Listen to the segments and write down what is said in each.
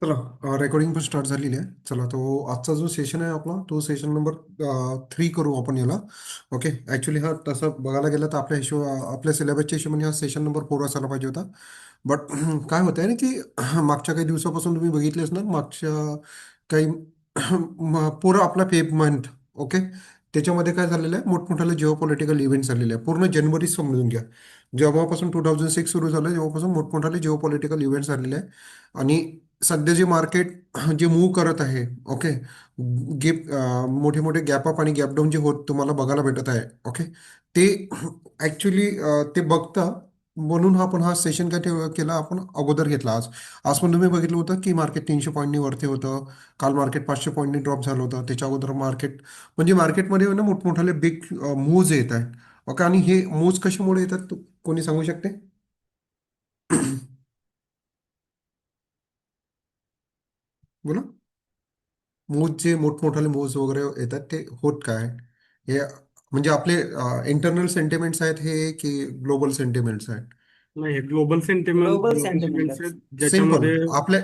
चला रेकॉर्डिंग पण स्टार्ट झालेली आहे. चला तो आजचा जो सेशन आहे आपला तो सेशन नंबर 3 करू आपण याला. ओके. ॲक्च्युली हा तसं बघायला गेलं तर आपल्या सिलेबसच्या हिशोबाने हा सेशन नंबर 4 असायला पाहिजे होता. बट काय होतं आहे ना की मागच्या काही दिवसापासून तुम्ही बघितलेच ना मागच्या काही पुरं आपला फेब मंथ. ओके. त्याच्यामध्ये काय झालेलं आहे मोठमोठाले जिओ पॉलिटिकल इव्हेंट झालेले आहे पूर्ण जनवरी समजून घ्या. जेव्हापासून 2006 सुरू झालं तेव्हापासून मोठमोठाले जिओ पॉलिटिकल इव्हेंट झालेले आहे. आणि सध्या जे मार्केट जे मूव्ह करत आहे. ओके. मोठे मोठे गॅप अप आणि गॅप डाऊन जे होत तुम्हाला बघायला भेटत आहे. ओके. ते ॲक्च्युली ते बघता म्हणून हा सेशन काय केला आपण अगोदर घेतला आज. आज पण तुम्ही बघितलं होतं की मार्केट 300 पॉईंटनी वरती होतं. काल मार्केट 500 पॉईंटनी ड्रॉप झालं होतं. त्याच्या अगोदर मार्केट म्हणजे मार्केटमध्ये ना मोठमोठाले बिग मूव्ज येत आहेत. ओके. आणि हे मूव्ज कशामुळे येतात कोणी सांगू शकते? बोला. मूज जे मोठमोठाले मूव्स वगैरे येतात ते होत काय हे म्हणजे आपले इंटरनल सेंटिमेंट्स आहेत हे की ग्लोबल सेंटिमेंट्स आहेत? नाही, हे ग्लोबल सेंटिमेंट ग्लोबल सेंटिमेंट्स सेंटिमेंटच. आहेत सिम्पल. ज्याच्यामध्ये आपल्या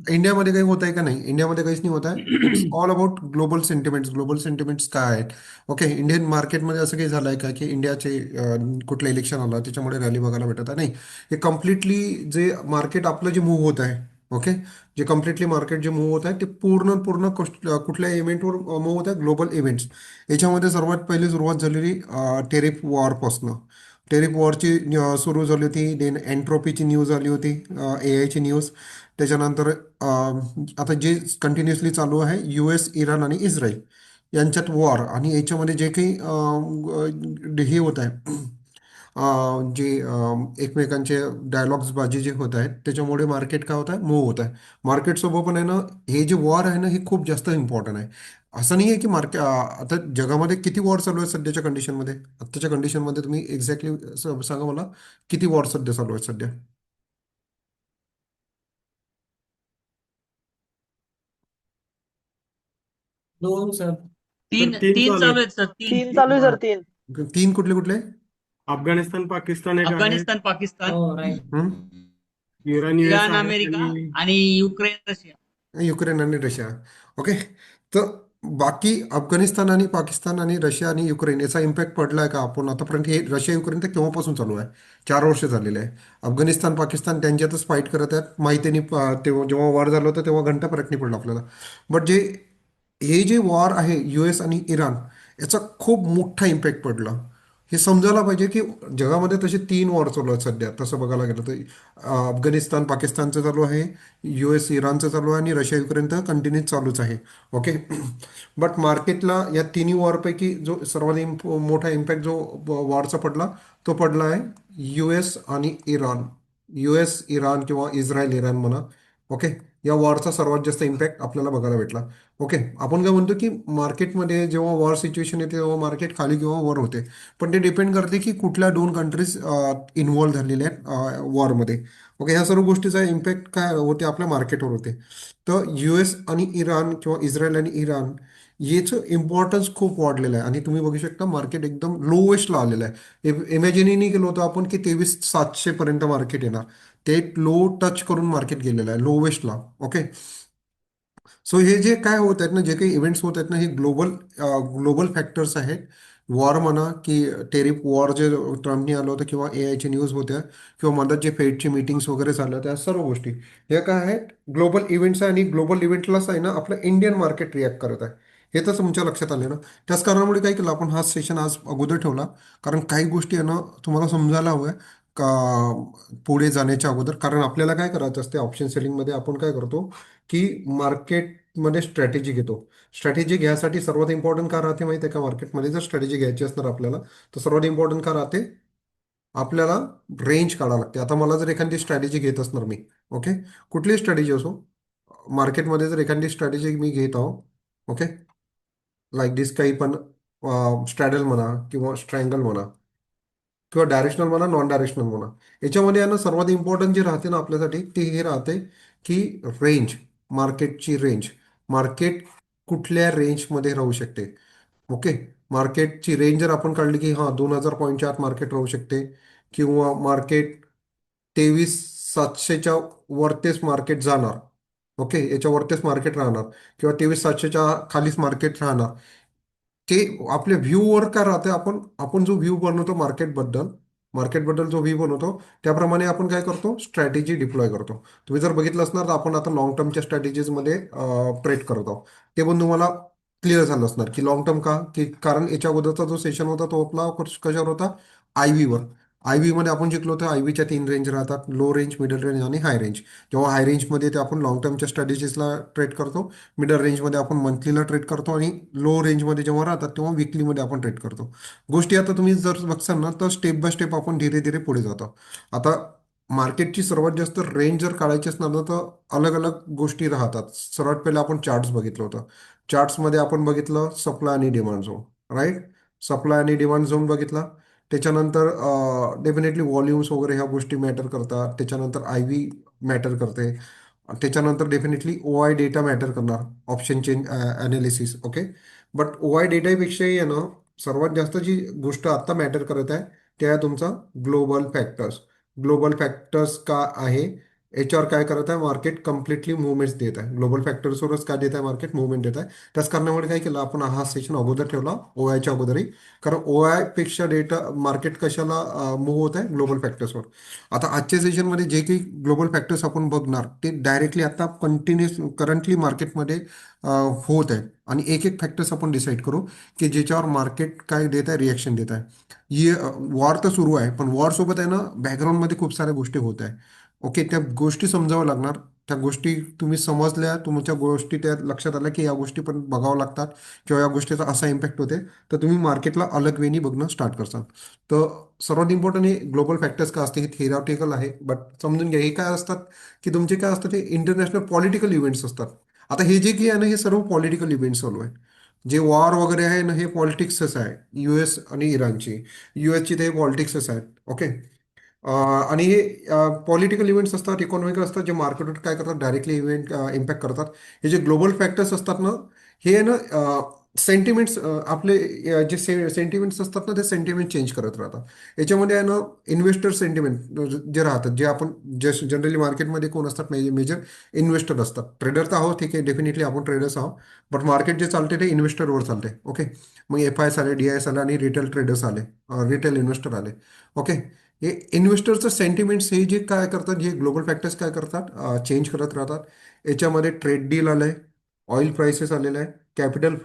इंडियामध्ये काही होत आहे का नाही? इंडियामध्ये काहीच नाही होत आहे. It's all about global sentiments. Global sentiments काय आहेत? ओके. इंडियन मार्केटमध्ये असं काही झालं आहे का की इंडियाचे कुठलं इलेक्शन आलं त्याच्यामुळे रॅली बघायला भेटत आहे? नाही. हे कम्प्लिटली जे मार्केट आपलं जे मूव्ह होत आहे. ओके. जे कम्प्लिटली मार्केट जे मूव्ह होत आहे ते पूर्ण पूर्ण कुठल्या इव्हेंटवर मूव्ह होत आहे? Global events. याच्यामध्ये सर्वात पहिली सुरुवात झालेली टेरिफ वॉरपासनं. टेरिफ वॉरची सुरू झाली होती. देन एन्ट्रोपीची न्यूज आली होती. आयची न्यूज. त्याच्यानंतर आता जे कंटिन्युअसली चालू आहे US इराण आणि इस्रायल यांच्यात वॉर आणि याच्यामध्ये जे काही हे होत आहे जे एकमेकांचे डायलॉग्स बाजी जे होत आहेत त्याच्यामुळे मार्केट काय होत आहे मूव्ह होत आहे. मार्केटसोबत पण आहे ना हे जे वॉर आहे ना हे खूप जास्त इम्पॉर्टंट आहे. असं नाही आहे की आता जगामध्ये किती वॉर चालू आहे सध्याच्या कंडिशनमध्ये? आत्ताच्या कंडिशनमध्ये तुम्ही एक्झॅक्टली सांगा मला किती वॉर सध्या चालू आहेत सध्या? दोन सर. तर तीन तीन तीन चालू चालू आहेत. आहेत सर, तीन. तीन चालू आहे हा. सर, तीन. तीन कुठले कुठले? अफगाणिस्तान पाकिस्तान एक आहे. अफगाणिस्तान, पाकिस्तान, हो, राईट. हम्म? इराण US इराण, आहे अमेरिका आणि आणि युक्रेन, रशिया. युक्रेन आणि रशिया. ओके. तर बाकी अफगाणिस्तान आणि पाकिस्तान आणि रशिया आणि युक्रेन याचा इम्पॅक्ट पडला आहे का? आपण आतापर्यंत हे रशिया युक्रेन तर केव्हापासून चालू आहे? 4 वर्ष झालेले आहे. अफगाणिस्तान पाकिस्तान त्यांच्यातच फाईट करत आहेत माहितीने तेव्हा जेव्हा वॉर झालं होतं तेव्हा घंटा फरक नाही पडला आपल्याला. बट जे हे जे वॉर आहे US आणि इराण याचा खूप मोठा इम्पॅक्ट पडला. हे समजायला पाहिजे की जगामध्ये तसे 3 वॉर चालू आहेत सध्या तसं बघायला गेलं तर अफगाणिस्तान पाकिस्तानचं चालू आहे. US इराणचं चालू आहे आणि रशिया युक्रेन तर कंटिन्यू चालूच आहे. ओके. बट मार्केटला या तिन्ही वॉरपैकी जो सर्वात मोठा इम्पॅक्ट जो वॉरचा पडला तो पडला आहे US आणि इराण. US इराण किंवा इस्रायल इराण म्हणा. ओके. या वॉरचा सर्वात जास्त इम्पॅक्ट आपल्याला बघायला भेटला. ओके. आपण काय म्हणतो की मार्केटमध्ये जेव्हा वॉर सिच्युएशन येते तेव्हा मार्केट खाली किंवा वर होते. पण ते डिपेंड करते की कुठल्या 2 कंट्रीज इन्व्हॉल्व्ह झालेल्या आहेत वॉरमध्ये. ओके. ह्या सर्व गोष्टीचा इम्पॅक्ट काय होते आपल्या मार्केटवर होते. तर US आणि इराण किंवा इस्रायल आणि इराण याचं इम्पॉर्टन्स खूप वाढलेलं आहे आणि तुम्ही बघू शकता मार्केट एकदम लोएस्टला आलेलं आहे. इमॅजिनही नाही केलं होतं आपण की 23,700 पर्यंत मार्केट येणार. ते लो टच करून मार्केट गेलेलं आहे लोवेस्टला. ओके. सो हे जे काय होत आहेत ना जे काही इव्हेंट्स होत आहेत ना हे ग्लोबल ग्लोबल फॅक्टर्स आहेत. वॉर म्हणा की टेरिफ वॉर जे ट्रम्पनी आलं होतं किंवा AIची न्यूज होत्या किंवा मधात जे फेडची मीटिंग्स वगैरे झाल्या त्या सर्व गोष्टी हे काय आहेत ग्लोबल इव्हेंट्स आहे आणि ग्लोबल इव्हेंटलाच आहे ना आपलं इंडियन मार्केट रिॲक्ट करत आहे. हे तर तुमच्या लक्षात आले ना. त्याच कारणामुळे काय केलं आपण हा सेशन आज अगोदर ठेवला. कारण काही गोष्टी आहे ना तुम्हाला समजायला हव्या का पुढे जाण्याच्या अगोदर. कारण आपल्याला काय करायचं असते ऑप्शन सेलिंगमध्ये आपण काय करतो की मार्केटमध्ये स्ट्रॅटेजी घेतो. स्ट्रॅटेजी घ्यायसाठी सर्वात इम्पॉर्टंट का राहते माहिती आहे का? मार्केटमध्ये जर स्ट्रॅटेजी घ्यायची असणार आपल्याला तर सर्वात इम्पॉर्टंट का राहते? आपल्याला रेंज काढावं लागते. आता मला जर एखादी स्ट्रॅटेजी घेत असणार मी. ओके. कुठलीही स्ट्रॅटेजी असो मार्केटमध्ये जर एखादी स्ट्रॅटेजी मी घेत आहो. ओके. लाईक दिस काही पण स्ट्रॅडल म्हणा किंवा स्ट्रँगल म्हणा किंवा डायरेक्शनल म्हणा नॉन डायरेक्शनल म्हणा. याच्यामध्ये आहे ना सर्वात इम्पॉर्टंट जे राहते ना आपल्यासाठी ते हे राहते की रेंज. मार्केटची रेंज. मार्केट कुठल्या रेंजमध्ये राहू शकते? ओके. मार्केटची रेंज जर आपण काढली की हां 2,000 पॉईंटच्या आत मार्केट राहू शकते किंवा मार्केट 23,700च्या वरतीच मार्केट जाणार. ओके, याच्यावरतीच मार्केट राहणार किंवा 23,700च्या खालीच मार्केट राहणार. ते आपल्या व्ह्यूवर काय राहते, आपण आपण जो व्ह्यू बनवतो मार्केटबद्दल जो व्ह्यू बनवतो, त्याप्रमाणे आपण काय करतो, स्ट्रॅटेजी डिप्लॉय करतो. तुम्ही जर बघितलं असणार तर आपण आता लॉंग टर्मच्या स्ट्रॅटेजीजमध्ये ट्रेड करत आहोत. ते पण तुम्हाला क्लिअर झालं असणार की लॉंग टर्म का, की कारण याच्या अगोदरचा जो सेशन होता तो आपला कशावर होता, आय व्हीवर. आय व्ही मध्ये आपण शिकलो होतो आय व्हीच्या 3 रेंज राहतात, लो रेंज, मिडल रेंज आणि हाय रेंज. जेव्हा हाय रेंजमध्ये ते आपण लॉंग टर्मच्या स्ट्रॅटेजीजला ट्रेड करतो, मिडल रेंजमध्ये आपण मंथलीला ट्रेड करतो, आणि लो रेंजमध्ये जेव्हा राहतात तेव्हा विकलीमध्ये आपण ट्रेड करतो. गोष्टी आता तुम्ही जर बघसाल ना तर स्टेप बाय स्टेप आपण धीरे धीरे पुढे जातो. आता मार्केटची सर्वात जास्त रेंज जर काढायची असणार ना तर अलग अलग गोष्टी राहतात. सर्वात पहिले आपण चार्ट्स बघितलं होतं. चार्ट्समध्ये आपण बघितलं सप्लाय आणि डिमांड झोन, राईट. सप्लाय आणि डिमांड झोन बघितला. त्याच्यानंतर डेफिनेटली व्हॉल्युम्स वगैरे ह्या गोष्टी मॅटर करतात. त्याच्यानंतर आय व्ही मॅटर करते. त्याच्यानंतर definitely O I data matter करणार, option change analysis. Okay. But O I डेटापेक्षाही आहे ना, सर्वात जास्त जी गोष्ट आत्ता मॅटर करत आहे ते आहे तुमचा ग्लोबल फॅक्टर्स. ग्लोबल फॅक्टर्स का आहे, याच्यावर काय करत आहे मार्केट, कम्प्लिटली मुवमेंट्स देत आहे. ग्लोबल फॅक्टर्सवरच काय देत आहे मार्केट, मुवमेंट देत आहे. त्याच कारणामुळे काय केलं आपण, हा सेशन अगोदर ठेवला ओ आयच्या अगोदरही. कारण ओ आय पेक्षा डेटा मार्केट कशाला मूव्ह होत आहे, ग्लोबल फॅक्टर्सवर. आता आजच्या सेशनमध्ये जे काही ग्लोबल फॅक्टर्स आपण बघणार ते डायरेक्टली आता कंटिन्युअस करंटली मार्केटमध्ये होत आहे. आणि एक एक फॅक्टर्स आपण डिसाईड करू की ज्याच्यावर मार्केट काय देत आहे, रिॲक्शन देत आहे. ये वॉर तर सुरू आहे, पण वॉर सोबत आहे ना बॅकग्राऊंडमध्ये खूप साऱ्या गोष्टी होत आहे. ओके, त्या गोष्टी समजाव्या लागणार. त्या गोष्टी तुम्ही समजल्या, तुमच्या गोष्टी त्या लक्षात आल्या की या गोष्टी पण बघावं लागतात किंवा या गोष्टीचा असा इम्पॅक्ट होते, तर तुम्ही मार्केटला अलग वेनी बघणं स्टार्ट करता. तर सर्वात इम्पॉर्टंट हे ग्लोबल फॅक्टर्स काय असते, हे थिअरॉटिकल आहे, बट समजून घ्या हे काय असतात, की तुमचे काय असतात ते इंटरनॅशनल पॉलिटिकल इव्हेंट्स असतात. आता हे जे काही आहे ना हे सर्व पॉलिटिकल इव्हेंट्स चालू आहे. जे वॉर वगैरे आहे ना हे पॉलिटिक्सच आहे, युएस आणि इराणची. युएसची ते पॉलिटिक्सच आहेत. ओके. आणि हे पॉलिटिकल इव्हेंट्स असतात, इकॉनॉमिकल असतात, जे मार्केटवर काय करतात, डायरेक्टली इव्हेंट इम्पॅक्ट करतात. हे जे ग्लोबल फॅक्टर्स असतात ना, हे आहे ना सेंटिमेंट्स, आपले जे सेंटिमेंट्स असतात ना ते सेंटिमेंट चेंज करत राहतात. याच्यामध्ये आहे ना इन्व्हेस्टर सेंटिमेंट जे राहतात, जे आपण जनरली मार्केटमध्ये कोण असतात, मेजर इन्व्हेस्टर असतात. ट्रेडर तर आहोत, ठीक आहे, डेफिनेटली आपण ट्रेडर्स आहोत. बट मार्केट जे चालते ते इन्व्हेस्टरवर चालते. ओके. मग एफ आय एस आले, डी आय एस आले आणि रिटेल ट्रेडर्स आले, रिटेल इन्व्हेस्टर आले. ओके. हे इन्व्हेस्टरचं सेंटिमेंट्स हे जे काय करतात, जे ग्लोबल फॅक्टर्स काय करतात, चेंज करत राहतात. याच्यामध्ये ट्रेड डील आलंय, ऑइल प्राइसेस आलेलं आहे, कॅपिटल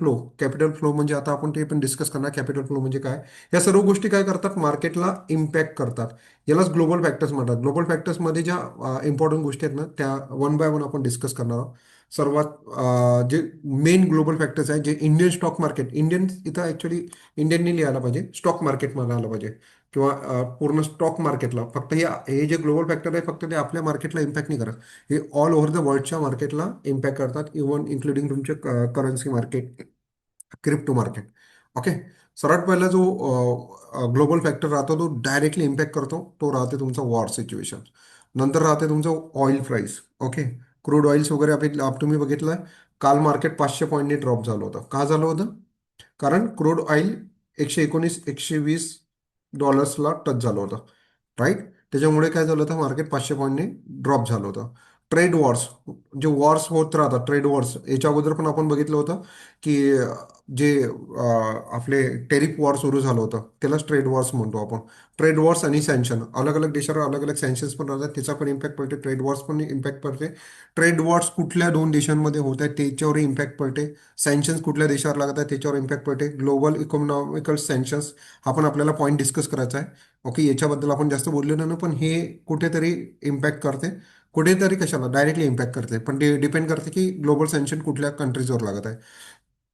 फ्लो म्हणजे आता आपण ते पण डिस्कस करणार, कॅपिटल फ्लो म्हणजे काय. या सर्व गोष्टी काय करतात, मार्केटला इम्पॅक्ट करतात. यालाच ग्लोबल फॅक्टर्स म्हणतात. ग्लोबल फॅक्टर्समध्ये ज्या इम्पॉर्टंट गोष्टी आहेत ना त्या वन बाय वन आपण डिस्कस करणार आहोत. सर्वात जे मेन ग्लोबल फॅक्टर्स आहे, जे इंडियन स्टॉक मार्केट, इंडियन इथं ॲक्च्युली इंडियननी लिहायला पाहिजे, स्टॉक मार्केटमध्ये आलं पाहिजे किंवा पूर्ण स्टॉक मार्केटला. फक्त हे जे ग्लोबल फॅक्टर आहे फक्त ते आपल्या मार्केटला इम्पॅक्ट नाही करत, हे ऑल ओव्हर द वर्ल्डच्या मार्केटला इम्पॅक्ट करतात, इवन इन्क्लुडिंग तुमचे currency market, crypto market. Okay. सर्वात पहिला जो ग्लोबल फॅक्टर राहतो तो डायरेक्टली इम्पॅक्ट करतो, तो राहते तुमचा वॉर सिच्युएशन. नंतर राहते तुमचं oil price. Okay. Crude oils वगैरे तुम्ही बघितलं काल मार्केट 500 पॉईंटने ड्रॉप झालं होतं. का झालं होतं, कारण क्रूड ऑइल 119 $120 टच झालं होतं, राईट. त्याच्यामुळे काय झालं होतं, मार्केट 500 पॉईंटने ड्रॉप झालं होतं. ट्रेड वॉर्स, जे वॉर्स होत राहतात, ट्रेड वॉर्स याच्या अगोदर पण आपण बघितलं होतं की जे आपले टेरिफ वॉर सुरू झालं होतं त्यालाच ट्रेड वॉर्स म्हणतो आपण. ट्रेड वॉर्स आणि सँक्शन, अलग अलग देशावर अलग अलग सँक्शन्स पण राहतात, त्याचा पण इम्पॅक्ट पडते, ट्रेड वॉर्स पण इम्पॅक्ट पडते. ट्रेड वॉर्स कुठल्या 2 देशांमध्ये होत आहेत त्याच्यावर इम्पॅक्ट पडते. सँक्शन्स कुठल्या देशावर लागत आहेत त्याच्यावर इम्पॅक्ट पडते. ग्लोबल इकॉनॉमिकल सँक्शन्स हा पण आपल्याला पॉईंट डिस्कस करायचा आहे. ओके. याच्याबद्दल आपण जास्त बोललो नाही, पण हे कुठेतरी इम्पॅक्ट करते, कुठेतरी कशाला डायरेक्टली इम्पॅक्ट करते, पण ते डिपेंड करते की ग्लोबल सँक्शन कुठल्या कंट्रीजवर लागत आहे.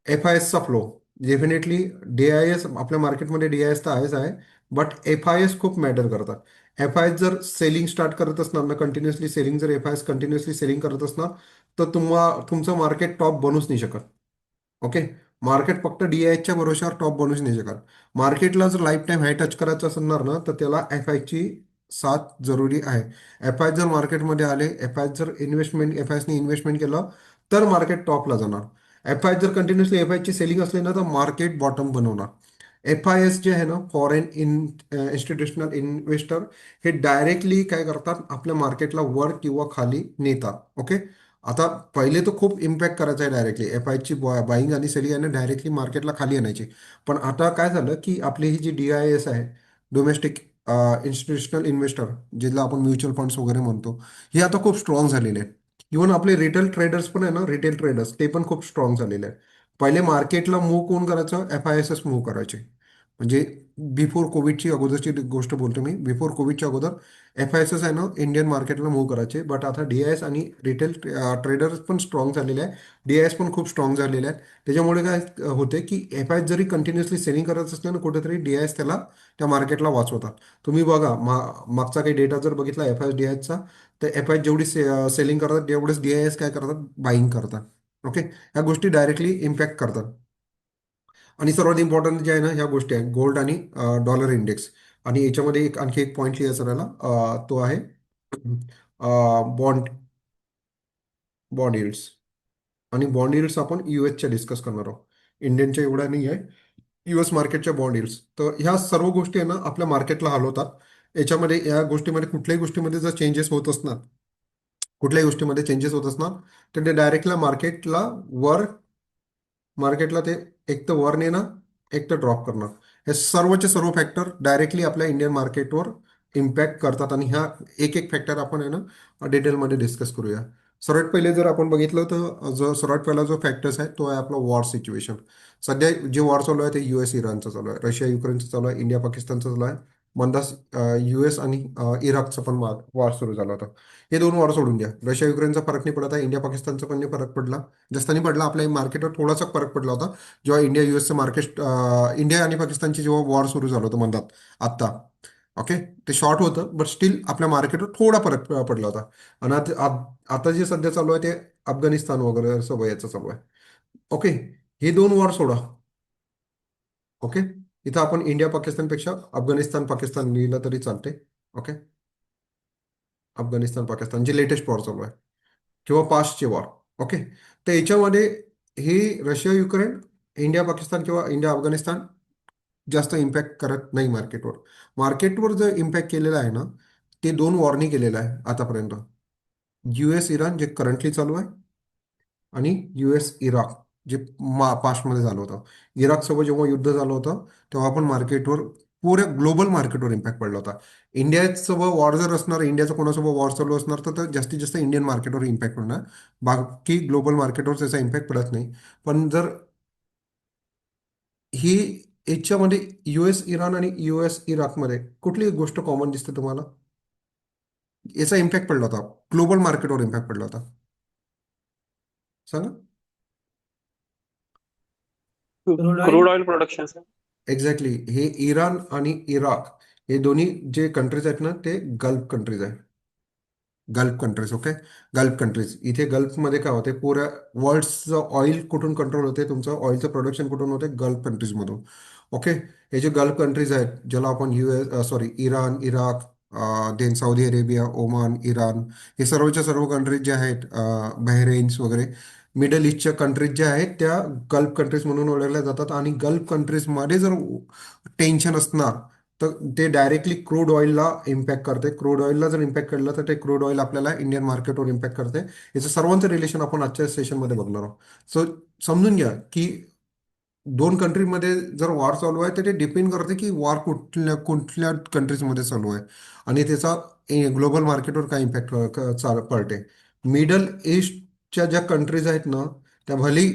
एफ आय एसचा flow, definitely D I S आपल्या मार्केटमध्ये डी आय एस तर आहेच आहे, बट एफ आय एस खूप मॅटर करतात. एफ आय एस जर सेलिंग स्टार्ट करत असणार ना, कंटिन्युअसली सेलिंग, जर F I S continuously selling करत असणार तर तुमचं मार्केट टॉप बनूच नाही शकत. ओके. मार्केट फक्त डीआयच्या भरोश्यावर टॉप बनूच नाही शकत. मार्केटला जर लाईफ टाईम हाय टच करायचं असणार ना तर त्याला एफ आयची साथ जरुरी आहे. एफ आय जर मार्केटमध्ये आले, एफ आयने इन्व्हेस्टमेंट केलं तर मार्केट टॉपला जाणार. एफ आय जर कंटिन्युअसली एफ आयची सेलिंग असली ना तर मार्केट बॉटम बनवणार. एफ आय एस जे आहे ना, फॉरेन इन्स्टिट्यूशनल इन्व्हेस्टर, हे डायरेक्टली काय करतात, आपल्या मार्केटला वर किंवा खाली नेतात. ओके. आता पहिले तर खूप इम्पॅक्ट करायचा आहे डायरेक्टली एफ आयची बाईंग आणि सेलिंग आहे डायरेक्टली मार्केटला खाली आणायची. पण आता काय झालं की आपली ही जी DIS आहे, डोमेस्टिक इन्स्टिट्यूशनल इन्व्हेस्टर, ज्याला आपण म्युच्युअल फंड्स वगैरे म्हणतो, हे आता खूप स्ट्रॉंग झालेले आहेत. इव्हन आपले रिटेल ट्रेडर्स पण आहे ना, रिटेल ट्रेडर्स ते पण खूप स्ट्रॉंग झालेले आहेत. पहिले मार्केटला मूव्ह कोण करायचं, FISच मूव्ह करायचे. म्हणजे बिफोर कोविडची अगोदरची गोष्ट बोलतो मी, बिफोर कोविडच्या अगोदर FISच आहे ना इंडियन मार्केटला मूव्ह करायचे. बट आता DIS आणि रिटेल ट्रेडर्स पण स्ट्रॉंग झालेले आहे. DIS पण खूप स्ट्रॉंग झालेले आहेत. त्याच्यामुळे काय होते की FIS जरी कंटिन्युअसली सेलिंग करत असले ना कुठेतरी, DIS त्याला त्या मार्केटला वाचवतात. तुम्ही बघा मागचा काही डेटा जर बघितला FIS DISचा, तर FIS जेवढी सेलिंग करतात तेवढेच DIS काय करतात, बाईंग करतात. ओके. ह्या गोष्टी डायरेक्टली इम्पॅक्ट करतात. आणि सर्वात इम्पॉर्टंट जे आहे ना ह्या गोष्टी आहेत, गोल्ड आणि डॉलर इंडेक्स. आणि याच्यामध्ये आणखी एक पॉईंट लिहायचा राहिला, तो आहे बॉन्ड बॉन्ड यील्ड्स. आणि बॉन्ड यील्ड्स आपण US च्या डिस्कस करणार आहोत, इंडियनच्या एवढ्या नाही आहे. US मार्केटच्या बॉन्ड यील्ड्स, तर ह्या सर्व गोष्टी आहे ना आपल्या मार्केटला हलवतात. याच्यामध्ये या गोष्टीमध्ये कुठल्याही गोष्टीमध्ये जर चेंजेस होत असणार, कुठल्याही गोष्टीमध्ये चेंजेस होत असणार, तर ते डायरेक्टला वर मार्केटला ते एक तर वर नेणार, एक तर ड्रॉप करणार. हे सर्वचे सर्व फॅक्टर डायरेक्टली आपल्या इंडियन मार्केटवर इम्पॅक्ट करतात. आणि ह्या एक एक फॅक्टर आपण आहे ना डिटेलमध्ये डिस्कस करूया. सर्वात पहिले जर आपण बघितलं तर जो सर्वात पहिला जो फॅक्टर्स आहे तो आहे आपला वॉर सिच्युएशन. सध्या जे वॉर चालू आहे ते US इराणचं चालू आहे, रशिया युक्रेनचं चालू आहे, इंडिया पाकिस्तानचं चालू आहे. मंदास US आणि इराकचं पण वॉर सुरू झाला होता. हे दोन वॉर सोडून द्या, रशिया युक्रेनचा फरक नाही पडत आहे, इंडिया पाकिस्तानचा पण नाही फरक पडला. जास्त नाही पडला, आपल्या मार्केटवर थोडासा फरक पडला होता जेव्हा इंडिया US मार्केट, इंडिया आणि पाकिस्तानची जेव्हा वॉर सुरू झालं होतं म्हणतात आत्ता. ओके. ते शॉर्ट होतं बट स्टील आपल्या मार्केटवर थोडा फरक पडला होता. आणि आता जे सध्या चालू आहे ते अफगाणिस्तान वगैरे सगळं याचं चालू आहे. ओके. हे दोन वॉर सोडा. ओके. इथं आपण इंडिया पाकिस्तानपेक्षा अफगाणिस्तान पाकिस्तान लिहिलं तरी चालते. ओके. अफगाणिस्तान पाकिस्तान जे लेटेस्ट वॉर चालू आहे किंवा पास्टचे वॉर. ओके. तर याच्यामध्ये हे रशिया युक्रेन, इंडिया पाकिस्तान किंवा इंडिया अफगाणिस्तान जास्त इम्पॅक्ट करत नाही मार्केटवर. मार्केटवर जर इम्पॅक्ट केलेला आहे ना, ते दोन वॉरनी केलेलं आहे आतापर्यंत. US इराण जे करंटली चालू आहे, आणि US इराक जे पास्टमध्ये झालं होतं. इराकसोबत जेव्हा युद्ध झालं होतं तेव्हा पण मार्केटवर, पुऱ्या ग्लोबल मार्केटवर इम्पॅक्ट पडला होता. इंडियासोबत वॉर जर असणार, इंडियाचं कोणासोबत वॉर चालू असणार तर तर जास्तीत जास्त इंडियन मार्केटवर इम्पॅक्ट होणार. बाकी ग्लोबल मार्केटवर त्याचा इम्पॅक्ट पडत नाही. पण जर ही याच्यामध्ये US इराण आणि US इराकमध्ये कुठली गोष्ट कॉमन दिसते तुम्हाला, याचा इम्पॅक्ट पडला होता, ग्लोबल मार्केटवर इम्पॅक्ट पडला होता, सांगा. Crude oil production sir. Exactly. हे इराण आणि इराक हे दोन्ही जे कंट्रीज आहेत ना ते गल्फ कंट्रीज आहेत. Gulf countries. Okay. Gulf countries, इथे गल्फमध्ये काय होते, पुऱ्या वर्ल्डचं ऑइल कुठून कंट्रोल होते, तुमचं ऑइलचं प्रोडक्शन कुठून होते, गल्फ कंट्रीजमधून. ओके. हे जे गल्फ कंट्रीज आहेत ज्याला आपण sorry Iran, Iraq, then Saudi Arabia, Oman, Iran, हे सर्वच्या सर्व कंट्रीज जे आहेत, बहरेन्स वगैरे, मिडल ईस्टच्या कंट्रीज ज्या आहेत त्या गल्फ कंट्रीज म्हणून ओळखल्या जातात. आणि गल्फ कंट्रीजमध्ये जर टेन्शन असणार तर ते डायरेक्टली क्रूड ऑइलला इम्पॅक्ट करते. क्रूड ऑइलला जर इम्पॅक्ट केलं तर ते क्रूड ऑइल आपल्याला इंडियन मार्केटवर इम्पॅक्ट करते. याचं सर्वांचं रिलेशन आपण आजच्या सेशनमध्ये बघणार आहोत. सो समजून घ्या की दोन कंट्रीमध्ये जर वॉर चालू आहे तर ते डिपेंड करते की वॉर कुठल्या कुठल्या कंट्रीजमध्ये चालू आहे आणि त्याचा ग्लोबल मार्केटवर काय इम्पॅक्ट पडते. मिडल ईस्टच्या ज्या कंट्रीज आहेत ना, त्या भली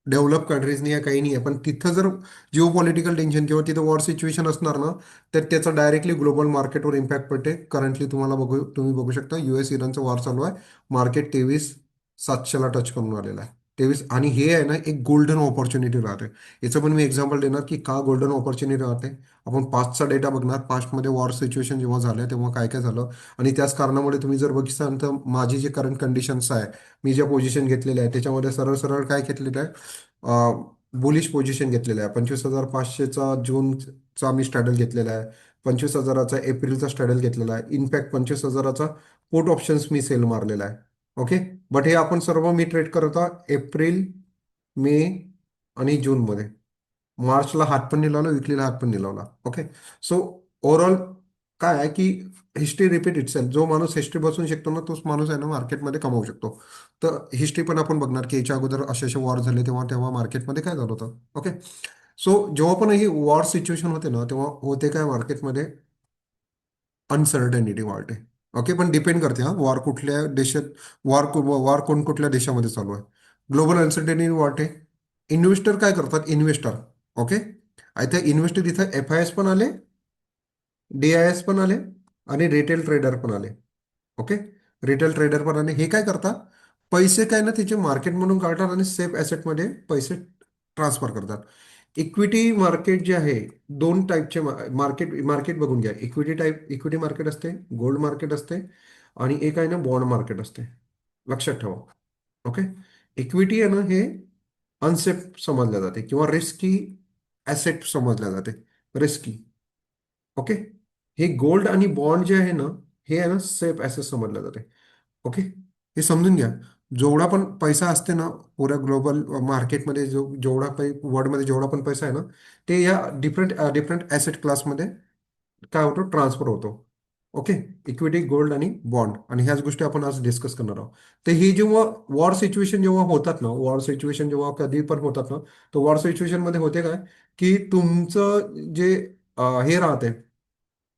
डेव्हलप कंट्रीज नाही आहे, काही नाही आहे, पण तिथं जर जिओ पॉलिटिकल टेन्शन किंवा तिथं वॉर सिच्युएशन असणार ना, तर त्याचा डायरेक्टली ग्लोबल मार्केटवर इम्पॅक्ट पडते. करंटली तुम्ही बघू शकता US इराणचं वॉर चालू आहे. मार्केट 23,700ला टच करून आलेला आहे. 23. आणि हे आहे ना एक गोल्डन ऑपॉर्च्युनिटी राहते. याचं पण मी एक्झाम्पल देणार की का गोल्डन ऑपॉर्च्युनिटी राहते. आपण पास्टचा डेटा बघणार, पास्टमध्ये वॉर सिच्युएशन जेव्हा झालं तेव्हा काय काय झालं. आणि त्याच कारणामुळे तुम्ही जर बघितलं तर माझी जे करंट कंडिशन्स आहे, मी ज्या पोझिशन घेतलेल्या आहे त्याच्यामध्ये सरळ सरळ काय घेतलेलं आहे, बुलिश पोझिशन घेतलेलं आहे. 25,500चा जूनचा मी स्ट्रॅडल घेतलेला आहे, 25,000चा एप्रिलचा स्ट्रॅडल घेतलेला आहे, इनफॅक्ट 25,000चा पोट ऑप्शन्स मी सेल मारलेला आहे. ओके. बट हे आपण सर्व मी ट्रेड करत एप्रिल, मे आणि जूनमध्ये. मार्चला हात पण नाही लावला, विकलीला हात पण नाही लावला. ओके. सो ओव्हरऑल काय आहे की हिस्ट्री रिपीट इटसेल्फ. जो माणूस हिस्ट्री बसून शिकतो ना तोच माणूस आहे ना मार्केटमध्ये कमावू शकतो. तर हिस्ट्री पण आपण बघणार की याच्या अगोदर असे असे वॉर झाले तेव्हा तेव्हा मार्केटमध्ये काय झालं होतं. ओके. सो जेव्हा पण ही वॉर सिच्युएशन होते ना तेव्हा होते काय मार्केटमध्ये अनसर्टनिटी वाढते. ओके. पण डिपेंड करते हा वॉर कुठल्या देशात, वॉर कोण कुठल्या देशामध्ये चालू आहे. ग्लोबल अनसर्टनिटी वाढते. इन्व्हेस्टर काय करतात, इन्व्हेस्टर. ओके. आता इन्व्हेस्टर इथं FIS पण आले, DIS पण आले आणि रिटेल ट्रेडर पण आले. ओके. रिटेल ट्रेडर पण आले. हे काय करतात, पैसे काय ना त्याचे मार्केट म्हणून काढतात आणि सेफ ॲसेटमध्ये पैसे ट्रान्सफर करतात. इक्विटी मार्केट जे आहे, दोन टाईपचे मार्केट मार्केट बघून घ्या. इक्विटी मार्केट असते, गोल्ड मार्केट असते आणि एक आहे ना बॉन्ड मार्केट असते. लक्षात ठेवा. ओके. इक्विटी आहे ना हे अनसेफ समजल्या जाते किंवा रिस्की ॲसेट समजल्या जाते. रिस्की. ओके. हे गोल्ड आणि बॉन्ड जे आहे ना हे आहे ना सेफ ॲसेट समजल्या जाते. ओके. हे समजून घ्या. जेवढा पण पैसा असते ना पुऱ्या ग्लोबल मार्केटमध्ये, जेवढा वर्ल्डमध्ये जेवढा पण पैसा आहे ना ते या डिफरंट डिफरंट ॲसेट क्लासमध्ये काय होतो, ट्रान्सफर होतो. ओके. इक्विटी, गोल्ड आणि बॉन्ड, आणि ह्याच गोष्टी आपण आज डिस्कस करणार आहोत. तर ही जेव्हा वॉर सिच्युएशन जेव्हा होतात ना, वॉर सिच्युएशन जेव्हा कधी पण होतात ना, तर वॉर सिच्युएशनमध्ये होते काय की तुमचं जे हे राहते,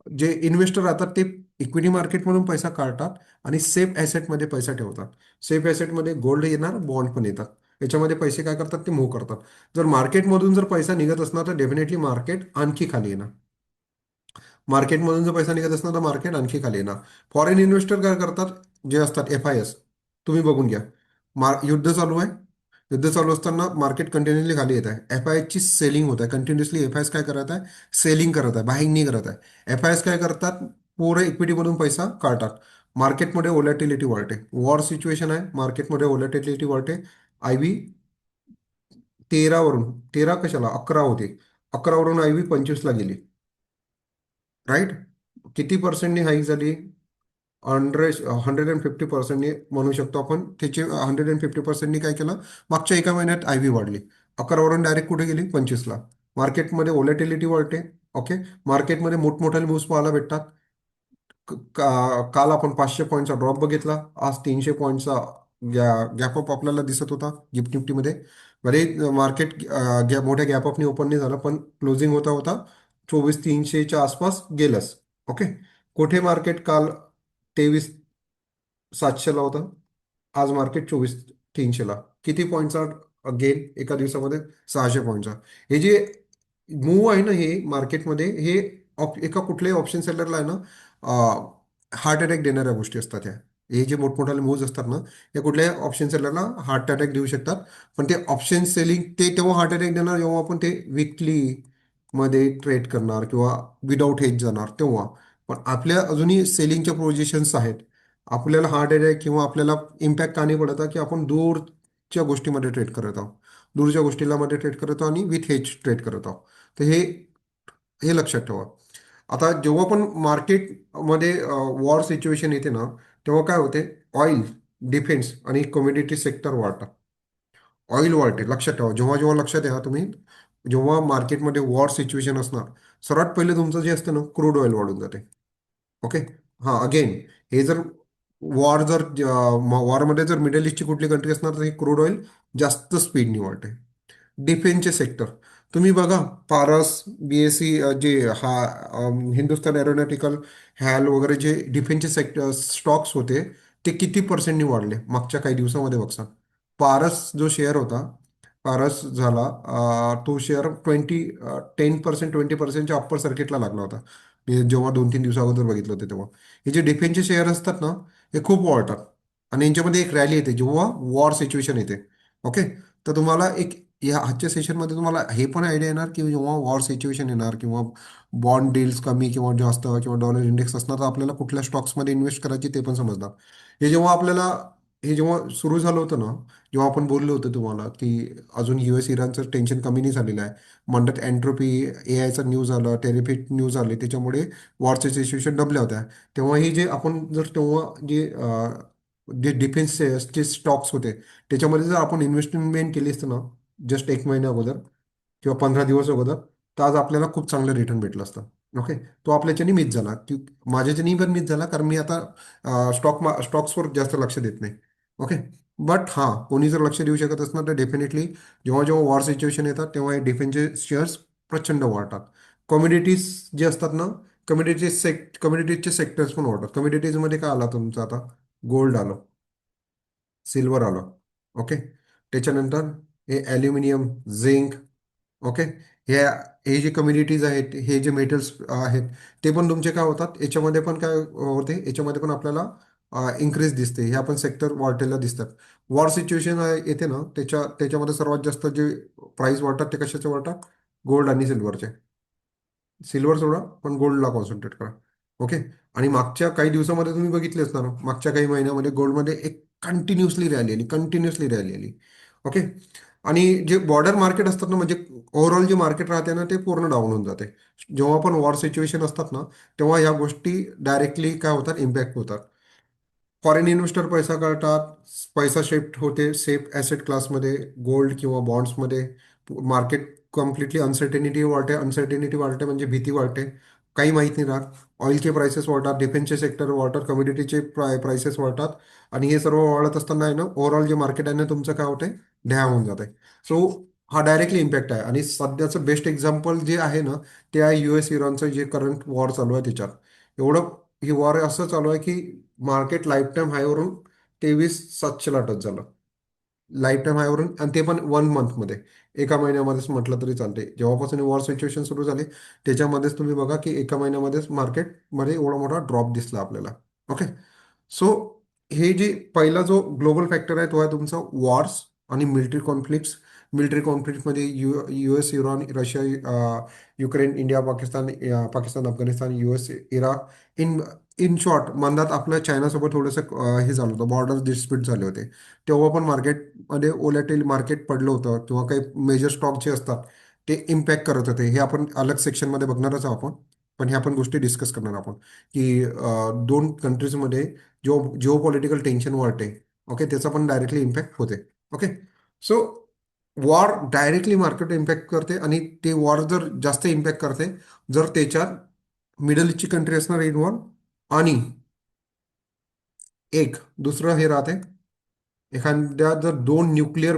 जे इन्व्हेस्टर राहतात ते इक्विटी मार्केटमधून पैसा काढतात आणि सेफ ॲसेटमध्ये पैसा ठेवतात. सेफ ॲसेटमध्ये गोल्ड येणार, बॉन्ड पण येतात. याच्यामध्ये पैसे काय करतात ते मूव्ह करतात. जर मार्केटमधून जर पैसा निघत असणार तर डेफिनेटली मार्केट आणखी खाली येणार. मार्केटमधून जर पैसा निघत असणार तर मार्केट आणखी खाली येणार. फॉरेन इन्व्हेस्टर काय करतात, जे असतात FIS, तुम्ही बघून घ्या. युद्ध चालू आहे. युद्ध चालू असताना मार्केट कंटिन्युअसली खाली येत आहे. FIS ची सेलिंग होत आहे कंटिन्युअसली. FIS काय करत आहे, सेलिंग करत आहे, बाईंग नाही करत आहे. FIS काय करतात, पुरे इक्विटीमधून पैसा काढतात. मार्केटमध्ये ओलॅटिलिटी वाढते. वॉर सिच्युएशन आहे, मार्केटमध्ये ओलॅटिलिटी वाढते. IB 13 वरून, 13 कशाला 11 होते, 11 वरून IB 25ला गेली. राईट. किती पर्सेंटनी हाईक झाली, 150%नी म्हणू शकतो आपण. त्याचे 150%नी काय केलं, मागच्या एका महिन्यात IB वाढली. 11 वरून डायरेक्ट कुठे गेली, 25ला. मार्केटमध्ये ओलॅटिलिटी वाढते. ओके. मार्केटमध्ये मोठमोठ्या मूव्स पाहायला भेटतात. काल आपण 500 पॉईंटचा ड्रॉप बघितला, आज 300 पॉईंटचा गॅपअप आपल्याला दिसत होता गिफ्ट निफ्टीमध्ये. भले मार्केट मोठ्या गॅपअपने ओपन नाही झालं पण क्लोजिंग होता होता 24,300च्या आसपास गेलंच. ओके. कुठे मार्केट काल 23,700ला होता, आज मार्केट 24,300ला. किती पॉईंटचा गेन एका दिवसामध्ये, 600 पॉईंटचा. हे जे मूव आहे ना हे मार्केटमध्ये, हे एका कुठल्याही ऑप्शन सेलरला आहे ना हार्ट अटॅक देणाऱ्या गोष्टी असतात ह्या. हे जे मोठमोठाले मूव्ज असतात ना, या कुठल्याही ऑप्शन सेलरला हार्ट अटॅक देऊ शकतात. पण ते ऑप्शन सेलिंग ते तेव्हा हार्ट अटॅक देणार जेव्हा आपण ते विकली मध्ये ट्रेड करणार किंवा विदाऊट हेज जाणार तेव्हा. पण आपल्या अजूनही सेलिंगच्या पोझिशन्स आहेत. आपल्याला हार्ट अटॅक किंवा आपल्याला इम्पॅक्ट का नाही पडत आहे की आपण दूरच्या गोष्टीमध्ये ट्रेड करत आहोत. दूरच्या गोष्टीला मध्ये ट्रेड करत आहोत आणि विथ हेज ट्रेड करत आहोत. तर हे हे लक्षात ठेवा. आता जेव्हा पण मार्केटमध्ये वॉर सिच्युएशन येते ना तेव्हा काय होते, ऑइल, डिफेन्स आणि कम्युनिटी सेक्टर वाढतात. ऑइल वाढते. लक्षात ठेवा. जेव्हा जेव्हा लक्षात घ्या तुम्ही, जेव्हा मार्केटमध्ये वॉर सिच्युएशन असणार सर्वात पहिले तुमचं जे असतं ना क्रूड ऑइल वाढून जाते. ओके. हां. अगेन हे जर वॉरमध्ये जर मिडल ईस्टची कुठली कंट्री असणार तर हे क्रूड ऑइल जास्त स्पीडनी वाढते. डिफेन्सचे सेक्टर तुम्ही बघा, पारस, BSE, जे हिंदुस्तान एरोनॉटिकल, हॅल वगैरे जे डिफेन्सचे सेक्टर स्टॉक्स होते ते किती पर्सेंटनी वाढले मागच्या काही दिवसामध्ये बघा. पारस जो शेअर होता, पारस झाला तो शेअर 10%, 20%च्या अप्पर सर्किटला लागला होता. मी जेव्हा 2-3 दिवसा अगोदर बघितलं होतं तेव्हा. हे जे डिफेन्सचे शेअर असतात ना हे खूप वाढतात आणि यांच्यामध्ये एक रॅली येते जेव्हा वॉर सिच्युएशन येते. ओके. तर तुम्हाला एक या आजच्या सेशनमध्ये तुम्हाला हे पण आयडिया येणार की जेव्हा वॉर सिच्युएशन येणार किंवा बॉन्ड डील्स कमी किंवा जास्त किंवा डॉलर इंडेक्स असणार तर आपल्याला कुठल्या स्टॉक्समध्ये इन्व्हेस्ट करायची ते पण समजणार. हे जेव्हा आपल्याला हे जेव्हा सुरू झालं होतं ना, जेव्हा आपण बोललो होतो तुम्हाला की अजून US इराणचं टेन्शन कमी नाही झालेलं आहे, म्हणतात एन्ट्रोपी, AIचा न्यूज आलं, टेरिफिक न्यूज आले, त्याच्यामुळे वॉरच्या सिच्युएशन डबल्या होत्या. तेव्हा हे जे आपण जर तेव्हा जे डिफेन्सचे स्टॉक्स होते त्याच्यामध्ये जर आपण इन्व्हेस्टमेंट केली असतं ना जस्ट 1 महिन्या अगोदर किंवा 15 दिवस अगोदर, तर आज आपल्याला खूप चांगलं रिटर्न भेटलं असतं. ओके. तो आपल्याच्यानी मिस झाला की माझ्याच्यानी पण मिस झाला, कारण मी आता स्टॉक्सवर जास्त लक्ष देत नाही. ओके. बट हां, कोणी जर लक्ष देऊ शकत असणार तर डेफिनेटली जेव्हा जेव्हा वॉर सिच्युएशन येतात तेव्हा हे डिफेन्सचे शेअर्स प्रचंड वाढतात. कम्युनिटीज जे असतात ना, कम्युनिटीजचे सेक्टर्स पण वाढतात. कम्युनिटीजमध्ये काय आला तुमचं आता? गोल्ड आलं, सिल्वर आलं. ओके. त्याच्यानंतर हे ॲल्युमिनियम, झिंक. ओके. हे हे जे कम्युनिटीज आहेत, हे जे मेटल्स आहेत, ते पण तुमचे काय होतात याच्यामध्ये पण काय होते, याच्यामध्ये पण आपल्याला इन्क्रीज दिसते. हे आपण सेक्टर वाढलेलं दिसतात. वॉर सिच्युएशन येते ना, त्याच्यामध्ये सर्वात जास्त जे प्राईस वाढतात ते कशाचे वाढतात? गोल्ड आणि सिल्वरचे. सिल्वर सोडा, पण गोल्डला कॉन्सन्ट्रेट करा. ओके. आणि मागच्या काही दिवसामध्ये तुम्ही बघितले असणार, मागच्या काही महिन्यामध्ये गोल्डमध्ये एक कंटिन्युअसली रॅली आली. ओके. आणि जे बॉर्डर मार्केट असतात ना, म्हणजे ओव्हरऑल जे मार्केट राहते ना, ते पूर्ण डाऊन होऊन जाते. जेव्हा पण वॉर सिच्युएशन असतात ना, तेव्हा या गोष्टी डायरेक्टली काय होतात, इम्पॅक्ट होतात. फॉरेन इन्व्हेस्टर पैसा काढतात, पैसा शिफ्ट होते सेफ ॲसेट क्लासमध्ये, गोल्ड किंवा बॉन्ड्समध्ये. मार्केट कम्प्लिटली अनसर्टेनिटी वाढते म्हणजे भीती वाढते. काही माहीत नाही राहत. ऑइलचे प्राइसेस वाढतात, डिफेन्सचे सेक्टर वाढतात, कम्युनिटीचे प्राइसेस वाढतात. आणि हे सर्व वाढत असताना आहे ना, ओव्हरऑल जे मार्केट आहे ना तुमचं काय होतंय, ढ्या होऊन जाते. सो हा डायरेक्टली इम्पॅक्ट आहे. आणि सध्याचं बेस्ट एक्झाम्पल जे आहे ना, ते आहे US इराणचं जे करंट वॉर चालू आहे त्याच्यात. एवढं ही वॉर असं चालू आहे की मार्केट लाईफ टाईम हायवरून 23,700ला टच झालं. लाईफ टाईम हायवरून, आणि ते पण 1 मंथमध्ये. एका महिन्यामध्येच म्हटलं तरी चालते. जेव्हापासून वॉर सिच्युएशन सुरू झाले त्याच्यामध्येच तुम्ही बघा की एका महिन्यामध्येच मार्केटमध्ये एवढा मोठा ड्रॉप दिसला आपल्याला. ओके. सो हे जे पहिला जो ग्लोबल फॅक्टर आहे तो आहे तुमचा वॉर्स आणि मिलिटरी कॉन्फ्लिक्ट्स. मिलिटरी कॉन्फ्लिक्टमध्ये US, Iran, Russia, Ukraine, India, Pakistan, Afghanistan, US, Iraq. In in short म्हणतात, आपल्या चायनासोबत थोडंसं हे झालं होतं, बॉर्डर डिस्प्यूट झाले होते. तेव्हा पण मार्केटमध्ये ओलॅटिल मार्केट पडलं होतं, किंवा काही मेजर स्टॉक जे असतात ते इम्पॅक्ट करत होते. हे आपण अलग सेक्शनमध्ये बघणारच आहोत आपण. पण ह्या पण गोष्टी डिस्कस करणार आपण की दोन कंट्रीजमध्ये जिओ पॉलिटिकल टेन्शन वाढते. ओके. त्याचा पण डायरेक्टली इम्पॅक्ट होते. Okay. So war directly market impact करते, आणि ते वॉर जर जास्त इम्पॅक्ट करते जर त्याच्यात मिडल ईस्टची कंट्री असणार इन्व्हॉल्व, आणि एक दुसरं हे राहते, एखाद्या जर दोन न्यूक्लिअर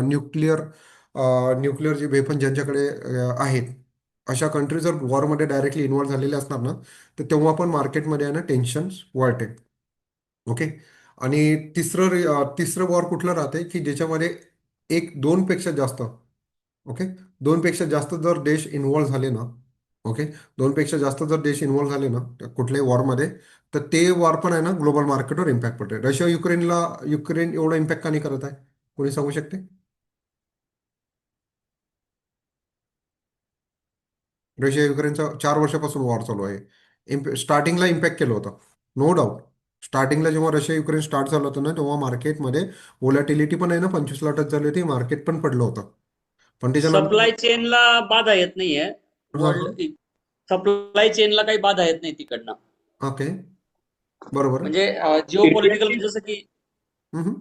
न्यूक्लिअर जे वेपन ज्यांच्याकडे आहेत, अशा कंट्री जर वॉरमध्ये डायरेक्टली इन्व्हॉल्व झालेले असणार ना, तर तेव्हा पण मार्केटमध्ये आहे ना टेन्शन वाढते. ओके. आणि तिसरं वॉर कुठलं राहते की ज्याच्यामध्ये एक दोनपेक्षा जास्त. ओके. दोनपेक्षा जास्त जर देश इन्व्हॉल्व झाले ना. ओके. दोनपेक्षा जास्त जर देश इन्व्हॉल्व झाले ना त्या कुठल्याही वॉरमध्ये, तर ते वॉर पण आहे ना ग्लोबल मार्केटवर इम्पॅक्ट पडते. युक्रेन एवढा इम्पॅक्ट का नाही करत आहे, कोणी सांगू शकते? रशिया युक्रेनचा 4 वर्षापासून वॉर चालू आहे. स्टार्टिंगला इम्पॅक्ट केलं होतं, नो डाऊट. स्टार्टिंगला जेव्हा रशिया युक्रेन स्टार्ट झालं होतं ना, तेव्हा मार्केटमध्ये व्होलॅटिलिटी पण आहे ना 25ला टच झाली होती, मार्केट पण पडलं होतं. पण त्याच्यानंतर सप्लाय चेनला बाधा येत नाहीये. हां हां. वर्ल्ड सप्लाय चेनला काही बाधा येत नाही तिकडनं. ओके. बरोबर आहे. म्हणजे जिओ पॉलिटिकल इंडियाची जसं की हम्म.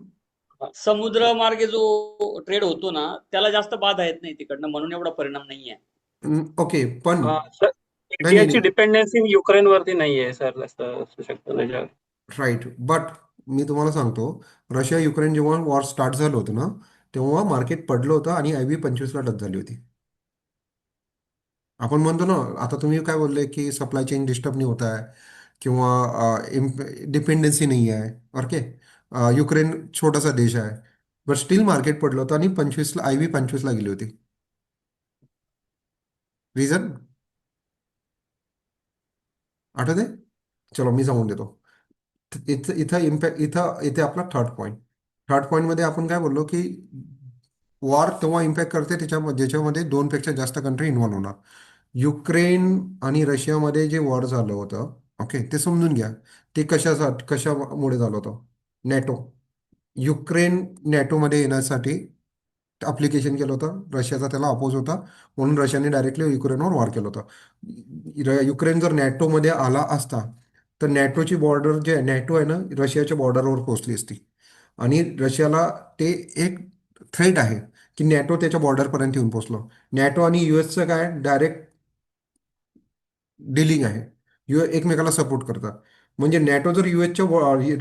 समुद्र मार्गे जो ट्रेड होतो ना, त्याला जास्त बाधा येत नाही तिकडनं, म्हणून एवढा परिणाम नाहीये. ओके. पण सर, नाही नाही इंडियाची नाही. डिपेंडन्सी युक्रेनवरती नाहीये सर, असं असू शकतं त्याच्यावर. राईट. बट मी तुम्हाला सांगतो, रशिया युक्रेन जेव्हा वॉर स्टार्ट झालं होतं ना, तेव्हा मार्केट पडलं होतं आणि IB 25ला टच झाली होती. आपण म्हणतो ना, आता तुम्ही काय बोलले की सप्लाय चेन डिस्टर्ब नाही होत आहे, किंवा डिपेंडन्सी नाही आहे. ओके. युक्रेन छोटासा देश आहे, बट स्टील मार्केट पडलं होतं आणि 25ला गेली होती. रिझन आठवते? चलो मी सांगून देतो. इथं इथं इम्पॅक्ट इथं इथे आपला थर्ड पॉईंटमध्ये आपण काय बोललो की वॉर तेव्हा इम्पॅक्ट करते ज्याच्यामध्ये दोनपेक्षा जास्त कंट्री इन्व्हॉल्व होणार. युक्रेन आणि रशियामध्ये जे वॉर झालं होतं, ओके, ते समजून घ्या. ते कशामुळे झालं होतं? नॅटो. युक्रेन नॅटोमध्ये येण्यासाठी अप्लिकेशन केलं होतं, रशियाचा त्याला अपोज होता, म्हणून रशियाने डायरेक्टली युक्रेनवर वॉर केलं होतं. युक्रेन जर नॅटोमध्ये आला असता तर नॅटोची बॉर्डर जे नॅटो आहे ना, रशियाच्या बॉर्डरवर पोहोचली असती. आणि रशियाला ते एक थ्रेट आहे की नॅटो त्याच्या बॉर्डरपर्यंत येऊन पोहोचलो. नॅटो आणि US काय डायरेक्ट डिलिंग आहे. एकमेकाला सपोर्ट करतात. म्हणजे नॅटो जर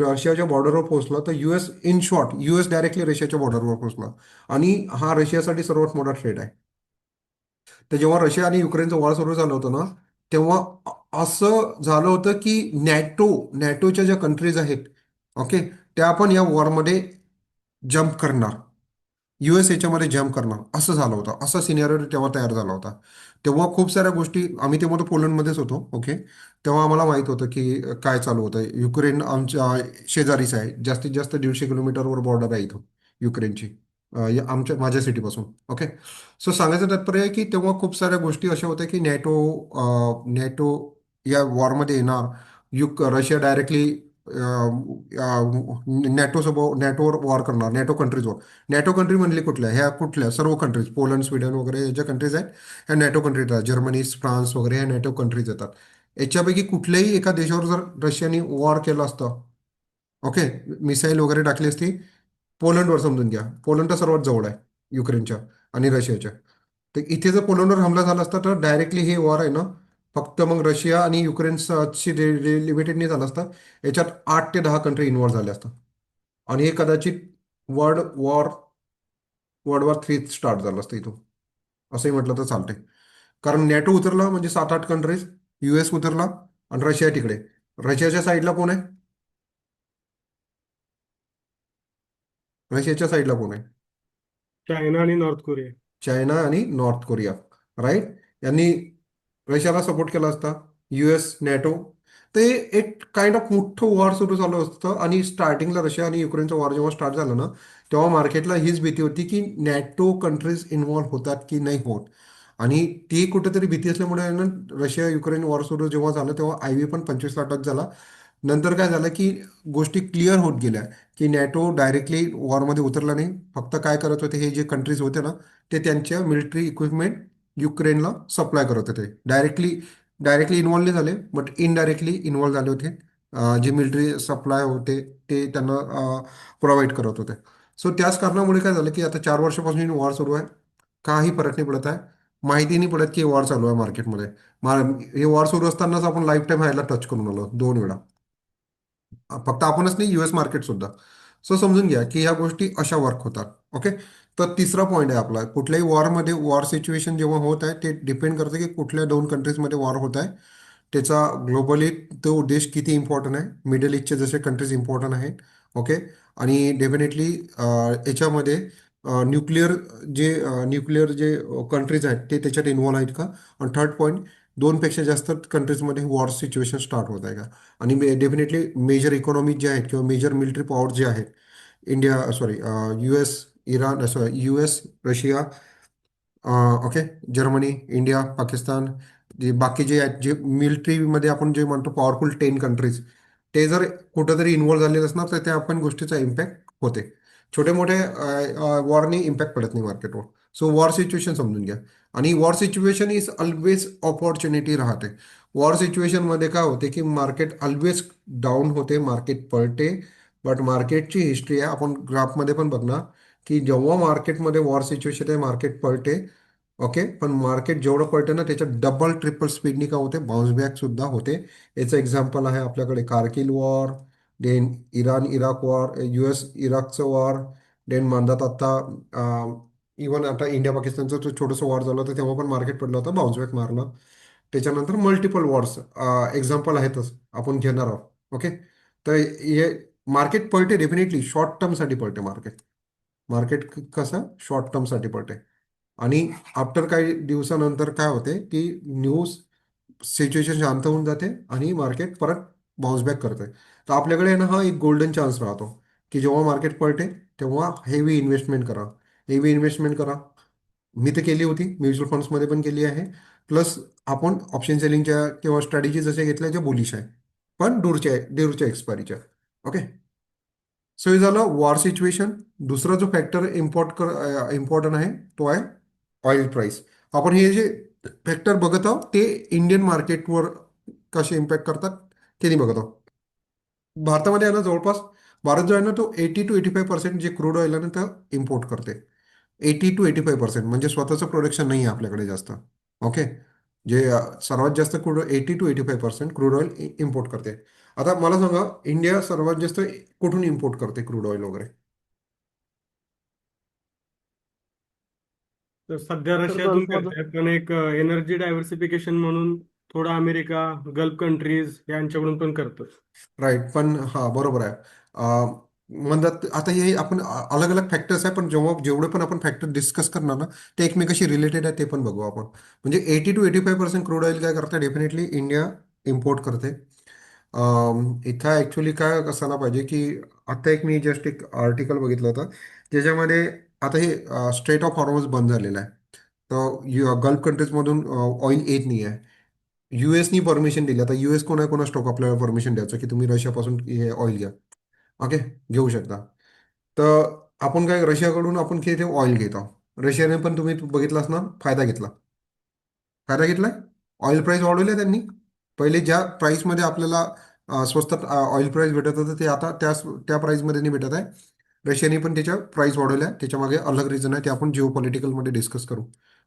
रशियाच्या बॉर्डरवर पोहोचला तर US in short US directly रशियाच्या बॉर्डरवर पोहोचला. आणि हा रशियासाठी सर्वात मोठा थ्रेट आहे. तर जेव्हा रशिया आणि युक्रेनचं वॉर सुरू झालं होतं ना, तेव्हा असं झालं होतं की नॅटोच्या ज्या कंट्रीज आहेत, ओके, त्या पण या वॉरमध्ये जम्प करणार. युएस याच्यामध्ये जम्प करणार असं झालं होतं. असा सिनेरिओ तेव्हा तयार झाला होता. तेव्हा खूप साऱ्या गोष्टी आम्ही तेव्हा तर पोलंडमध्येच होतो. ओके. तेव्हा आम्हाला माहित होतं की काय चालू होतं. युक्रेन आमच्या शेजारीच आहे. जास्तीत जास्त 150 किलोमीटरवर बॉर्डर आहे इथं युक्रेनची. माझ्या सिटीपासून. ओके. सो सांगायचं तात्पर्य आहे की तेव्हा खूप साऱ्या गोष्टी अशा होत्या की नॅटो या वॉरमध्ये येणार. रशिया डायरेक्टली नॅटोवर वॉर करणार, नॅटो कंट्रीजवर. नॅटो कंट्री म्हणले कुठल्या, ह्या कुठल्या सर्व कंट्रीज, पोलंड, स्वीडन वगैरे या ज्या कंट्रीज आहेत ह्या नॅटो कंट्रीज आहेत. जर्मनी, फ्रान्स वगैरे ह्या नॅटो कंट्रीज येतात. याच्यापैकी कुठल्याही एका देशावर जर रशियाने वॉर केलं असतं, ओके, मिसाईल वगैरे टाकली असती, पोलंडवर समजून घ्या. पोलंड तर सर्वात जवळ आहे युक्रेनच्या आणि रशियाच्या. तर इथे जर पोलंडवर हमला झाला असता तर डायरेक्टली हे वॉर आहे ना, फक्त मग रशिया आणि युक्रेनची लिमिटेड नाही झालं असतं. याच्यात 8 ते 10 कंट्री इन्व्हॉल्व्ह झाले असतात. आणि हे कदाचित world war world war 3 start झालं असतं इथून, असंही म्हटलं तर चालतंय. कारण नॅटो उतरला म्हणजे 7-8 कंट्रीज, युएस उतरला आणि रशिया तिकडे. रशियाच्या साईडला कोण आहे? रशियाच्या साईडला कोण आहे? चायना आणि नॉर्थ कोरिया. चायना आणि नॉर्थ कोरिया. राईट. यांनी रशियाला सपोर्ट केला असता, युएस, नॅटो. ते एक काइंड ऑफ मोठं वॉर सुरू झालं असतं. आणि स्टार्टिंगला रशिया आणि युक्रेनचं वॉर जेव्हा स्टार्ट झालं ना, तेव्हा मार्केटला हीच भीती होती की नॅटो कंट्रीज इन्व्हॉल्व्ह होतात की नाही होत. आणि ती कुठेतरी भीती असल्यामुळे आहे ना, रशिया युक्रेन वॉर सुरू जेव्हा झालं तेव्हा आयव्ही पण 25ला टच झाला. नंतर काय झालं की गोष्टी क्लिअर होत गेल्या की नॅटो डायरेक्टली वॉरमध्ये उतरला नाही. फक्त काय करत होते, हे जे कंट्रीज होते ना, ते त्यांच्या मिलिटरी इक्विपमेंट युक्रेनला सप्लाय करत होते. डायरेक्टली इन्व्हॉल्व नाही झाले, बट इनडायरेक्टली इन्व्हॉल्व झाले होते. जे मिलिटरी सप्लाय होते ते त्यांना प्रोव्हाइड करत होते. सो त्याच कारणामुळे काय झालं की आता 4 वर्षापासून वॉर सुरू आहे. काही फरक नाही पडत आहे. माहिती नाही पडत की वॉर चालू आहे मार्केटमध्ये. हे वॉर सुरू असतानाच आपण लाईफ टाईम ह्याला टच करून आलो 2 वेळा. फक्त आपणच नाही, युएस मार्केट सुद्धा. सो समजून घ्या की ह्या गोष्टी अशा वर्क होतात. ओके. तर तिसरा पॉईंट आहे आपला, कुठल्याही वॉरमध्ये वॉर सिच्युएशन जेव्हा होत आहे ते डिपेंड करतं की कुठल्या 2 कंट्रीजमध्ये वॉर होत आहे. त्याचा ग्लोबली तो देश किती इम्पॉर्टंट आहे. मिडल ईस्टचे जसे कंट्रीज इम्पॉर्टंट आहेत. ओके. आणि डेफिनेटली याच्यामध्ये न्यूक्लिअर जे कंट्रीज आहेत ते त्याच्यात इन्व्हॉल्व आहेत का. आणि थर्ड पॉईंट, 2पेक्षा जास्त कंट्रीजमध्ये वॉर सिच्युएशन स्टार्ट होत आहे का. आणि डेफिनेटली मेजर इकॉनॉमी जे आहेत किंवा मेजर मिलिटरी पॉवर जे आहेत, India, sorry, US, Iran, sorry, US, Russia, okay, Germany, India, Pakistan, जे बाकी जे आहेत, जे मिलिटरीमध्ये आपण जे म्हणतो पॉवरफुल 10 कंट्रीज, ते जर कुठंतरी इन्व्हॉल्व्ह झालेले असणार तर त्या आपण गोष्टीचा इम्पॅक्ट होते. छोटे मोठे वॉरनी इम्पॅक्ट पडत नाही मार्केटवर. सो वॉर सिच्युएशन समजून घ्या. आणि war situation is always opportunity राहते. वॉर सिच्युएशनमध्ये काय होते की मार्केट ऑलवेज डाऊन होते, मार्केट पळते. बट मार्केटची हिस्ट्री आहे, आपण ग्राफमध्ये पण बघणार की जेव्हा मार्केटमध्ये वॉर सिच्युएशन आहे मार्केट पळते. ओके. पण मार्केट जेवढं पळते ना त्याच्यात डबल ट्रिपल स्पीडनी का होते, बाउन्स बॅक सुद्धा होते. याचं एक्झाम्पल आहे आपल्याकडे Kargil war, then Iran Iraq war, US इराकचं वॉर, देन म्हणतात आता इवन आता इंडिया पाकिस्तानचं जो छोटंसं वॉर झालं होतं तेव्हा पण मार्केट पडलं होतं, बाउन्स बॅक मारलं. त्याच्यानंतर मल्टिपल वॉर्स एक्झाम्पल आहेतच, आपण घेणार आहोत. ओके. तर हे मार्केट पळते, डेफिनेटली शॉर्ट टर्मसाठी पळते मार्केट. मार्केट कसं शॉर्ट टर्मसाठी पळते. आणि आफ्टर काही दिवसानंतर काय होते की न्यूज सिच्युएशन शांत होऊन जाते आणि मार्केट परत बाउन्स बॅक करते. तर आपल्याकडे आहे ना हा एक गोल्डन चान्स राहतो की जेव्हा मार्केट पळते तेव्हा हेवी इन्व्हेस्टमेंट करा. हेवी इन्व्हेस्टमेंट करा. मी तर केली होती, म्युच्युअल फंड्समध्ये पण केली आहे. प्लस आपण ऑप्शन सेलिंगच्या किंवा स्ट्रॅटेजी जसे घेतल्या ज्या बुलिश आहे, पण दूरच्या एक्सपायरीच्या. ओके. सो हे झालं वॉर सिच्युएशन. दुसरा जो फॅक्टर इम्पॉर्टंट आहे तो आहे ऑइल प्राइस. आपण हे जे फॅक्टर बघत आहोत ते इंडियन मार्केटवर कसे इम्पॅक्ट करतात ते नाही बघत आहोत. भारतामध्ये आहे ना जवळपास भारत जो आहे ना तो 80-85% जे क्रूड ऑइल आहे ना तर इम्पोर्ट करते. 80-85% म्हणजे स्वतःचं प्रोडक्शन नाही आहे आपल्याकडे जास्त. ओके. जे सर्वात जास्त crude 80 to 85% crude oil import करते. आता मला सांगा, इंडिया सर्वात जास्त कुठून इम्पोर्ट करते क्रूड ऑइल वगैरे? तर सध्या तर रशियातून गल्फमधून. करतायत, पण एक एनर्जी डायव्हर्सिफिकेशन म्हणून थोडं अमेरिका, गल्फ कंट्रीज यांच्याकडून पण करतो. राईट, पण हा बरोबर आहे. म्हणतात आता हे आपण अलग अलग फॅक्टर्स आहे, पण जेव्हा जेवढे पण आपण फॅक्टर डिस्कस करणार ना, ते एकमेकाशी रिलेटेड आहे ते पण बघू आपण. म्हणजे 80 to 85% क्रूड ऑइल काय करते, डेफिनेटली इंडिया इम्पोर्ट करते. इथं ॲक्च्युली काय असायला पाहिजे की, आता एक मी जस्ट एक आर्टिकल बघितलं होतं ज्याच्यामध्ये आता हे स्ट्रेट ऑफ हॉर्मोज बंद झालेलं आहे. तर गल्फ कंट्रीजमधून ऑइल येत नाही आहे. युएसनी परमिशन दिली. आता युएस कोणा स्टॉक आपल्याला परमिशन द्यायचं की तुम्ही रशियापासून हे ऑइल घ्या. ओके, घेऊ शकता. तर आपण काय, रशियाकडून आपण ते ऑइल घेत आहोत. रशियाने पण तुम्ही बघितलास ना, फायदा घेतला. फायदा घेतलाय. ऑइल प्राईस वाढवल्या त्यांनी. पहिले ज्या प्राईसमध्ये आपल्याला स्वस्तात ऑइल प्राईस भेटत होतं, ते आता त्या प्राईसमध्ये नाही भेटत आहे. रशियाने पण त्याच्या प्राईस वाढवल्या. त्याच्यामागे अलग रिझन आहे, ते आपण जिओ पॉलिटिकलमध्ये डिस्कस करू.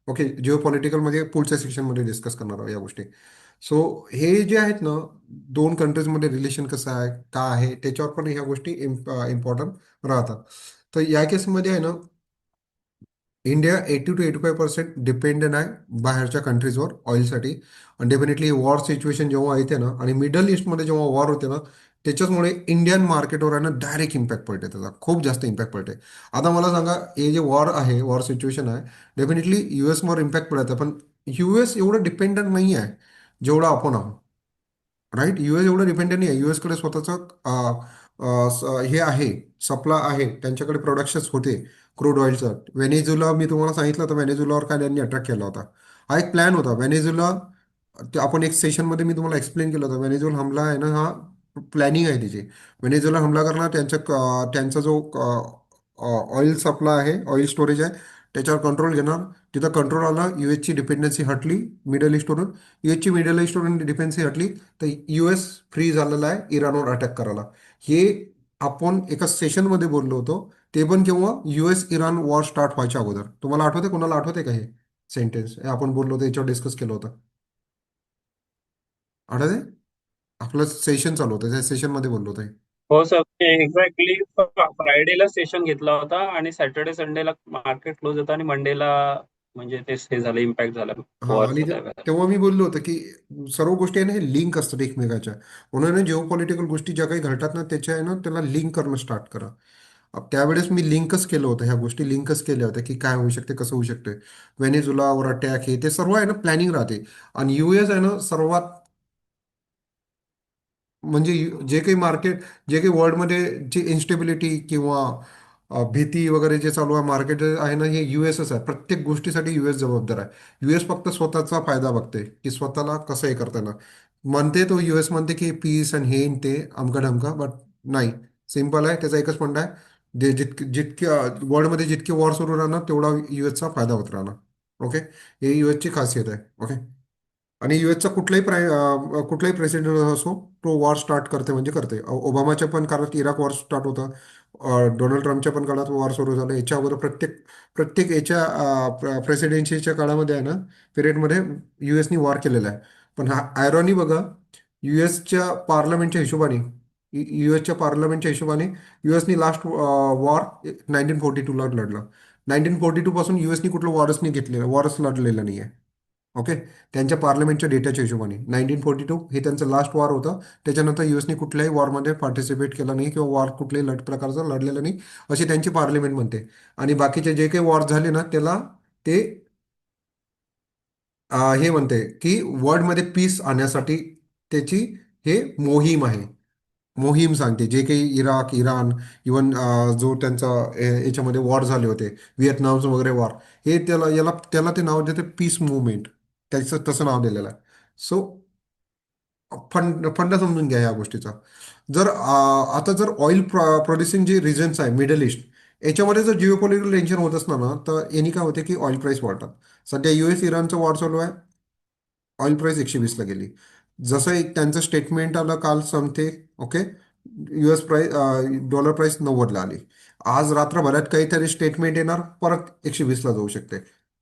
ओके, जिओ पॉलिटिकलमध्ये पुढच्या सेक्शनमध्ये डिस्कस करणार आहोत या गोष्टी. सो हे जे आहेत ना, दोन कंट्रीजमध्ये रिलेशन कसं आहे, काय आहे, त्याच्यावर पण ह्या गोष्टी इम्पॉर्टंट राहतात. तर या केसमध्ये आहे ना, इंडिया 80 to 85% डिपेंडेंट आहे बाहेरच्या कंट्रीजवर ऑइलसाठी. आणि डेफिनेटली वॉर सिच्युएशन जेव्हा येते ना, आणि मिडल ईस्टमध्ये जेव्हा वॉर होते ना, त्याच्याचमुळे इंडियन मार्केटवर आहे ना डायरेक्ट इम्पॅक्ट पडते, त्याचा खूप जास्त इम्पॅक्ट पडते. आता मला सांगा, हे जे वॉर आहे, वॉर सिच्युएशन आहे, डेफिनेटली युएसवर इम्पॅक्ट पडत आहे, पण युएस एवढं डिपेंडंट नाही आहे जेवढं आपण आहोत. राईट, युएस एवढं डिपेंडेंट नाही आहे. युएसकडे स्वतःचं हे आहे, सप्लाय आहे, त्यांच्याकडे प्रोडक्शन्स होते क्रूड ऑइलचं. व्हेनेझुला मी तुम्हाला सांगितलं होतं, व्हेनेझुलावर काय त्यांनी अटॅक केला होता. हा एक प्लॅन होता व्हेनेझुला. ते आपण एक सेशनमध्ये मी तुम्हाला एक्सप्लेन केलं होतं. व्हेनेझुला हमला आहे ना, हा प्लॅनिंग आहे त्याची. व्हेनेझुला हमला करणार, त्यांचा जो ऑइल सप्लाय आहे, ऑइल स्टोरेज आहे, त्याच्यावर कंट्रोल घेणार. तिथं कंट्रोल आला, युएसची डिपेंडन्सी हटली मिडल ईस्टवरून. युएसची मिडल ईस्टवरून डिपेंडन्सी हटली, तर युएस फ्री झालेला आहे इराणवर अटॅक करायला. हे आपण एका सेशनमध्ये बोललो होतो, ते पण केव्हा, युएस इराण वॉर स्टार्ट व्हायच्या अगोदर. तुम्हाला आठवते, कोणाला आठवते का हे सेंटेन्स? हे आपण बोललो होतो, याच्यावर डिस्कस केलं होतं. आठवते? आपलं सेशन चालू होतं, त्या सेशनमध्ये बोललो होतो हे. हो सर, ते एक्झॅक्टली फ्रायडेला सेशन घेतला होता आणि सॅटर्डे संडेला मार्केट क्लोज होता आणि मंडेला म्हणजे हे झालं, इम्पॅक्ट झाला हा, आणि वॉरचा त्यावेळेला. तेव्हा मी बोललो होतो की सर्व गोष्टी आहे ना, हे लिंक असतात एकमेकाच्या. म्हणून जिओ पॉलिटिकल गोष्टी ज्या काही घडतात ना, त्याच्या आहे ना, त्याला लिंक करणं स्टार्ट करा. त्यावेळेस मी लिंकच केलं होतं, ह्या गोष्टी लिंकच केल्या होत्या की काय होऊ शकते, कसं होऊ शकते. व्हेनेझुलावर अटॅक, हे ते सर्व आहे ना प्लॅनिंग राहते. आणि युएस आहे ना सर्वात, म्हणजे जे काही मार्केट, जे काही वर्ल्डमध्ये जे इन्स्टेबिलिटी किंवा भीती वगैरे जे चालू आहे मार्केट आहे ना, हे युएसच आहे. प्रत्येक गोष्टीसाठी युएस जबाबदार आहे. युएस फक्त स्वतःचा फायदा बघते की स्वतःला कसं हे करताना. म्हणते तो युएस म्हणते की पीस आणि हे आणि ते अमका ढमका, बट नाही. सिम्पल आहे, त्याचा एकच पॉईंट आहे. जितके वर्ल्डमध्ये जितके वॉर सुरू राहणार, तेवढा युएसचा फायदा होत राहणार. ओके, हे युएसची खासियत आहे. ओके, आणि युएसचा कुठलाही प्रेसिडेंट असो, तो वॉर स्टार्ट करते म्हणजे करते. ओबामाच्या पण काळात इराक वॉर स्टार्ट होता. डोनाल्ड ट्रम्पच्या पण काळात वॉर सुरू झालं. याच्या अगोदर प्रत्येक प्रत्येक याच्या प्रेसिडेन्सीच्या काळामध्ये आहे ना, पिरियडमध्ये युएसनी वॉर केलेला आहे. पण हा आयरॉनी बघा, युएसच्या पार्लमेंटच्या हिशोबाने युएसच्या पार्लमेंटच्या हिशोबाने युएसनी लास्ट वॉर 1942ला लढला. 1942 पासून युएसनी कुठलं वॉरच नाही घेतलेलं, वॉरच लढलेलं नाही आहे. ओके, त्यांच्या पार्लमेंटच्या डेटाच्या हिशोबाने 1942 हे त्यांचं लास्ट वॉर होतं. त्याच्यानंतर युएसने कुठल्याही वॉरमध्ये पार्टिसिपेट केलं नाही किंवा वॉर कुठल्याही प्रकारचं लढलेलं नाही, अशी त्यांची पार्लिमेंट म्हणते. आणि बाकीचे जे काही वॉर झाले ना, त्याला ते हे म्हणते की वर्ल्डमध्ये पीस आणण्यासाठी त्याची हे मोहीम आहे. मोहीम सांगते. जे काही इराक, इराण, इवन जो त्यांचा याच्यामध्ये वॉर झाले होते, व्हिएतनाम वगैरे वॉर, हे त्याला ते नाव देते पीस मुवमेंट. त्याचं तसं नाव दिलेलं आहे. सो फंड समजून घ्या या गोष्टीचा. जर आता जर ऑइल प्रोड्युसिंग जे रिजन्स आहे मिडल ईस्ट, याच्यामध्ये जर जिओ पॉलिटिकल टेन्शन होत असणार ना, तर यांनी काय होते की ऑइल प्राईस वाढतात. सध्या युएस इराणचं वॉर चालू आहे, ऑइल प्राईस 120ला गेली. जसं एक त्यांचं स्टेटमेंट आलं काल संपते. Okay, US price, dollar price 90ला आली. आज रात्रभरात काहीतरी स्टेटमेंट येणार, परत 120ला जाऊ शकते.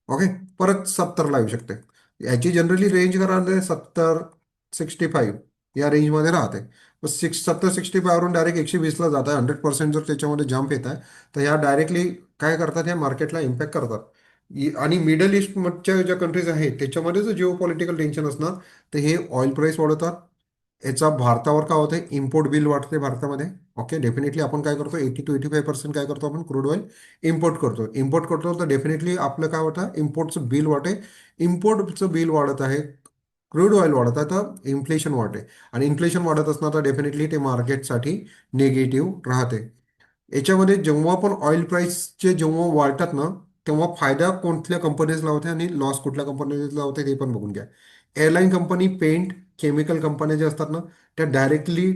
ओके, परत 70ला येऊ शकते. याची जनरली रेंज करायला 70-65 या रेंजमध्ये राहते. 70-65वरून डायरेक्ट 120ला जात आहे. 100% जर त्याच्यामध्ये जम्प येत आहे तर ह्या डायरेक्टली काय करतात, ह्या मार्केटला इम्पॅक्ट करतात. आणि मिडल ईस्टच्या ज्या कंट्रीज आहेत त्याच्यामध्ये जर जिओ पॉलिटिकल टेन्शन असणार तर हे ऑइल प्राईस वाढवतात. याचा भारतावर काय होतं, इम्पोर्ट बिल वाढते भारतामध्ये. ओके, डेफिनेटली आपण काय करतो, 80-85% काय करतो, आपण क्रूड ऑइल इम्पोर्ट करतो तर डेफिनेटली आपलं काय होतं, इम्पोर्टचं बिल वाढते. इम्पोर्टचं बिल वाढत आहे, क्रूड ऑइल वाढत आहे, तर इन्फ्लेशन वाढते. आणि इन्फ्लेशन वाढत असणार तर डेफिनेटली ते मार्केटसाठी निगेटिव्ह राहते. याच्यामध्ये जेव्हा पण ऑइल प्राइसचे जेव्हा वाढतात ना, तेव्हा फायदा कोणत्या कंपनीजला होते आणि लॉस कुठल्या कंपनीजला होते ते पण बघून घ्या. एअरलाईन कंपनी, पेंट, केमिकल कंपन्या ज्या असतात ना, त्या डायरेक्टली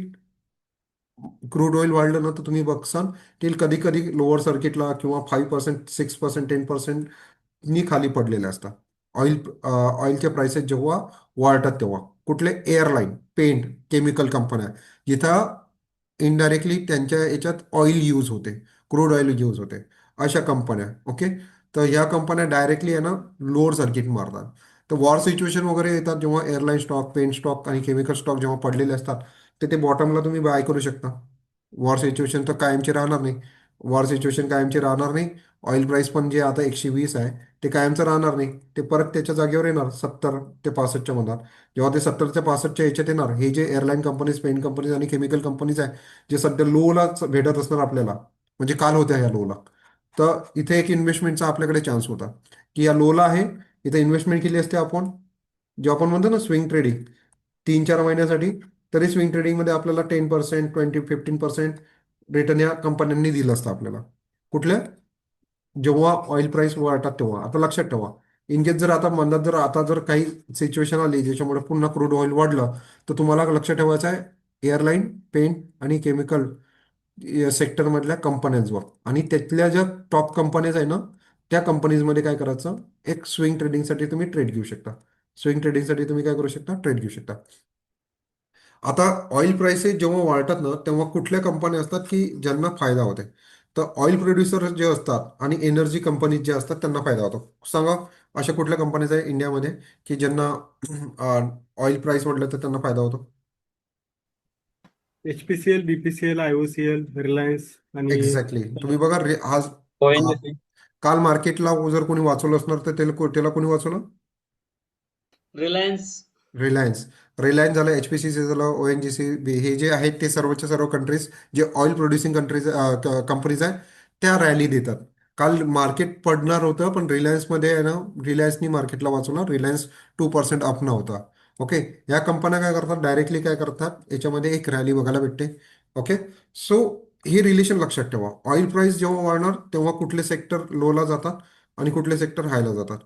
क्रूड ऑइल वाढलं ना तर तुम्ही बघसाल ते कधी कधी लोअर सर्किटला किंवा 5%, 6%, 10% नी खाली पडलेले असतात. ऑइल ऑइलचे प्राइसेस जेव्हा वाढतात तेव्हा. कुठले, एअरलाईन, पेंट, केमिकल कंपन्या, जिथं इनडायरेक्टली त्यांच्या याच्यात ऑइल यूज होते, क्रूड ऑइल यूज होते, अशा कंपन्या. ओके, तर ह्या कंपन्या डायरेक्टली आहे ना लोअर सर्किट मारतात. तर वॉर सिच्युएशन वगैरे येतात जेव्हा एअरलाईन स्टॉक, पेंट स्टॉक आणि केमिकल स्टॉक जेव्हा पडलेले असतात तर ते बॉटमला तुम्ही बाय करू शकता. वॉर सिच्युएशन तर कायमची राहणार नाही. वॉर सिच्युएशन कायमची राहणार नाही. ऑइल प्राइस पण जे आता 120 आहे ते कायमचं राहणार नाही. ते परत त्याच्या जागेवर येणार 70 ते 65च्या मधात. जेव्हा ते 70 ते 65च्या ह्याच्यात येणार, हे जे एअरलाईन कंपनीज, पेंट कंपनीज आणि केमिकल कंपनीज आहे जे सध्या लोला भेटत असणार आपल्याला, म्हणजे काल होत्या या लोला, तर इथे एक इन्व्हेस्टमेंटचा आपल्याकडे चान्स होता की या लोला आहे, इथे इन्व्हेस्टमेंट केली असते आपण. जे आपण म्हणतो ना स्विंग ट्रेडिंग, 3-4 महिन्यासाठी, तरी स्विंग ट्रेडिंगमध्ये आपल्याला 10%, 15% रिटर्न या कंपन्यांनी दिलं असतं आपल्याला. कुठल्या, जेव्हा ऑइल प्राइस वाढतात तेव्हा. आता लक्षात ठेवा, इन केस जर आता मनात जर आता जर काही सिच्युएशन आली ज्याच्यामुळे पुन्हा क्रूड ऑइल वाढलं, तर तुम्हाला लक्षात ठेवायचं आहे एअरलाईन, पेंट आणि केमिकल सेक्टरमधल्या कंपन्यांवर, आणि त्यातल्या ज्या टॉप कंपनीज आहे ना त्या कंपनीजमध्ये काय करायचं, एक स्विंग ट्रेडिंगसाठी तुम्ही ट्रेड घेऊ शकता. स्विंग ट्रेडिंगसाठी तुम्ही काय करू शकता, ट्रेड घेऊ शकता. आता ऑइल प्राइसेस जेव्हा वाढतात ना तेव्हा कुठल्या कंपन्या असतात की ज्यांना फायदा होते, तर ऑइल प्रोड्युसर जे असतात आणि एनर्जी कंपनीज जे असतात त्यांना फायदा होतो. सांगा, अशा कुठल्या कंपनीज आहे इंडियामध्ये की ज्यांना ऑइल प्राइस वाढलं तर त्यांना फायदा होतो? HPCL, BPCL, IOCL, रिलायन्स आणि एक्झॅक्टली. तुम्ही बघा आज आ- ONGC. काल मार्केटला जर कोणी वाचवलं असणार तर त्याला कोणी वाचवलं? रिलायन्स. रिलायन्स. रिलायन्स झालं, HPCC झालं, ONGC, हे जे आहेत ते सर्वच्या सर्व कंट्रीज जे ऑइल प्रोड्युसिंग कंट्रीज कंपनीज आहेत त्या रॅली देतात. काल मार्केट पडणार होतं पण रिलायन्समध्ये आहे ना, रिलायन्सनी मार्केटला वाचवलं. रिलायन्स 2% अप नव्हता. ओके, या कंपन्या काय करतात, डायरेक्टली काय करतात, याच्यामध्ये एक रॅली बघायला भेटते. ओके, सो हे रिलेशन लक्षात ठेवा. ऑइल प्राइस जेव्हा वाढणार तेव्हा कुठले सेक्टर लोला जातात आणि कुठले सेक्टर हायला जातात.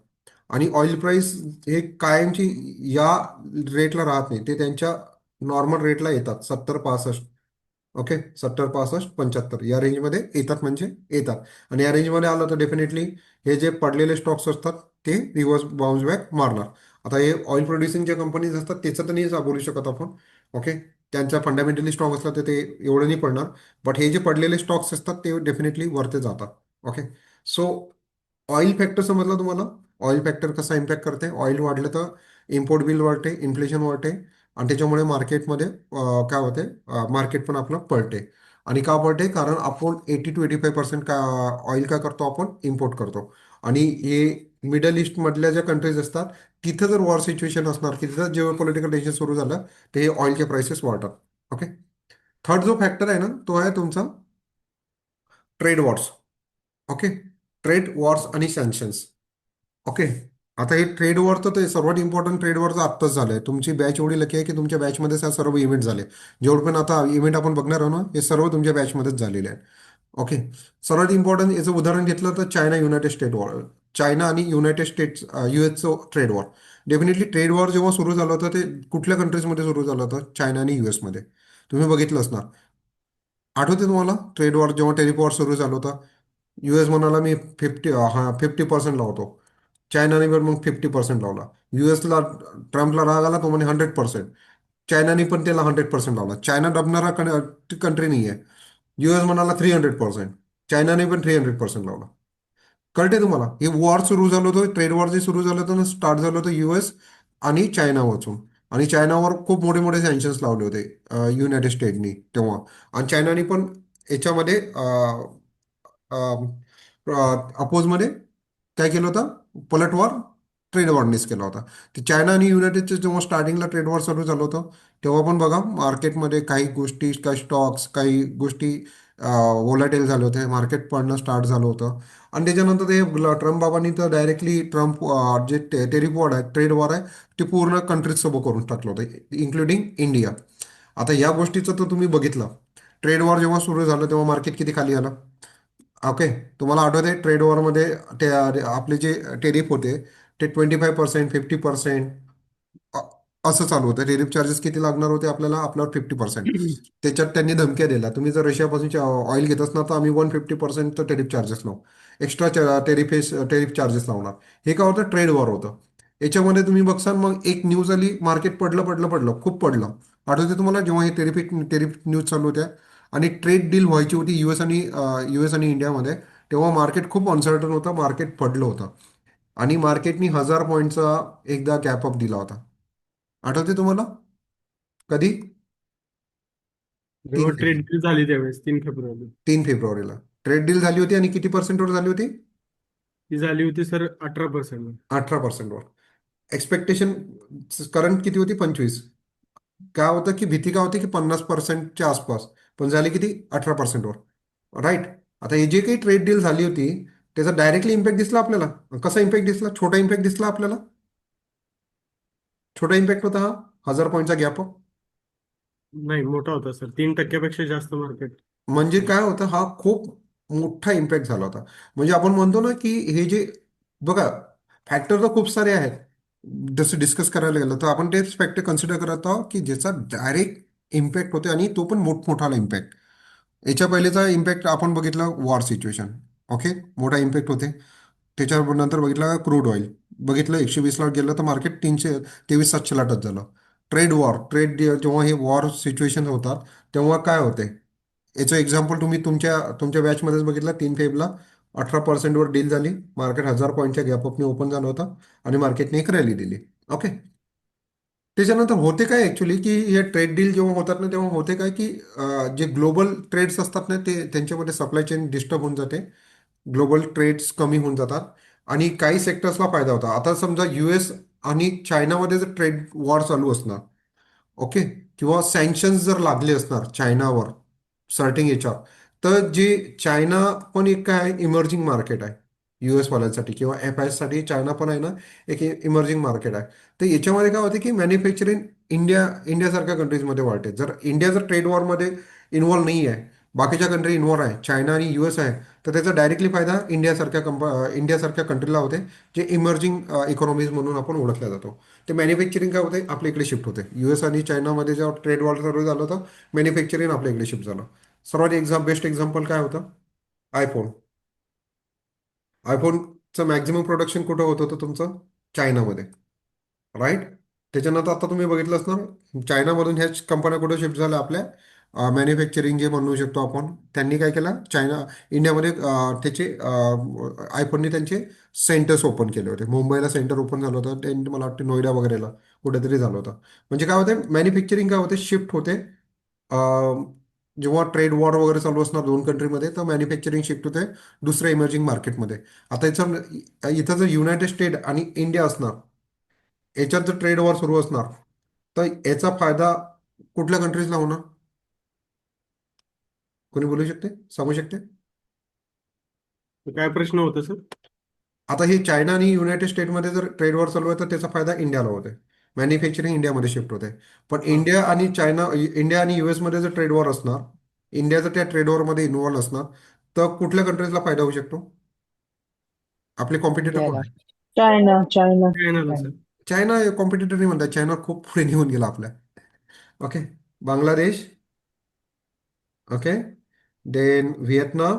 आणि ऑइल प्राइस हे कायमची या रेटला राहत नाही, ते त्यांच्या नॉर्मल रेटला येतात, 70-65. ओके, 70-65-75 या रेंजमध्ये येतात म्हणजे येतात. आणि या रेंजमध्ये आलं तर डेफिनेटली हे जे पडलेले स्टॉक्स असतात ते रिव्हर्स बाउन्स बॅक मारणार. आता हे ऑइल प्रोड्युसिंग जे कंपनीज असतात त्याचं तर नाही बोलू शकत आपण. ओके, त्यांच्या फंडामेंटली स्ट्रॉंग असला तर ते एवढं नाही पडणार. बट हे जे पडलेले स्टॉक्स असतात ते डेफिनेटली वरते जातात. ओके, सो ऑइल फॅक्टर समजला तुम्हाला? ऑइल फॅक्टर कसा इम्पॅक्ट करते, ऑइल वाढलं तर इम्पोर्ट बिल वाढते, इन्फ्लेशन वाढते, आणि त्याच्यामुळे मार्केटमध्ये काय होते, मार्केट पण आपलं पळते. आणि का पळते, कारण आपण 80-85% का ऑइल काय करतो, आपण इम्पोर्ट करतो. आणि हे मिडल ईस्ट मधल्या ज्या कंट्रीज असतात तिथं जर वॉर सिच्युएशन असणार की तिथं जेव्हा पॉलिटिकल टेन्शन सुरू झालं ते हे ऑइलचे प्राइसेस वाढतात. ओके, थर्ड जो फॅक्टर आहे ना तो आहे तुमचा trade Wars. Okay, trade Wars आणि सँक्शन्स. ओके, आता हे ट्रेड वॉर तर ते सर्वात इम्पॉर्टंट ट्रेड वॉर तर आत्ताच झालंय. तुमची बॅच एवढी लकी आहे की तुमच्या बॅचमध्ये सर्व इव्हेंट झाले. जेवढे पण आता इव्हेंट आपण बघणार आहोत ना हे सर्व तुमच्या बॅचमध्येच झालेले आहेत. ओके, सर्वात इम्पॉर्टंट याचं उदाहरण घेतलं तर China United State war. China आणि United States US trade war. Definitely trade war जेव्हा सुरू झालं होतं ते कुठल्या कंट्रीजमध्ये सुरू झालं होतं, चायना आणि US मध्ये. तुम्ही बघितलं असणार. आठवते तुम्हाला ट्रेड वॉर जेव्हा टेरिफ वॉर सुरू झालं होतं? US म्हणाला मी 50% लावतो. चायनाने पण मग 50% लावला. युएसला, ट्रम्पला राग आला, तो म्हणे 100%. चायनाने पण त्याला 100% लावला. चायना दबणारा कंट्री नाही आहे. US म्हणाला 300%. चायनाने पण 300% लावला. कळते तुम्हाला? हे वॉर सुरू झालं होतं, ट्रेड वॉर जे सुरू झालं होतं ना, स्टार्ट झालं होतं US आणि चायना वाचून. आणि चायनावर खूप मोठे मोठे सँक्शन्स लावले होते युनायटेड स्टेटनी तेव्हा. आणि चायनाने पण याच्यामध्ये अपोजमध्ये काय केलं होतं? पलटवार ट्रेड वॉरनेस केला होता. ते चायना आणि युनायटेडचे जेव्हा स्टार्टिंगला ट्रेड वॉर चालू झालं होतं, तेव्हा पण बघा मार्केटमध्ये काही गोष्टी, काही स्टॉक्स, काही गोष्टी वोलाटाईल झाले होते, मार्केट पडणं स्टार्ट झालं होतं. आणि त्याच्यानंतर ते ट्रम्प बाबांनी तर डायरेक्टली ट्रम्प जे टेरिफ वॉर आहे, ट्रेड वॉर आहे, ते पूर्ण कंट्रीजसोबत करून टाकलं होतं, इन्क्लुडिंग इंडिया. आता या गोष्टीचं तर तुम्ही बघितलं, ट्रेड वॉर जेव्हा सुरू झालं तेव्हा मार्केट किती खाली आलं. ओके. तुम्हाला आठवते ट्रेड वॉरमध्ये ते आपले जे टेरिफ होते ते 25%, 50%, असं चालू होतं. टेरिफ चार्जेस किती लागणार होते आपल्याला? आपल्यावर 50%. त्याच्यात त्यांनी धमक्या दिल्या, तुम्ही जर रशियापासून ऑइल घेत असणार तर आम्ही 150% टेरिफ चार्जेस लावू, एक्स्ट्रा टेरिफ चार्जेस लावणार. हे काय होतं? ट्रेड वॉर होतं. याच्यामध्ये तुम्ही बघसाल, मग एक न्यूज आली, मार्केट पडलं पडलं पडलं, खूप पडलं. आठवते तुम्हाला जेव्हा हे टेरिफ न्यूज चालू होत्या आणि ट्रेड डील व्हायची होती US आणि इंडियामध्ये, तेव्हा मार्केट खूप अनसर्टन होतं, मार्केट पडलं होतं. आणि मार्केटनी 1000 पॉईंटचा एकदा गॅप अप दिला होता. आठवते तुम्हाला? कधी? जेव्हा तीन ट्रेड फेब्रुवारी डील झाली त्यावेळेस 3 फेब्रुवारी 3 फेब्रुवारीला ट्रेड डील झाली होती. आणि किती पर्सेंटवर झाली होती? ती झाली होती सर 18%. 18%वर. एक्सपेक्टेशन करंट किती होती? 25. काय होतं की भीती काय होती की 50%च्या आसपास, पण झाली किती? 18%वर. राईट. आता हे जे काही ट्रेड डील झाली होती, त्याचा डायरेक्टली इम्पॅक्ट दिसला आपल्याला. कसा इम्पॅक्ट दिसला? छोटा इम्पॅक्ट दिसला आपल्याला. छोटा इम्पॅक्ट होता हा 1000 पॉईंटचा गॅप. नाही, मोठा होता सर, 3% जास्त मार्केट. म्हणजे काय होतं, हा खूप मोठा इम्पॅक्ट झाला होता. म्हणजे आपण म्हणतो ना की हे जे, बघा, फॅक्टर तर खूप सारे आहेत. जसं डिस्कस करायला गेलं तर आपण तेच फॅक्टर कन्सिडर करत आहोत की ज्याचा डायरेक्ट इम्पॅक्ट होते, आणि तो पण मोठमोठाला इम्पॅक्ट. याच्या पहिलेचा इम्पॅक्ट आपण बघितला वॉर सिच्युएशन. ओके. मोठा इम्पॅक्ट होते. त्याच्यानंतर बघितलं क्रूड ऑइल, बघितलं 120ला गेलं तर मार्केट 323-700ला टच झालं. ट्रेड जेव्हा हे वॉर सिच्युएशन होतात तेव्हा काय होते, याचं एक्झाम्पल तुम्ही तुमच्या तुमच्या बॅचमध्येच बघितलं. 3 फेबला 18%वर डील झाली, मार्केट 1000 पॉईंटच्या गॅपअपने ओपन झालं होतं आणि मार्केटने एक रॅली दिली. ओके. त्याच्यानंतर होते काय ॲक्च्युली की हे ट्रेड डील जेव्हा होतात ना, तेव्हा होते काय की जे ग्लोबल ट्रेड्स असतात ना, ते त्यांच्यामध्ये सप्लाय चेन डिस्टर्ब होऊन जाते, ग्लोबल ट्रेड्स कमी होऊन जातात, आणि काही सेक्टर्सला फायदा होता. आता समजा US आणि चायनामध्ये जर ट्रेड वॉर चालू असणार, ओके, किंवा सँक्शन्स जर लागले असणार चायनावर सर्टिंग याच्यावर, तर जे चायना पण एक काय इमर्जिंग मार्केट आहे US वाल्यांसाठी, किंवा FIS साठी चायना पण आहे ना, एक इमर्जिंग मार्केट आहे. तर याच्यामध्ये काय होते की मॅन्युफॅक्चरिंग इंडियासारख्या कंट्रीजमध्ये वाढते. जर इंडिया जर ट्रेड वॉरमध्ये इन्व्हॉल्व नाही आहे, बाकीच्या कंट्री इन्व्हॉल्व आहे, चायना आणि US आहे, तर त्याचा डायरेक्टली फायदा इंडियासारख्या कंट्रीला होते, जे इमर्जिंग इकॉनॉमीज म्हणून आपण ओळखला जातो. ते मॅन्युफॅक्चरिंग काय होते, आपल्या इकडे शिफ्ट होते. US आणि चायनामध्ये जेव्हा ट्रेड वॉर चालू झालं होतं, मॅन्युफॅक्चरिंग आपल्या इकडे शिफ्ट झालं. सर्वात बेस्ट एक्झाम्पल काय होतं? आयफोन. आयफोनचं मॅक्झिमम प्रोडक्शन कुठं होत होतं तुमचं? चायनामध्ये. राईट. त्याच्यानंतर आता तुम्ही बघितलं असणार, चायनामधून ह्याच कंपन्या कुठे शिफ्ट झाल्या आपल्या मॅन्युफॅक्चरिंग जे म्हणू शकतो आपण. त्यांनी काय केलं, इंडियामध्ये त्याचे आयफोनने त्यांचे सेंटर्स ओपन केले होते. मुंबईला सेंटर ओपन झालं होतं, त्यांनी मला वाटतं नोएडा वगैरेला कुठेतरी झालं होतं. म्हणजे काय होते, मॅन्युफॅक्चरिंग काय होते, शिफ्ट होते. अं, जेव्हा ट्रेड वॉर वगैरे चालू असणार दोन कंट्रीमध्ये, तर मॅन्युफॅक्चरिंग शिफ्ट होते दुसऱ्या इमर्जिंग मार्केटमध्ये. आता इथं जर युनायटेड स्टेट आणि इंडिया असणार, याच्यात जर ट्रेड वॉर सुरू असणार, तर याचा फायदा कुठल्या कंट्रीजला होणार? कोणी बोलू शकते, सांगू शकते? काय प्रश्न होता सर? आता हे चायना आणि युनायटेड स्टेटमध्ये जर ट्रेड वॉर चालू आहे, तर त्याचा फायदा इंडियाला होतोय. मॅन्युफॅक्चरिंग इंडियामध्ये शिफ्ट होते. पण हा. इंडिया आणि US मध्ये जर ट्रेड वॉर असणार, इंडिया जर त्या ट्रेड वॉरमध्ये इन्व्हॉल्व असणार, तर कुठल्या कंट्रीजला फायदा होऊ शकतो? आपले कॉम्पिटिटर कोण इंडियाला. आहे? चायना चायना चायनाला सर. चायना. चायना कॉम्पिटिटर नाही म्हणतात, चायना खूप पुढे निघून गेला आपल्या. Okay. Bangladesh. Okay. Then Vietnam.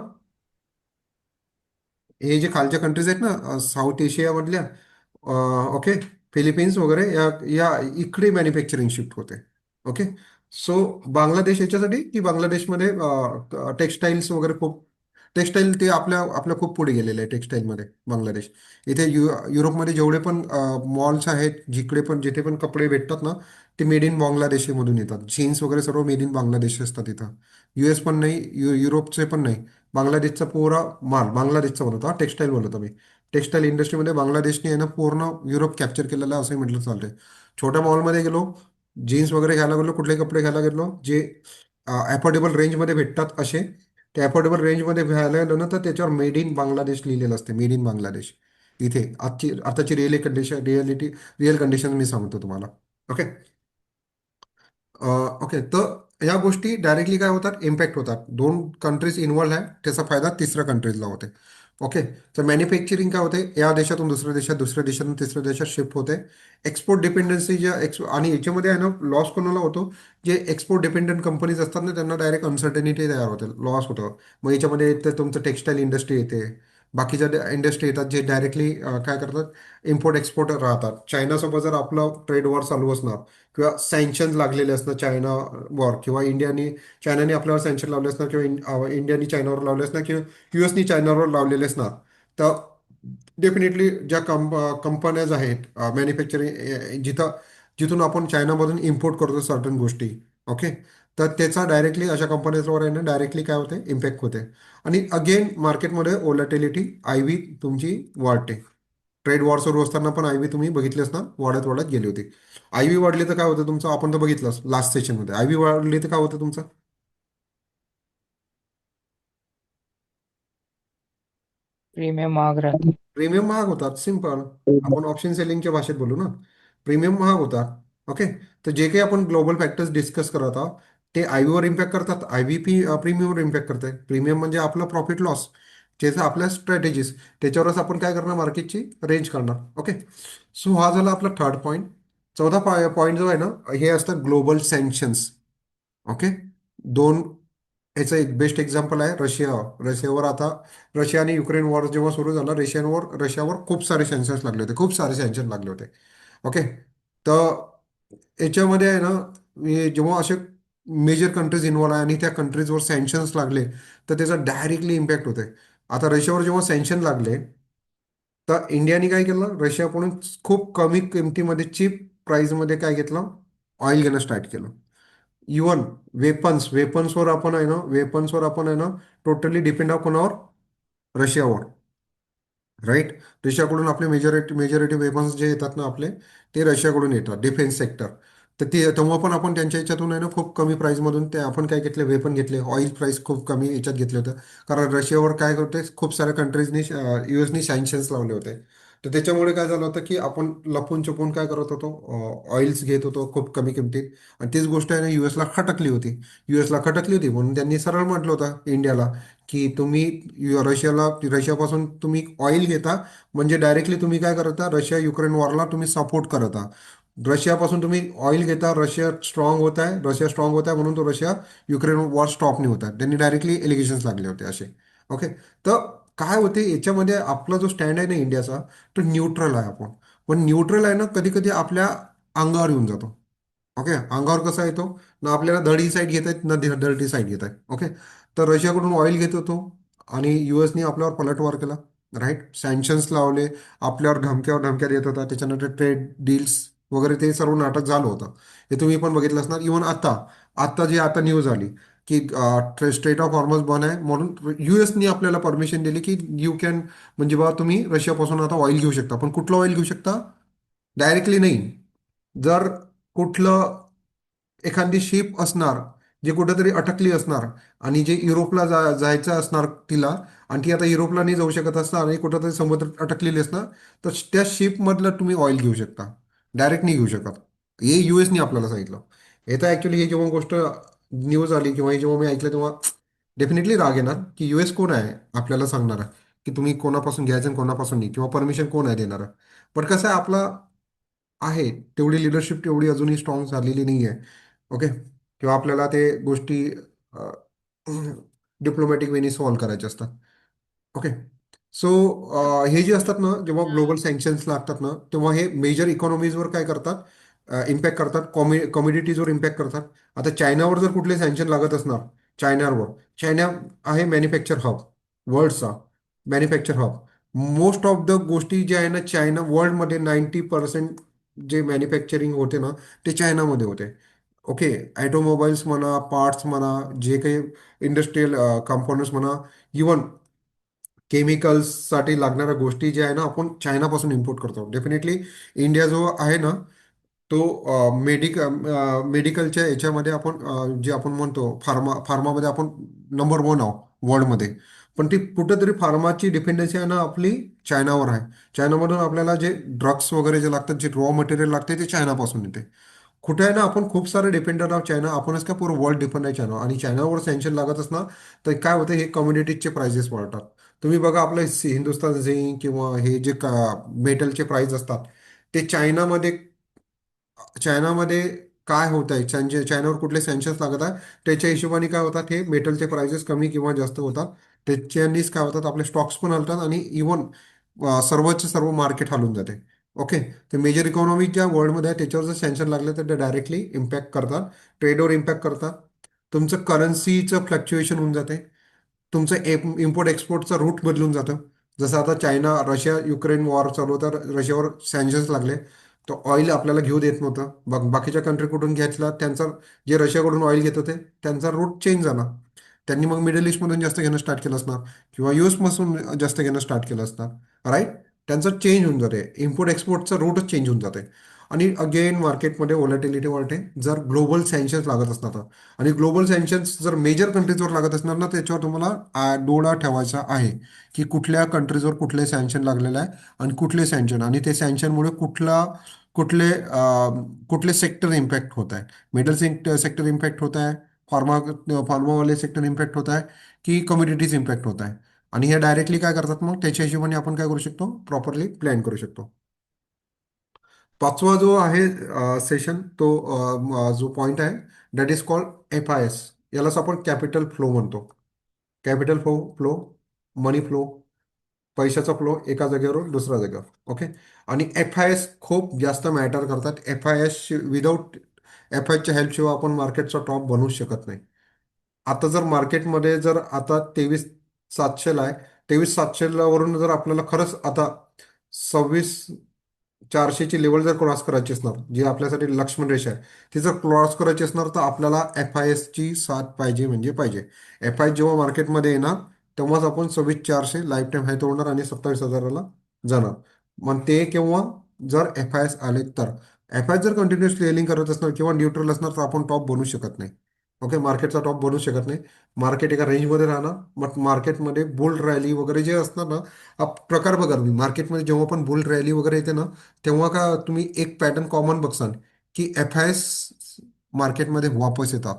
हे जे खालच्या कंट्रीज आहेत ना, साऊथ एशियामधल्या, ओके, फिलिपिन्स वगैरे, या या इकडे मॅन्युफॅक्चरिंग शिफ्ट होते. ओके. सो बांगलादेश याच्यासाठी की बांगलादेशमध्ये टेक्सटाईल्स वगैरे खूप टेक्सटाईल ते आपल्या आपल्या खूप पुढे गेलेले आहे टेक्सटाईलमध्ये बांगलादेश. इथे युरोपमध्ये जेवढे पण मॉल्स आहेत, जिकडे पण जिथे पण कपडे भेटतात ना, ते मेड इन बांगलादेशीमधून येतात. जीन्स वगैरे सर्व मेड इन बांगलादेश असतात इथं. US पण नाही, युरोपचे पण नाही. बांगलादेशचा पुरा माल बांगलादेशचा बनवतो. हा टेक्सटाईल बोलतो मी. टेक्सटाईल इंडस्ट्रीमध्ये बांगलादेशने आहे ना पूर्ण युरोप कॅप्चर केलेला आहे असंही म्हटलं चालतंय. छोट्या मॉलमध्ये गेलो, जीन्स वगैरे घ्यायला गेलो, कुठले कपडे घ्यायला गेलो जे अफोर्डेबल रेंजमध्ये भेटतात असे, ते अफोर्डेबल रेंजमध्ये घ्यायला गेलो ना, तर त्याच्यावर मेड इन बांगलादेश लिहिलेलं असते. Made in Bangladesh. इथे आताची रिअल कंडिशन मी सांगतो तुम्हाला. ओके. ओके, तर या गोष्टी डायरेक्टली काय होतात, इम्पॅक्ट होतात. दोन कंट्रीज इन्व्हॉल्व आहे, त्याचा फायदा तिसऱ्या कंट्रीजला होते. ओके. तर मॅन्युफॅक्चरिंग काय होते, या देशातून दुसऱ्या देशात, दुसऱ्या देशातून तिसऱ्या देशात शिफ्ट होते. एक्सपोर्ट डिपेंडन्सी ज्या आणि याच्यामध्ये आहे ना, लॉस कोणाला होतो, जे एक्सपोर्ट डिपेंडंट कंपनीज असतात ना, त्यांना डायरेक्ट अनसर्टनिटी तयार होते, लॉस होतं. मग याच्यामध्ये येतं तुमचं टेक्सटाईल इंडस्ट्री येते, बाकीच्या इंडस्ट्री येतात जे डायरेक्टली काय करतात, इम्पोर्ट एक्सपोर्ट राहतात. चायनासोबत जर आपलं ट्रेड वॉर चालू असणार किंवा सँक्शन लागलेले असणार चायनावर, किंवा चायनाने आपल्यावर सँक्शन लावले असणार, किंवा इंडियाने चायनावर लावले असणार, किंवा US नी चायनावर लावलेले असणार, तर डेफिनेटली ज्या कंपन्याज आहेत मॅन्युफॅक्चरिंग जिथून आपण चायनामधून इम्पोर्ट करतो सर्टन गोष्टी. ओके. तर त्याचा डायरेक्टली अशा कंपन्यांवर आहे ना, डायरेक्टली काय होते, इम्पॅक्ट होते. आणि अगेन मार्केटमध्ये ओलॅटिलिटी IV तुमची वाढते. ट्रेड वॉर सुरू असताना पण IV तुम्ही बघितलेच ना, वाढत वाढत गेली होती. IV वाढली तर काय होतं तुमचं, आपण तर बघितलंच लास्ट सेशनमध्ये. IV वाढली तर काय होतं तुमचं, प्रीमियम महाग राहतो. प्रीमियम महाग होतात. सिम्पल. आपण ऑप्शन सेलिंगच्या भाषेत बोलू ना, प्रीमियम महाग होतात. ओके. तर जे काही आपण ग्लोबल फॅक्टर्स डिस्कस करत आहोत, ते IV वर इम्पॅक्ट करतात. प्रीमियमवर इम्पॅक्ट करते. प्रीमियम म्हणजे आपलं प्रॉफिट लॉस, त्याचं आपल्या स्ट्रॅटेजीज, त्याच्यावरच आपण काय करणार, मार्केटची रेंज करणार. ओके. सो हा झाला आपला थर्ड पॉईंट. चौथा पॉईंट जो आहे ना, हे असतं ग्लोबल सँक्शन्स. ओके. दोन, याचं एक बेस्ट एक्झाम्पल आहे रशिया. रशियावर आता, रशिया आणि युक्रेन वॉर जेव्हा सुरू झाला, रशियावर खूप सारे सँक्शन्स लागले होते, खूप सारे सँक्शन लागले होते. ओके. तर याच्यामध्ये आहे ना, जेव्हा असे मेजर कंट्रीज इन्व्हॉल्व आहे आणि त्या कंट्रीजवर सँक्शन्स लागले, तर त्याचा डायरेक्टली इम्पॅक्ट होते. आता रशियावर जेव्हा सँक्शन लागले, तर इंडियाने काय केलं, रशियाकडून खूप कमी किमतीमध्ये, चीप प्राईजमध्ये काय घेतलं, ऑइल घेणं स्टार्ट केलं. इवन वेपन्सवर आपण आहे ना टोटली डिपेंड आहोत कोणावर, रशियावर. राईट. रशियाकडून आपले मेजॉरिटी वेपन्स जे येतात ना आपले, ते रशियाकडून येतात, डिफेन्स सेक्टर. तर ते तेव्हा पण आपण त्यांच्या याच्यातून आहे ना खूप कमी प्राईसमधून ते आपण काय घेतले, वेपन घेतले. ऑइल प्राईस खूप कमी याच्यात घेतले होतं, कारण रशियावर काय होते, खूप साऱ्या कंट्रीजनी US नी सँक्शन्स लावले होते. तर त्याच्यामुळे काय झालं होतं की आपण लपून छपून काय करत होतो, ऑइल्स घेत होतो खूप कमी किमतीत. आणि तीच गोष्ट आहे ना US ला खटकली होती. US ला खटकली होती म्हणून त्यांनी सरळ म्हटलं होतं इंडियाला, की तुम्ही रशियापासून तुम्ही ऑइल घेता, म्हणजे डायरेक्टली तुम्ही काय करता, रशिया युक्रेन वॉरला तुम्ही सपोर्ट करता. रशियापासून तुम्ही ऑइल घेता, रशिया स्ट्रॉंग होत आहे म्हणून तो रशिया युक्रेन वॉर स्टॉप नाही होत आहे. त्यांनी डायरेक्टली एलिगेशन्स लागले होते असे. ओके. तर काय होते याच्यामध्ये, आपला जो स्टँड आहे ना इंडियाचा, तो न्यूट्रल आहे आपण. पण न्यूट्रल आहे ना, कधी कधी आपल्या अंगावर येऊन जातो. ओके. अंगावर कसा येतो ना, आपल्याला धडी साईड घेत आहेत ना, धडती साईड घेत आहेत. ओके. तर रशियाकडून ऑइल घेत होतो आणि US नी आपल्यावर पलटवार केला. राईट. सँक्शन्स लावले, आपल्यावर धमक्यावर धमक्या देत होता, त्याच्यानंतर ट्रेड डील्स वगैरे ते सर्व नाटक झालं होतं. हे तुम्ही पण बघितलं असणार. इव्हन आता न्यूज आली की स्ट्रेट ऑफ हॉर्मझ बंद आहे, म्हणून US नी आपल्याला परमिशन दिली की यू कॅन, म्हणजे बाबा तुम्ही रशियापासून आता ऑइल घेऊ शकता. पण कुठलं ऑइल घेऊ शकता, डायरेक्टली नाही. जर कुठलं एखादी शिप असणार, जे कुठेतरी अटकली असणार, आणि जे युरोपला जायचं असणार तिला, आणि ती आता युरोपला नाही जाऊ शकत असणार आणि कुठेतरी समुद्रात अटकलेली असणार, तर त्या शिपमधलं तुम्ही ऑइल घेऊ शकता. डायरेक्ट नाही घेऊ शकत. हे US नी आपल्याला सांगितलं. हे तर ॲक्च्युली हे जेव्हा गोष्ट न्यूज आली किंवा हे जेव्हा मी ऐकलं, तेव्हा डेफिनेटली राग येणार की US कोण आहे आपल्याला सांगणार की तुम्ही कोणापासून घ्यायचं आणि कोणापासून नाही, किंवा परमिशन कोण आहे देणार. पण कसं आहे, आपला आहे तेवढी लिडरशिप तेवढी अजूनही स्ट्रॉंग झालेली नाही आहे. ओके. किंवा आपल्याला ते गोष्टी डिप्लोमॅटिक वेनी सॉल्व्ह करायचे असतात. ओके. सो हे जे असतात ना, जेव्हा ग्लोबल सँक्शन्स लागतात ना, तेव्हा हे मेजर इकॉनॉमीजवर काय करतात, इम्पॅक्ट करतात. कॉमोडिटीजवर इम्पॅक्ट करतात. आता चायनावर जर कुठले सँक्शन लागत असणार, चायनावर, चायना आहे मॅन्युफॅक्चर हब. वर्ल्डचा manufacture hub. Most of the गोष्टी ज्या आहे ना चायना वर्ल्डमध्ये 90% जे मॅन्युफॅक्चरिंग होते ना ते चायनामध्ये होते. ओके. ॲटोमोबाईल्स म्हणा, पार्ट्स म्हणा, जे काही इंडस्ट्रीयल कंपोनंट्स म्हणा, इवन केमिकल्ससाठी लागणाऱ्या गोष्टी ज्या आहे ना आपण चायनापासून इम्पोर्ट करतो. डेफिनेटली इंडिया जो आहे ना तो मेडिकलच्या याच्यामध्ये आपण जे आपण म्हणतो फार्मामध्ये आपण नंबर वन आहोत वर्ल्डमध्ये. पण ती कुठेतरी फार्माची डिपेंडन्सी आहे ना आपली चायनावर आहे. चायनामधून आपल्याला जे ड्रग्स वगैरे जे लागतात, जे रॉ मटेरियल लागते ते चायनापासून येते. कुठे आहे ना आपण खूप सारे डिपेंडेंट आहोत चायना. आपणच काय पूर्ण वर्ल्ड डिपेंड आहे चायना. आणि चायनावर सँक्शन लागतच ना तर काय होतं हे कम्युनिटीजचे प्राइसेस वाढतात. तुम्ही बघा आपले हिंदुस्तान झिंक किंवा हे जे मेटलचे प्राइस असतात ते चायनामध्ये काय होत आहे, चायनावर कुठले सँक्शन्स लागत आहे त्याच्या हिशोबाने काय होतात हे मेटलचे प्राइसेस कमी किंवा जास्त होतात. त्याच्यानीच काय होतात आपले स्टॉक्स पण हलतात आणि इवन सर्वचे सर्व मार्केट हलून जाते. ओके. ते मेजर इकॉनॉमी ज्या वर्ल्डमध्ये आहे त्याच्यावर जर सँक्शन लागले तर ते डायरेक्टली इम्पॅक्ट करतात, ट्रेडवर इम्पॅक्ट करतात. तुमचं करन्सीचं फ्लक्च्युएशन होऊन जाते. तुमचं इम्पोर्ट एक्सपोर्टचं रूट बदलून जातं. जसं आता चायना रशिया युक्रेन वॉर चालू होता, रशियावर सँक्शन्स लागले तर ऑइल आपल्याला घेऊ देत नव्हतं. बाकीच्या कंट्रीकडून घ्यायला त्यांचा जे रशियाकडून ऑइल घेत होते त्यांचा रूट चेंज झाला. त्यांनी मग मिडल ईस्टमधून जास्त घेणं स्टार्ट केलं असणार किंवा US पासून जास्त घेणं स्टार्ट केलं असणार. राईट. त्यांचं चेंज होऊन जाते. इम्पोर्ट एक्सपोर्टचं रूटच चेंज होऊन जाते. आणि अगेन मार्केटमध्ये व्हॉलॅटिलिटी वाढते जर ग्लोबल सँक्शन्स लागत असणार तर. आणि ग्लोबल सँक्शन्स जर मेजर कंट्रीजवर लागत असणार ना त्याच्यावर तुम्हाला डोळा ठेवायचा आहे की कुठल्या कंट्रीजवर कुठले सँक्शन लागलेलं आहे आणि कुठले सँक्शन आणि ते सँक्शनमुळे कुठले कुठले सेक्टर इम्पॅक्ट होत आहे. मेटल सेक्टर इम्पॅक्ट होत आहे, फार्मा फार्मावाले सेक्टर इम्पॅक्ट होत आहे की कम्युनिटीज इम्पॅक्ट होत आहे. आणि हे डायरेक्टली काय करतात मग त्याच्या हिशोबाने आपण काय करू शकतो प्रॉपरली प्लॅन करू शकतो. पाचवा जो आहे सेशन तो जो पॉइंट आहे दॅट इज कॉल्ड FIS. यालाच आपण कॅपिटल फ्लो म्हणतो. कॅपिटल फ्लो, मनी फ्लो, पैशाचा फ्लो एका जागेवरून दुसऱ्या जागेवर. ओके. आणि FIS खूप जास्त मॅटर करतात. FIS विदाऊट FISच्या हेल्पशिवाय आपण मार्केटचा टॉप बनवू शकत नाही. आता जर मार्केटमध्ये जर आता 23,700 आहे, 23,700 वरून जर आपल्याला खरंच आता 26,400ची लेवल जर क्रॉस करायची असणार जी आपल्यासाठी लक्ष्मण रेषा आहे ती जर क्रॉस करायची असणार तर आपल्याला FISची साथ पाहिजे म्हणजे पाहिजे. FIS जेव्हा मार्केटमध्ये येणार तेव्हाच आपण 26,400 लाईफ टाईम हाय तोडणार आणि 27,000ला जाणार. मग ते केव्हा जर FIS आले तर. FIS जर कंटिन्युअस ट्रेलिंग करत असणार किंवा न्यूट्रल असणार तर आपण टॉप बनवू शकत नाही. ओके. मार्केटचा टॉप बनवू शकत नाही. मार्केट एका रेंजमध्ये राहणार. मग मार्केटमध्ये बुल रॅली वगैरे जे असणार ना हा प्रकार बघा तुम्ही मार्केटमध्ये जेव्हा पण बुल रॅली वगैरे येते ना तेव्हा का तुम्ही एक पॅटर्न कॉमन बघसाल की FIS मार्केटमध्ये वापस येतात.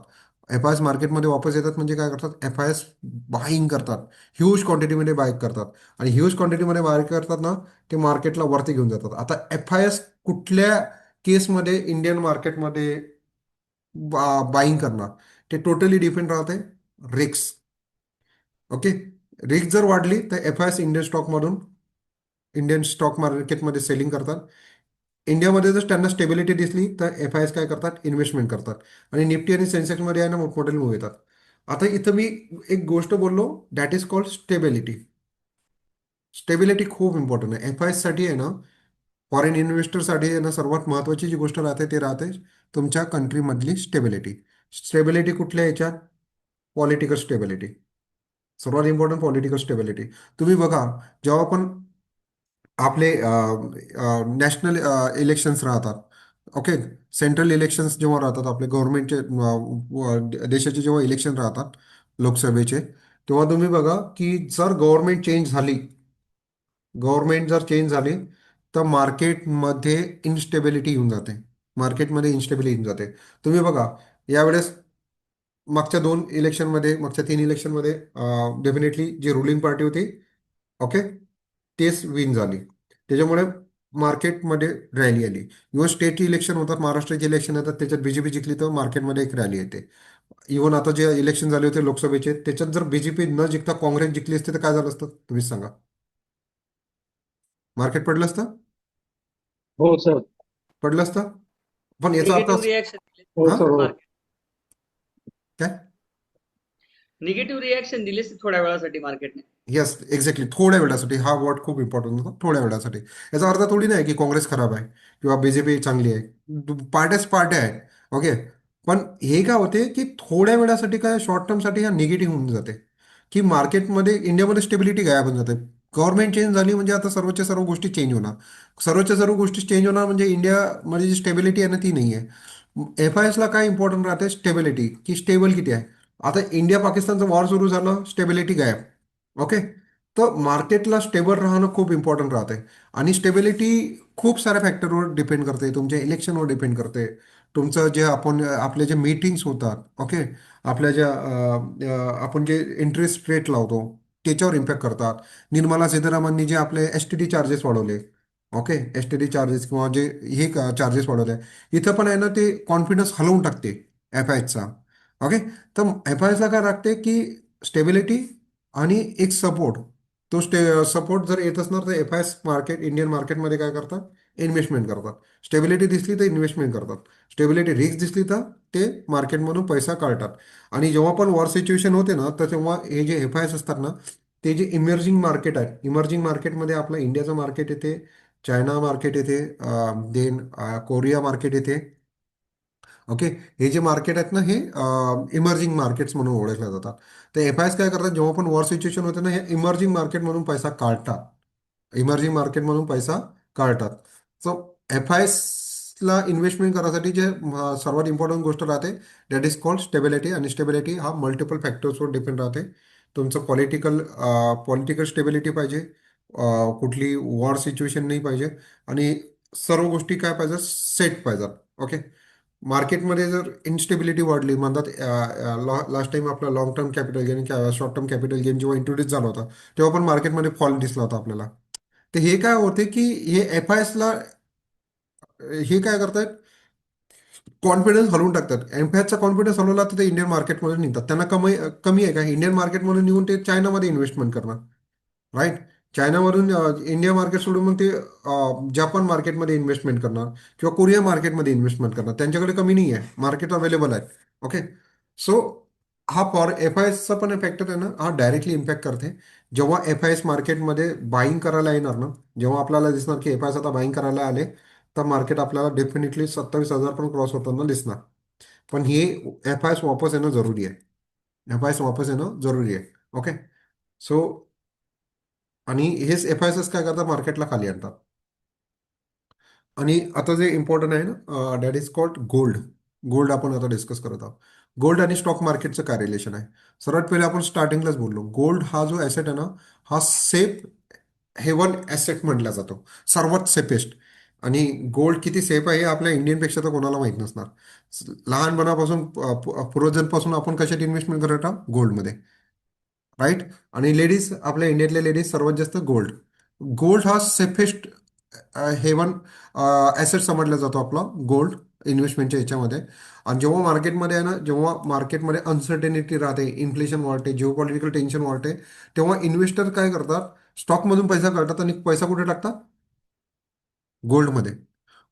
FIS मार्केटमध्ये वापस येतात म्हणजे काय करतात FIS बाईंग करतात. ह्यूज क्वांटिटीमध्ये बाय करतात. आणि ह्यूज क्वांटिटीमध्ये बाय करतात ना ते मार्केटला वरती घेऊन जातात. आता FIS कुठल्या केसमध्ये इंडियन मार्केटमध्ये बाईंग करणार ते टोटली डिपेंड राहते रिक्स. ओके. रिस्क जर वाढली तर FIS इंडियन स्टॉक मार्केटमध्ये सेलिंग करतात. इंडियामध्ये जर त्यांना स्टेबिलिटी दिसली तर FIS काय करतात इन्व्हेस्टमेंट करतात. आणि निफ्टी आणि सेन्सेक्समध्ये आहे ना मोठमोठे मूव्ह येतात. आता इथं मी एक गोष्ट बोललो that is called stability. Stability खूप इम्पॉर्टंट आहे. FIS साठी आहे ना फॉरेन इन्व्हेस्टरसाठी आहे ना सर्वात महत्त्वाची जी गोष्ट राहते ते राहते तुमच्या कंट्रीमधली स्टेबिलिटी. स्टेबिलिटी कुठल्या याच्यात पॉलिटिकल स्टेबिलिटी. सर्वात इम्पॉर्टंट पॉलिटिकल स्टेबिलिटी. तुम्ही बघा जेव्हा पण आपले नॅशनल इलेक्शन्स राहतात. ओके. सेंट्रल इलेक्शन्स जेव्हा राहतात आपले गव्हर्नमेंटचे देशाचे जेव्हा इलेक्शन राहतात लोकसभेचे तेव्हा तुम्ही बघा की जर गव्हर्नमेंट जर चेंज झाली तर मार्केटमध्ये इन्स्टेबिलिटी येऊन जाते. मार्केटमध्ये इन्स्टेबिलिटी येऊन जाते. तुम्ही बघा यावेळेस मागच्या 3 इलेक्शनमध्ये डेफिनेटली जी रुलिंग पार्टी होती ओके तेच विन झाली. त्याच्यामुळे मार्केटमध्ये रॅली आली. इव्हन स्टेट इलेक्शन होतात, महाराष्ट्राचे इलेक्शन येतात त्याच्यात BJP जिंकली तर मार्केटमध्ये एक रॅली येते. इव्हन आता जे इलेक्शन झाले होते लोकसभेचे त्याच्यात जर BJP न जिंकता काँग्रेस जिंकली असते तर काय झालं असतं तुम्हीच सांगा. मार्केट पडलं असतं. हो सर. पडलं असतं. पण याचा अर्थ निगेटिव्ह रिॲक्शन हो हा सर. हो. मार्केट काय निगेटिव्ह रिॲक्शन दिलीच थोड्या वेळासाठी मार्केटने. येस एक्झॅक्टली थोड्या वेळासाठी हा वर्ड खूप इम्पॉर्टंट होता, थोड्या वेळासाठी. याचा अर्थ थोडी नाही की काँग्रेस खराब आहे किंवा बीजेपी चांगली आहे. पार्ट्याच पार्ट्या आहेत. ओके. पण हे काय होते की थोड्या वेळासाठी काय शॉर्ट टर्मसाठी हा निगेटिव्ह होऊन जाते, की मार्केटमध्ये इंडियामध्ये स्टेबिलिटी गायब होऊन जाते. गव्हर्नमेंट चेंज झाली म्हणजे आता सर्वच्या सर्व गोष्टी चेंज होणार. सर्वच्या सर्व गोष्टी चेंज होणार म्हणजे इंडियामध्ये जी स्टेबिलिटी आहे ना ती नाही आहे. एफ आय एसला काय इम्पॉर्टंट राहते, स्टेबिलिटी, की स्टेबल किती आहे. आता इंडिया पाकिस्तानचं वॉर सुरू झालं, स्टेबिलिटी गायब. ओके. तर मार्केटला स्टेबल राहणं खूप इम्पॉर्टंट राहते. आणि स्टेबिलिटी खूप साऱ्या फॅक्टरवर डिपेंड करते, तुमच्या इलेक्शनवर डिपेंड करते, तुमचं जे आपले जे मीटिंग्स होतात. ओके. आपल्या ज्या आपण जे इंटरेस्ट रेट लावतो त्याच्यावर इम्पॅक्ट करतात. निर्मला सीतारामननी जे आपले एस टी डी चार्जेस वाढवले. Okay. S T D charges किंवा जे हे चार्जेस वाढवले, इथं पण आहे ना ते कॉन्फिडन्स हलवून टाकते एफ आय एसचा. ओके. तर एफ आय एसला काय लागते की स्टेबिलिटी आणि एक सपोर्ट. तो सपोर्ट जर येत असणार तर F I S market Indian मार्केटमध्ये काय करतात, इन्व्हेस्टमेंट करतात. स्टेबिलिटी दिसली तर इन्व्हेस्टमेंट करतात. स्टेबिलिटी रिस्क दिसली तर ते मार्केटमधून पैसा काढतात. आणि जेव्हा पण वॉर सिच्युएशन होते ना तर तेव्हा हे जे एफ आय एस असतात ना ते जे इमर्जिंग मार्केट आहे, इमर्जिंग मार्केटमध्ये आपलं इंडियाचं मार्केट येते, चायना मार्केट येते, देन कोरिया मार्केट येते. ओके. हे जे मार्केट आहेत ना हे इमर्जिंग मार्केट्स म्हणून ओळखले जातात. तर एफ आय एस काय करतात, जेव्हा पण वॉर सिच्युएशन होते ना हे इमर्जिंग मार्केटमधून पैसा काढतात. इमर्जिंग मार्केटमधून पैसा काढतात. सो एफ आय एसला इन्व्हेस्टमेंट करायसाठी जे सर्वात इम्पॉर्टंट गोष्ट राहते दॅट इज कॉल्ड स्टेबिलिटी. आणि स्टेबिलिटी हा मल्टिपल फॅक्टर्सवर डिपेंड राहते. तुमचं पॉलिटिकल स्टेबिलिटी पाहिजे, कुठली वॉर सिच्युएशन नाही पाहिजे, आणि सर्व गोष्टी काय पाहिजे, सेट पाहिजेत. ओके. मार्केटमध्ये जर इन्स्टेबिलिटी वाढली म्हणतात, लास्ट टाइम आपला लॉंग टर्म कॅपिटल गेन किंवा शॉर्ट टर्म कॅपिटल गेन जेव्हा इंट्रोड्यूस झाला होता तेव्हा पण मार्केटमध्ये फॉल दिसला होता आपल्याला. तर हे काय होते की हे एफ आय एसला हे काय करतात, कॉन्फिडन्स हलवून टाकतात. एफ आय एसचा कॉन्फिडन्स हलवला तर ते इंडियन मार्केटमध्ये निघतात. त्यांना कमी कमी आहे का इंडियन मार्केटमध्ये निघून ते चायनामध्ये इन्व्हेस्टमेंट करणार. राईट. चायनामधून इंडिया मार्केट सोडून मग ते जपान मार्केटमध्ये इन्व्हेस्टमेंट करणार किंवा कोरिया मार्केटमध्ये इन्व्हेस्टमेंट करणार. त्यांच्याकडे कमी नाही आहे, मार्केट अवेलेबल आहे. ओके. सो हा फॉर एफ आय एसचा पण फॅक्टर आहे ना हा डायरेक्टली इम्पॅक्ट करते. जेव्हा एफ आय एस मार्केटमध्ये बाईंग करायला येणार ना, जेव्हा आपल्याला दिसणार की एफ आय एस आता बाईंग करायला आले, तर मार्केट आपल्याला डेफिनेटली 27,000 पण क्रॉस होताना दिसणार. पण हे एफ आय एस वापस येणं जरुरी आहे. एफ आय एस वापस येणं जरुरी आहे. ओके. सो आणि हेच एफ आय एस काय करतात, मार्केटला खाली आणतात. आणि आता जे इम्पॉर्टंट आहे ना that is called gold. Gold आपण आता डिस्कस करत आहोत. गोल्ड आणि स्टॉक मार्केटचं काय रिलेशन आहे. सर्वात पहिले आपण स्टार्टिंगलाच बोललो, गोल्ड हा जो ॲसेट आहे ना हा सेफ हेवन ॲसेट म्हटला जातो, सर्वात सेफेस्ट. आणि गोल्ड किती सेफ आहे हे आपल्या इंडियनपेक्षा तर कोणाला माहीत नसणार. लहानपणापासून पूर्वजांपासून आपण कशात इन्व्हेस्टमेंट करत आहोत, गोल्डमध्ये. राईट. आणि लेडीज, आपल्या इंडियातल्या लेडीज सर्वात जास्त गोल्ड. गोल्ड हा सेफेस्ट हेवन ॲसेट समजला जातो आपला गोल्ड इन्व्हेस्टमेंटच्या याच्यामध्ये. आणि जेव्हा मार्केटमध्ये आहे ना, जेव्हा मार्केटमध्ये अनसर्टेनिटी राहते, इन्फ्लेशन वाढते, जिओपॉलिटिकल टेन्शन वाढते, तेव्हा इन्व्हेस्टर काय करतात, स्टॉकमधून पैसा काढतात आणि पैसा कुठे टाकतात, गोल्डमध्ये.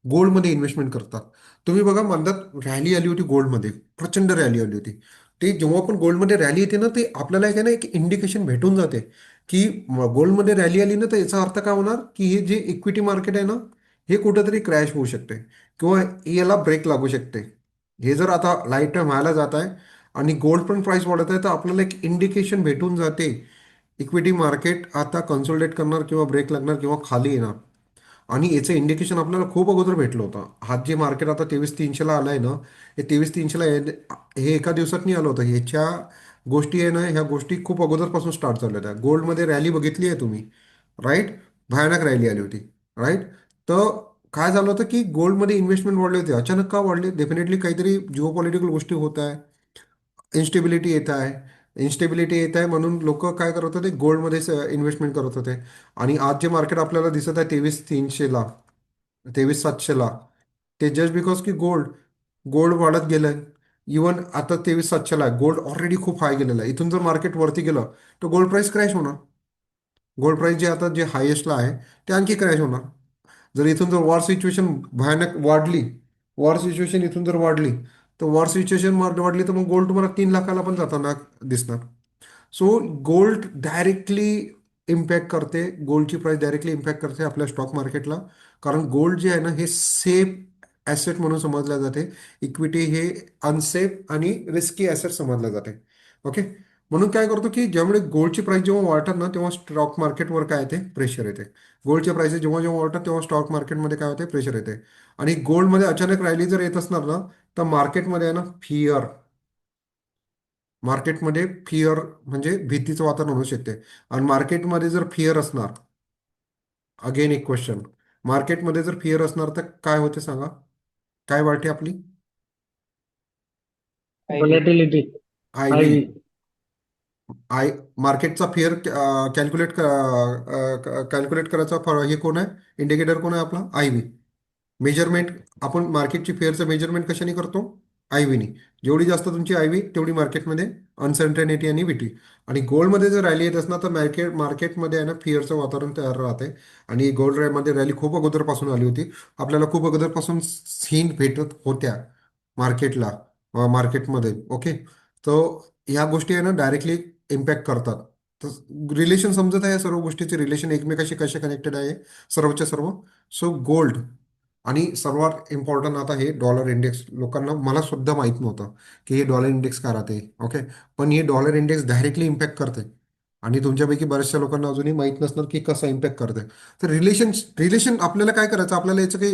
गोल्डमध्ये इन्व्हेस्टमेंट करतात. तुम्ही बघा म्हणतात रॅली आली होती गोल्डमध्ये, प्रचंड रॅली आली होती. ते जेव्हा पण गोल्डमध्ये रॅली येते ना ते आपल्याला एक आहे ना एक इंडिकेशन भेटून जाते की गोल्डमध्ये रॅली आली ना तर याचा अर्थ काय होणार की हे जे इक्विटी मार्केट आहे ना हे कुठंतरी क्रॅश होऊ शकते किंवा याला ब्रेक लागू शकते. हे जर आता लाईट टाइम व्हायला जात आहे आणि गोल्ड पण प्राइस वाढत आहे तर आपल्याला एक इंडिकेशन भेटून जाते इक्विटी मार्केट आता कन्सोलिडेट करणार किंवा ब्रेक लागणार किंवा खाली येणार. आणि याचं इंडिकेशन आपल्याला खूप अगोदर भेटलं होतं. हा जे मार्केट आता 23,300ला आलं आहे ना, हे 23,300ला हे एका दिवसात नाही आलं होतं. ह्याच्या गोष्टी आहे ना, ह्या गोष्टी खूप अगोदरपासून स्टार्ट झाल्या होत्या. गोल्डमध्ये रॅली बघितली आहे तुम्ही, राईट. भयानक रॅली आली होती. राईट. तर काय झालं होतं की गोल्डमध्ये इन्व्हेस्टमेंट वाढले होते. अचानक का वाढले, डेफिनेटली काहीतरी जिओ पॉलिटिकल गोष्टी होत आहे, इन्स्टेबिलिटी येत आहे. इन्स्टेबिलिटी येत आहे म्हणून लोक काय करत होते, गोल्डमध्येच इन्व्हेस्टमेंट करत होते. आणि आज जे मार्केट आपल्याला दिसत आहे 23,300ला, 23,700ला, ते जस्ट बिकॉज की गोल्ड गोल्ड वाढत गेलंय. इवन आता 23,700ला आहे, गोल्ड ऑलरेडी खूप हाय गेलेला आहे. इथून जर मार्केट वरती गेलं तर गोल्ड प्राइस क्रॅश होणार. गोल्ड प्राइस जे आता जे हायेस्टला आहे ते आणखी क्रॅश होणार. जर इथून जर वॉर सिच्युएशन भयानक वाढली, वॉर सिच्युएशन इथून जर वाढली तर वॉर सिच्युएशन वाढली तर मग गोल्ड तुम्हाला 3 लाखाला पण जाताना दिसणार. सो गोल्ड डायरेक्टली इम्पॅक्ट करते, गोल्डची प्राइस डायरेक्टली इम्पॅक्ट करते आपल्या स्टॉक मार्केटला. कारण गोल्ड जे आहे ना हे सेफ ॲसेट म्हणून समजलं जाते. इक्विटी हे अनसेफ आणि रिस्की ॲसेट समजलं जाते. ओके. म्हणून काय करतो की ज्यामुळे गोल्डची प्राइस जेव्हा वाढतात ना तेव्हा स्टॉक मार्केटवर काय येते, प्रेशर येते. गोल्डचे प्राइसेस जेव्हा जेव्हा वाढतात तेव्हा स्टॉक मार्केटमध्ये काय होते, प्रेशर येते. आणि गोल्डमध्ये अचानक रॅली जर येत असणार ना तर मार्केटमध्ये आहे ना फिअर, मार्केटमध्ये फिअर म्हणजे भीतीचं वातावरण होऊ शकते. आणि मार्केटमध्ये जर फिअर असणार, अगेन एक क्वेश्चन, मार्केटमध्ये जर फिअर असणार तर काय होते सांगा, काय वाढते आपली IV. Volatility. I I V. V. I मार्केटचा फेअर कॅल्क्युलेट करायचा हे कोण आहे, इंडिकेटर कोण आहे आपला, आय व्ही. मेजरमेंट, आपण मार्केटची फेअरचं मेजरमेंट कशाने करतो, आय व्हीनी. जेवढी जास्त तुमची आय व्ही तेवढी मार्केटमध्ये अनसर्टनिटी आणि विटी. आणि गोल्डमध्ये जर रॅली येत असणार तर मार्केटमध्ये आहे ना फिअरचं वातावरण तयार राहते. आणि गोल्डमध्ये रॅली खूप अगोदरपासून आली होती. आपल्याला खूप अगोदरपासून हिंट भेटत होत्या मार्केटला, मार्केटमध्ये. ओके. तर ह्या गोष्टी आहे ना डायरेक्टली इम्पॅक्ट करतात. तर रिलेशन समजत आहे, सर्व गोष्टीचे रिलेशन एकमेकाशी कसे कनेक्टेड आहे, सर्वच्या सर्व. सो गोल्ड आणि सर्वात इम्पॉर्टंट आता हे डॉलर इंडेक्स. लोकांना, मला सुद्धा माहीत नव्हतं की हे डॉलर इंडेक्स का राहते. ओके. पण हे डॉलर इंडेक्स डायरेक्टली इम्पॅक्ट करते. आणि तुमच्यापैकी बऱ्याचशा लोकांना अजूनही माहीत नसणार की कसं इम्पॅक्ट करते. तर रिलेशन आपल्याला काय करायचं, आपल्याला याचं काही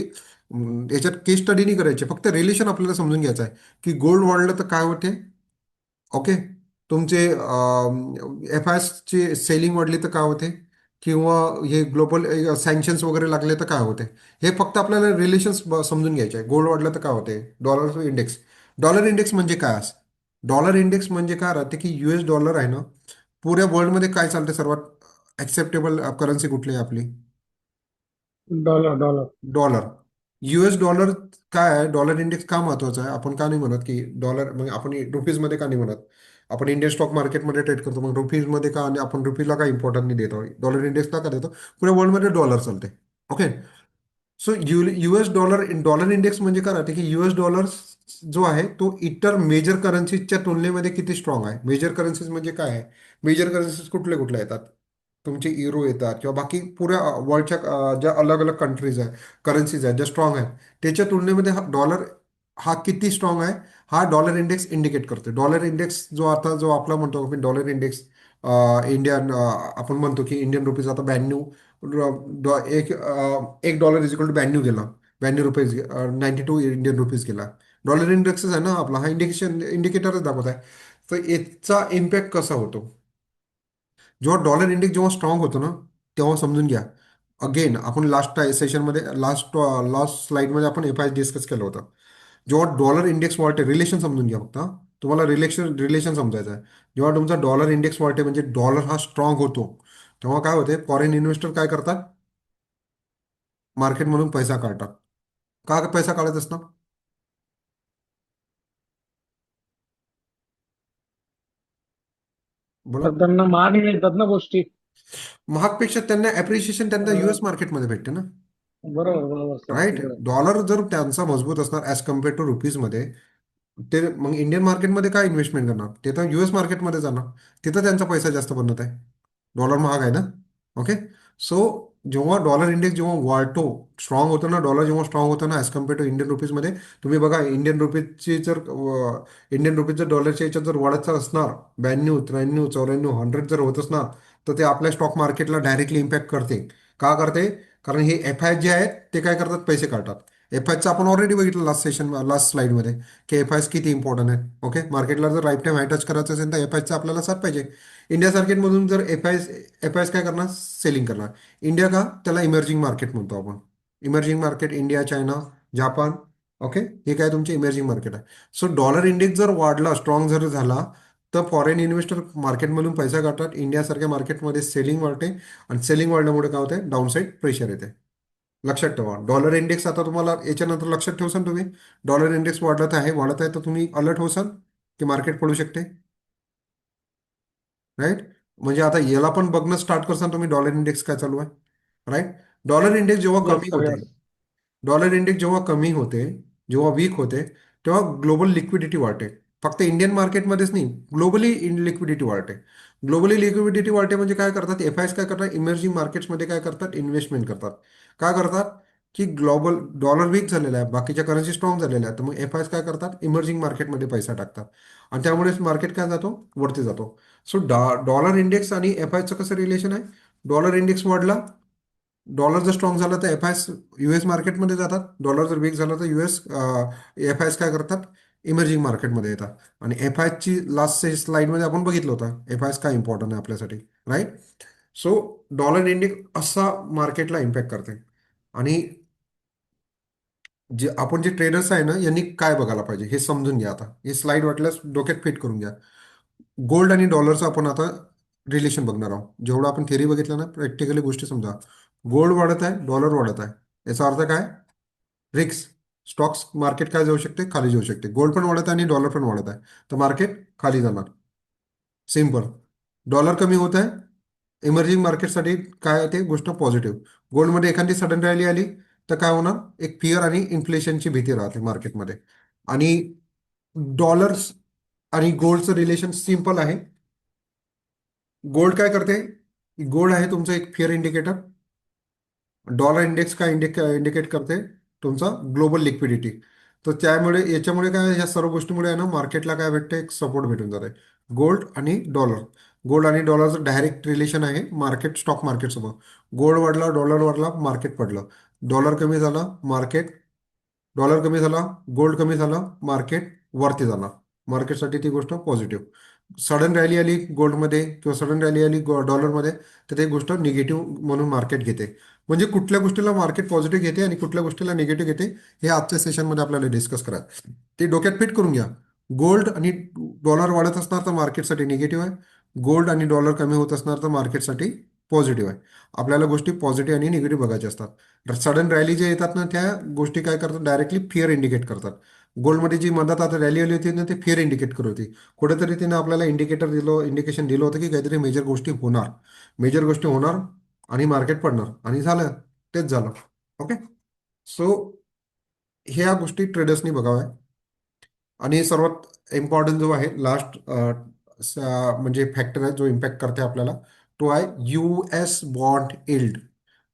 याच्यात केस स्टडी नाही करायची, फक्त रिलेशन आपल्याला समजून घ्यायचं आहे की गोल्ड वाढलं तर काय होते. ओके. तुमचे एफ ची सेलिंग वाढली तर काय होते, किंवा हे ग्लोबल सँक्शन्स वगैरे लागले तर काय होते. हे फक्त आपल्याला रिलेशन्स समजून घ्यायचे आहे. गोल्ड वाढलं तर काय होते, डॉलर इंडेक्स. डॉलर इंडेक्स म्हणजे काय असं, डॉलर इंडेक्स म्हणजे काय राहते की US डॉलर आहे ना, पुऱ्या वर्ल्डमध्ये काय चालते, सर्वात ॲक्सेप्टेबल करन्सी कुठली आहे आपली, dollar. Dollar. Dollar. US dollar. काय आहे, डॉलर इंडेक्स का महत्वाचा आहे, आपण का नाही म्हणत की डॉलर, मग आपण रुपीजमध्ये का नाही म्हणत. आपण इंडियन स्टॉक मार्केटमध्ये ट्रेड करतो, मग रुपीजमध्ये का, आणि आपण रुपीजला का इम्पॉर्टन्स नाही देतो, डॉलर इंडेक्सला का देतो. पुऱ्या वर्ल्डमध्ये डॉलर चालते. Okay. So US dollar, dollar index म्हणजे काय राहते की US डॉलर जो आहे तो इतर मेजर करन्सीजच्या तुलनेमध्ये किती स्ट्रॉंग आहे. मेजर करन्सीज म्हणजे काय आहे, मेजर करन्सीज कुठले कुठले येतात, तुमचे युरो येतात किंवा बाकी पुऱ्या वर्ल्डच्या ज्या अलग अलग कंट्रीज आहे, करन्सीज आहेत ज्या स्ट्रॉंग आहेत, त्याच्या तुलनेमध्ये हा डॉलर हा किती स्ट्रॉंग आहे, हा डॉलर इंडेक्स इंडिकेट करतो. डॉलर इंडेक्स जो आता जो आपला म्हणतो आपण डॉलर इंडेक्स, इंडियन, आपण म्हणतो की इंडियन रुपीज आता 92, एक डॉलर इज इक्वल टू 92 गेला, 92 रुपीज, 92 इंडियन रुपीज गेला. डॉलर इंडेक्सच आहे ना आपला, हा इंडिकेटरच दाखवत आहे. तर याचा इम्पॅक्ट कसा होतो, जेव्हा डॉलर इंडेक्स जेव्हा स्ट्रॉंग होतो ना तेव्हा समजून घ्या. अगेन आपण लास्ट सेशनमध्ये, लास्ट स्लाइडमध्ये आपण एफ आय डिस्कस केलं होतं. जेव्हा डॉलर इंडेक्स वाढते, रिलेशन समजून घ्या फक्त, तुम्हाला रिलेशन समजायचं आहे. जेव्हा तुमचा डॉलर इंडेक्स वाढते म्हणजे डॉलर हा स्ट्रॉंग होतो, तेव्हा काय होते, फॉरेन इन्व्हेस्टर काय करतात, मार्केटमधून पैसा काढतात. का पैसा काढत असणार, बोला. तर त्यांना महाग मिळतात ना गोष्टी. महागपेक्षा त्यांना ॲप्रिशिएशन त्यांना US अं, मार्केटमध्ये भेटते ना. बरोबर बरोबर सर, राईट. बरोबर. डॉलर जर त्यांचा मजबूत असणार ॲज कम्पेअर टू रुपीजमध्ये, ते मग इंडियन मार्केटमध्ये काय इन्व्हेस्टमेंट करणार, ते तर US मार्केटमध्ये जाणार. तिथं त्यांचा पैसा जास्त बनत आहे, डॉलर महाग आहे ना. ओके. सो जेव्हा डॉलर इंडेक्स जेव्हा वाढतो, स्ट्रॉंग होतो ना, डॉलर जेव्हा स्ट्रॉंग होतं ना ॲज कम्पेअर टू इंडियन रुपीजमध्ये, तुम्ही बघा इंडियन रुपीज जर डॉलरच्या याच्यात जर वाढत असणार, 92 93 94 100 जर होत असणार, तर ते आपल्या स्टॉक मार्केटला डायरेक्टली इम्पॅक्ट करते. का करते, कारण हे एफ आय जे आहेत ते काय करतात, पैसे काढतात. एफ आयचं आपण ऑलरेडी बघितलं लास्ट स्लाइडमध्ये की एफ आयस किती इम्पॉर्टंट आहे. ओके. मार्केटला जर लाईफ टाईम हाय टच करायचं असेल तर एफ आयचं आपल्याला साथ पाहिजे. इंडिया सारखेमधून जर एफ आयस काय करणार, सेलिंग करणार. इंडिया का, त्याला इमर्जिंग मार्केट म्हणतो आपण. Emerging market India, China, Japan. Okay. हे काय तुमचे इमर्जिंग मार्केट आहे. सो डॉलर इंडेक्स जर वाढला, स्ट्रॉंग जर झाला, तर फॉरेन इन्व्हेस्टर मार्केटमधून पैसा काढतात. इंडियासारख्या मार्केटमध्ये सेलिंग वाढते. आणि सेलिंग वाढल्यामुळे काय होते, डाऊनसाईड प्रेशर येते. लक्षात ठेवा, डॉलर इंडेक्स आता तुम्हाला याच्यानंतर लक्षात ठेवसाल तुम्ही, डॉलर इंडेक्स वाढत आहे तर तुम्ही अलर्ट होसाल की मार्केट पडू शकते. राईट. म्हणजे आता याला पण बघणं स्टार्ट करसाल तुम्ही, डॉलर इंडेक्स काय चालू आहे. राईट. डॉलर इंडेक्स जेव्हा येस कमी सर, होते, येस. डॉलर इंडेक्स जेव्हा कमी होते, जेव्हा वीक होते, तेव्हा ग्लोबल लिक्विडिटी वाढते. फक्त इंडियन मार्केटमध्येच नाही, ग्लोबली लिक्विडिटी वाढते. ग्लोबली लिक्विडिटी वाढते म्हणजे काय करतात, एफ आयस काय करतात, इमर्जिंग मार्केट्समध्ये काय करतात, इन्व्हेस्टमेंट करतात. काय करतात की ग्लोबल डॉलर वीक झालेला आहे, बाकीच्या करन्सी स्ट्रॉंग झालेल्या आहेत, तर मग एफ आयस काय करतात, इमर्जिंग मार्केटमध्ये पैसा टाकतात. आणि त्यामुळेच मार्केट काय जातो, वरती जातो. सो डॉलर इंडेक्स आणि एफ आयचं कसं रिलेशन आहे, डॉलर इंडेक्स वाढला, डॉलर जर स्ट्रॉंग झाला तर एफ आयस युएस मार्केटमध्ये जातात, डॉलर जर वीक झाला तर युएस एफ आयस काय करतात, इमर्जिंग मार्केटमध्ये येतात. आणि एफ आयची लास्ट स्लाइडमध्ये आपण बघितलं होतं एफ आयस काय इम्पॉर्टंट आहे आपल्यासाठी, राईट. सो डॉलर इंडेक्स असा मार्केटला इम्पॅक्ट करते. आणि जे आपण जे ट्रेडर्स आहे ना, यांनी काय बघायला पाहिजे हे समजून घ्या. आता हे स्लाइड वाटल्यास डोक्यात फिट करून घ्या. गोल्ड आणि डॉलरचं आपण आता रिलेशन बघणार आहोत. जेवढं आपण थेरी बघितलं ना, प्रॅक्टिकली गोष्टी समजा. गोल्ड वाढत आहे, डॉलर वाढत आहे, याचा अर्थ काय, रिक्स. स्टॉक्स मार्केट काय जाऊ शकते, खाली जाऊ शकते. गोल्ड पण वाढत आहे आणि डॉलर पण वाढत आहे, तर मार्केट खाली जाणार. सिम्पल. डॉलर कमी होत आहे, इमर्जिंग मार्केटसाठी काय आहे ते गोष्ट पॉझिटिव्ह. गोल्डमध्ये एखादी सडन रॅली आली तर काय होणार, एक फिअर आणि इन्फ्लेशनची भीती राहते मार्केटमध्ये. आणि डॉलर्स आणि गोल्डचं रिलेशन सिम्पल आहे. गोल्ड काय करते, गोल्ड आहे तुमचं एक फिअर इंडिकेटर. डॉलर इंडेक्स काय इंडिकेट करते, तुमचा ग्लोबल लिक्विडिटी. तर त्यामुळे याच्यामुळे काय, या सर्व गोष्टीमुळे आहे ना, मार्केटला काय भेटते, एक सपोर्ट भेटून जाते. गोल्ड आणि डॉलर, गोल्ड आणि डॉलरचं डायरेक्ट रिलेशन आहे मार्केट स्टॉक मार्केटसोबत. गोल्ड वाढला, डॉलर वाढला, मार्केट पडलं. डॉलर कमी झाला, मार्केट, डॉलर कमी झाला, गोल्ड कमी झाला, मार्केट वरती जाणार. मार्केटसाठी ती गोष्ट पॉझिटिव्ह. सडन रॅली आली गोल्डमध्ये किंवा सडन रॅली आली डॉलरमध्ये, तर ते गोष्ट निगेटिव्ह म्हणून मार्केट घेते. म्हणजे कुठल्या गोष्टीला मार्केट पॉझिटिव्ह घेते आणि कुठल्या गोष्टीला निगेटिव्ह घेते, हे आजच्या सेशनमध्ये आपल्याला डिस्कस करायचं. ते डोक्यात फिट करून घ्या. गोल्ड आणि डॉलर वाढत असणार तर मार्केटसाठी निगेटिव्ह आहे, गोल्ड आणि डॉलर कमी होत असणार तर मार्केटसाठी पॉझिटिव्ह आहे. आपल्याला गोष्टी पॉझिटिव्ह आणि निगेटिव्ह बघायच्या असतात. सडन रॅली जे येतात ना, त्या गोष्टी काय करतात, डायरेक्टली फिअर इंडिकेट करतात. गोल्डमध्ये जी मधात आता रॅली आली होती ना, ते फिअर इंडिकेट करत होती. कुठेतरी तिने आपल्याला इंडिकेशन दिलं होतं की काहीतरी मेजर गोष्टी होणार, मेजर गोष्टी होणार आणि मार्केट पडणार, आणि झालं, तेच झालं. ओके. सो ह्या गोष्टी ट्रेडर्सनी बघाव्या. आणि सर्वात इम्पॉर्टंट जो आहे लास्ट म्हणजे फॅक्टर आहे जो इम्पॅक्ट करते आपल्याला, तो आहे US बॉन्ड इल्ड.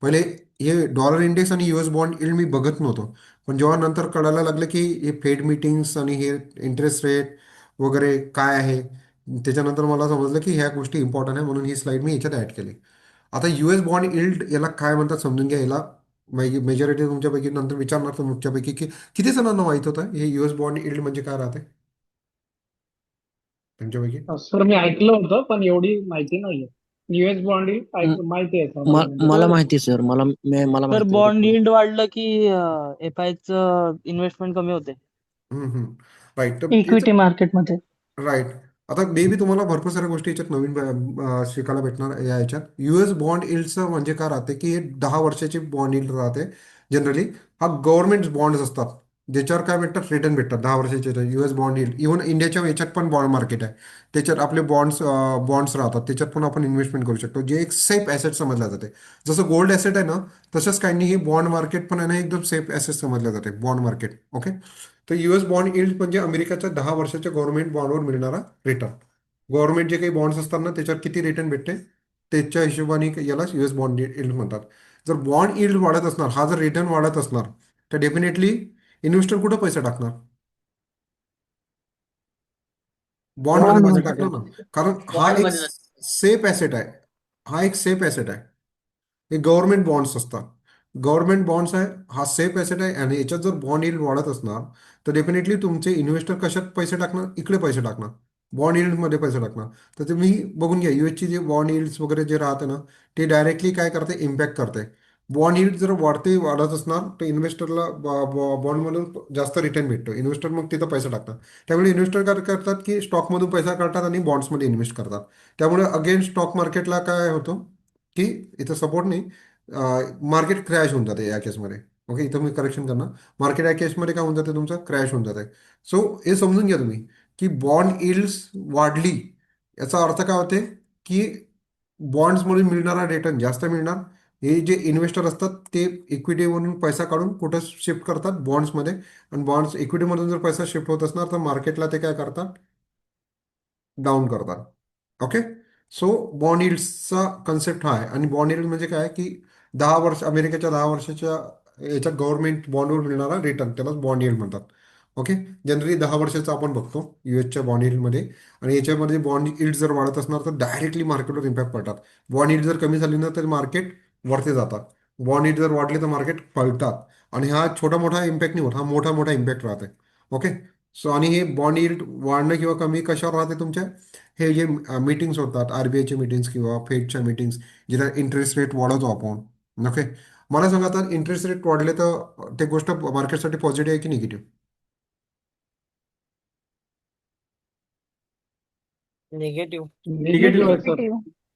पहिले हे डॉलर इंडेक्स आणि US बॉन्ड इल्ड मी बघत नव्हतो, पण जेव्हा नंतर कळायला लागलं की हे फेड मीटिंग्स आणि हे इंटरेस्ट रेट वगैरे काय आहे, त्याच्यानंतर मला समजलं की ह्या गोष्टी इम्पॉर्टंट आहे, म्हणून ही स्लाइड मी याच्यात ॲड केली. आता US बॉन्ड इल्ड याला काय म्हणतात समजून घ्या. याला मेजॉरिटी तुमच्यापैकी नंतर विचारणार तर मुख्यपैकी की किती जणांना माहित होतं हे US बॉन्ड इल्ड म्हणजे काय राहते तुमच्यापैकी. सर मी ऐकलं होतं पण एवढी माहिती नाहीये. युएस बॉन्ड माहिती आहे सर मला, म्हणजे मला बरं. माहिती सर, मला तर माहिती बॉन्ड आहे. यील्ड वाढलं की एफआयचं इन्व्हेस्टमेंट कमी होते राईट. तर इक्विटी मार्केटमध्ये. राईट. आता मे बी तुम्हाला भरपूर साऱ्या गोष्टी याच्यात नवीन शिकायला भेटणार या याच्यात. US बॉन्ड इल्डचं म्हणजे काय राहते की हे 10 वर्षाची बॉन्ड इल्ड राहते जनरली. हा गव्हर्नमेंट बॉन्ड्स असतात ज्याच्यावर काय भेटतात, रिटर्न भेटतात 10 वर्षाचे. US बॉन्ड इल्ड इव्हन इंडियाच्या याच्यात पण बॉन्ड मार्केट आहे, त्याच्यात आपले बॉन्ड्स राहतात, त्याच्यात पण आपण इन्व्हेस्टमेंट करू शकतो, जे एक सेफ ॲसेट समजल्या जाते. जसं गोल्ड ॲसेट आहे ना, तसंच काही नाही, हे बॉन्ड मार्केट पण आहे ना, एकदम सेफ ॲसेट समजल्या जाते बॉन्ड मार्केट. ओके. तर US बॉन्ड इल्ड म्हणजे अमेरिकाच्या 10 वर्षाच्या गव्हर्नमेंट बॉन्डवर मिळणारा रिटर्न. गव्हर्नमेंट जे काही बॉन्ड्स असतात ना, त्याच्यावर किती रिटर्न भेटते त्याच्या हिशोबाने याला US बॉन्ड इल्ड म्हणतात. जर बॉन्ड इल्ड वाढत असणार, हा जर रिटर्न वाढत असणार, तर डेफिनेटली इन्व्हेस्टर कुठं पैसा टाकणार, बॉन्डमध्ये बॉन्ड पैसा मध्ये. टाकणार ना. कारण हा बॉन्ड एक मध्ये सेफ ॲसेट आहे, हा एक सेफ ॲसेट आहे. हे गव्हर्नमेंट बॉन्ड्स असतात, गव्हर्नमेंट बॉन्ड्स आहे, हा सेफ ॲसेट आहे. आणि याच्यात जर बॉन्ड यील्ड वाढत असणार तर डेफिनेटली तुमचे इन्व्हेस्टर कशात पैसे टाकणार, इकडे पैसे टाकणार, बॉन्ड यील्डमध्ये पैसे टाकणार. तर तुम्ही बघून घ्या यूएसची जे बॉन्ड यील्ड्स वगैरे जे राहते ना, ते डायरेक्टली काय करते, इम्पॅक्ट करते. बॉन्ड यील्ड जर वाढत असणार तर इन्व्हेस्टरला बॉन्डमधून जास्त रिटर्न भेटतो, इन्व्हेस्टर मग तिथं पैसा टाकतात. त्यामुळे इन्व्हेस्टर काय करतात की स्टॉकमधून पैसा काढतात आणि बॉन्ड्समध्ये इन्व्हेस्ट करतात. त्यामुळे अगेन स्टॉक मार्केटला काय होतं की इथं सपोर्ट नाही, मार्केट क्रॅश होऊन जाते या केसमध्ये. ओके, इथं मी करेक्शन करणार, मार्केट या केसमध्ये काय होऊन जाते, तुमचं क्रॅश होऊन जाते. सो हे समजून घ्या तुम्ही की बॉन्ड इल्ड्स वाढली याचा अर्थ काय होते की बॉन्ड्समधून मिळणारा रिटर्न जास्त मिळणार, हे जे इन्व्हेस्टर असतात ते इक्विटीमधून पैसा काढून कुठं शिफ्ट करतात बॉन्ड्समध्ये, आणि बॉन्ड्स इक्विटीमधून जर पैसा शिफ्ट होत असणार तर मार्केटला ते काय करतात, डाऊन करतात. ओके. सो बॉन्ड यील्ड्सचा कन्सेप्ट हा आहे. आणि बॉन्ड यील्ड म्हणजे काय की 10 वर्ष, अमेरिकेच्या 10 वर्षाच्या याच्या गव्हर्नमेंट बॉन्डवर मिळणारा रिटर्न, त्यालाच बॉन्ड यील्ड म्हणतात. ओके. जनरली 10 वर्षाचा आपण बघतो युएसच्या बॉन्ड यील्डमध्ये. आणि याच्यामध्ये बॉन्ड यील्ड जर वाढत असणार तर डायरेक्टली मार्केटवर इम्पॅक्ट पडतात. बॉन्ड यील्ड जर कमी झाली ना तर मार्केट वरती जातात. बॉन्ड यील्ड जर वाढली तर मार्केट पळतात. आणि हा छोटा मोठा इम्पॅक्ट नाही होत, हा मोठा मोठा इम्पॅक्ट राहते. ओके. सो आणि हे बॉन्ड यील्ड वाढणं किंवा कमी कशावर राहते तुमच्या, हे जे मीटिंग्स होतात आरबीआयचे मीटिंग्स किंवा फेडच्या मीटिंग्स, जिथे इंटरेस्ट रेट वाढवतो आपण. ओके. मला सांगा तर इंटरेस्ट रेट वाढले तर ते गोष्ट मार्केटसाठी पॉझिटिव्ह आहे की निगेटिव्ह? निगेटिव्ह. निगेटिव्ह आहे सर.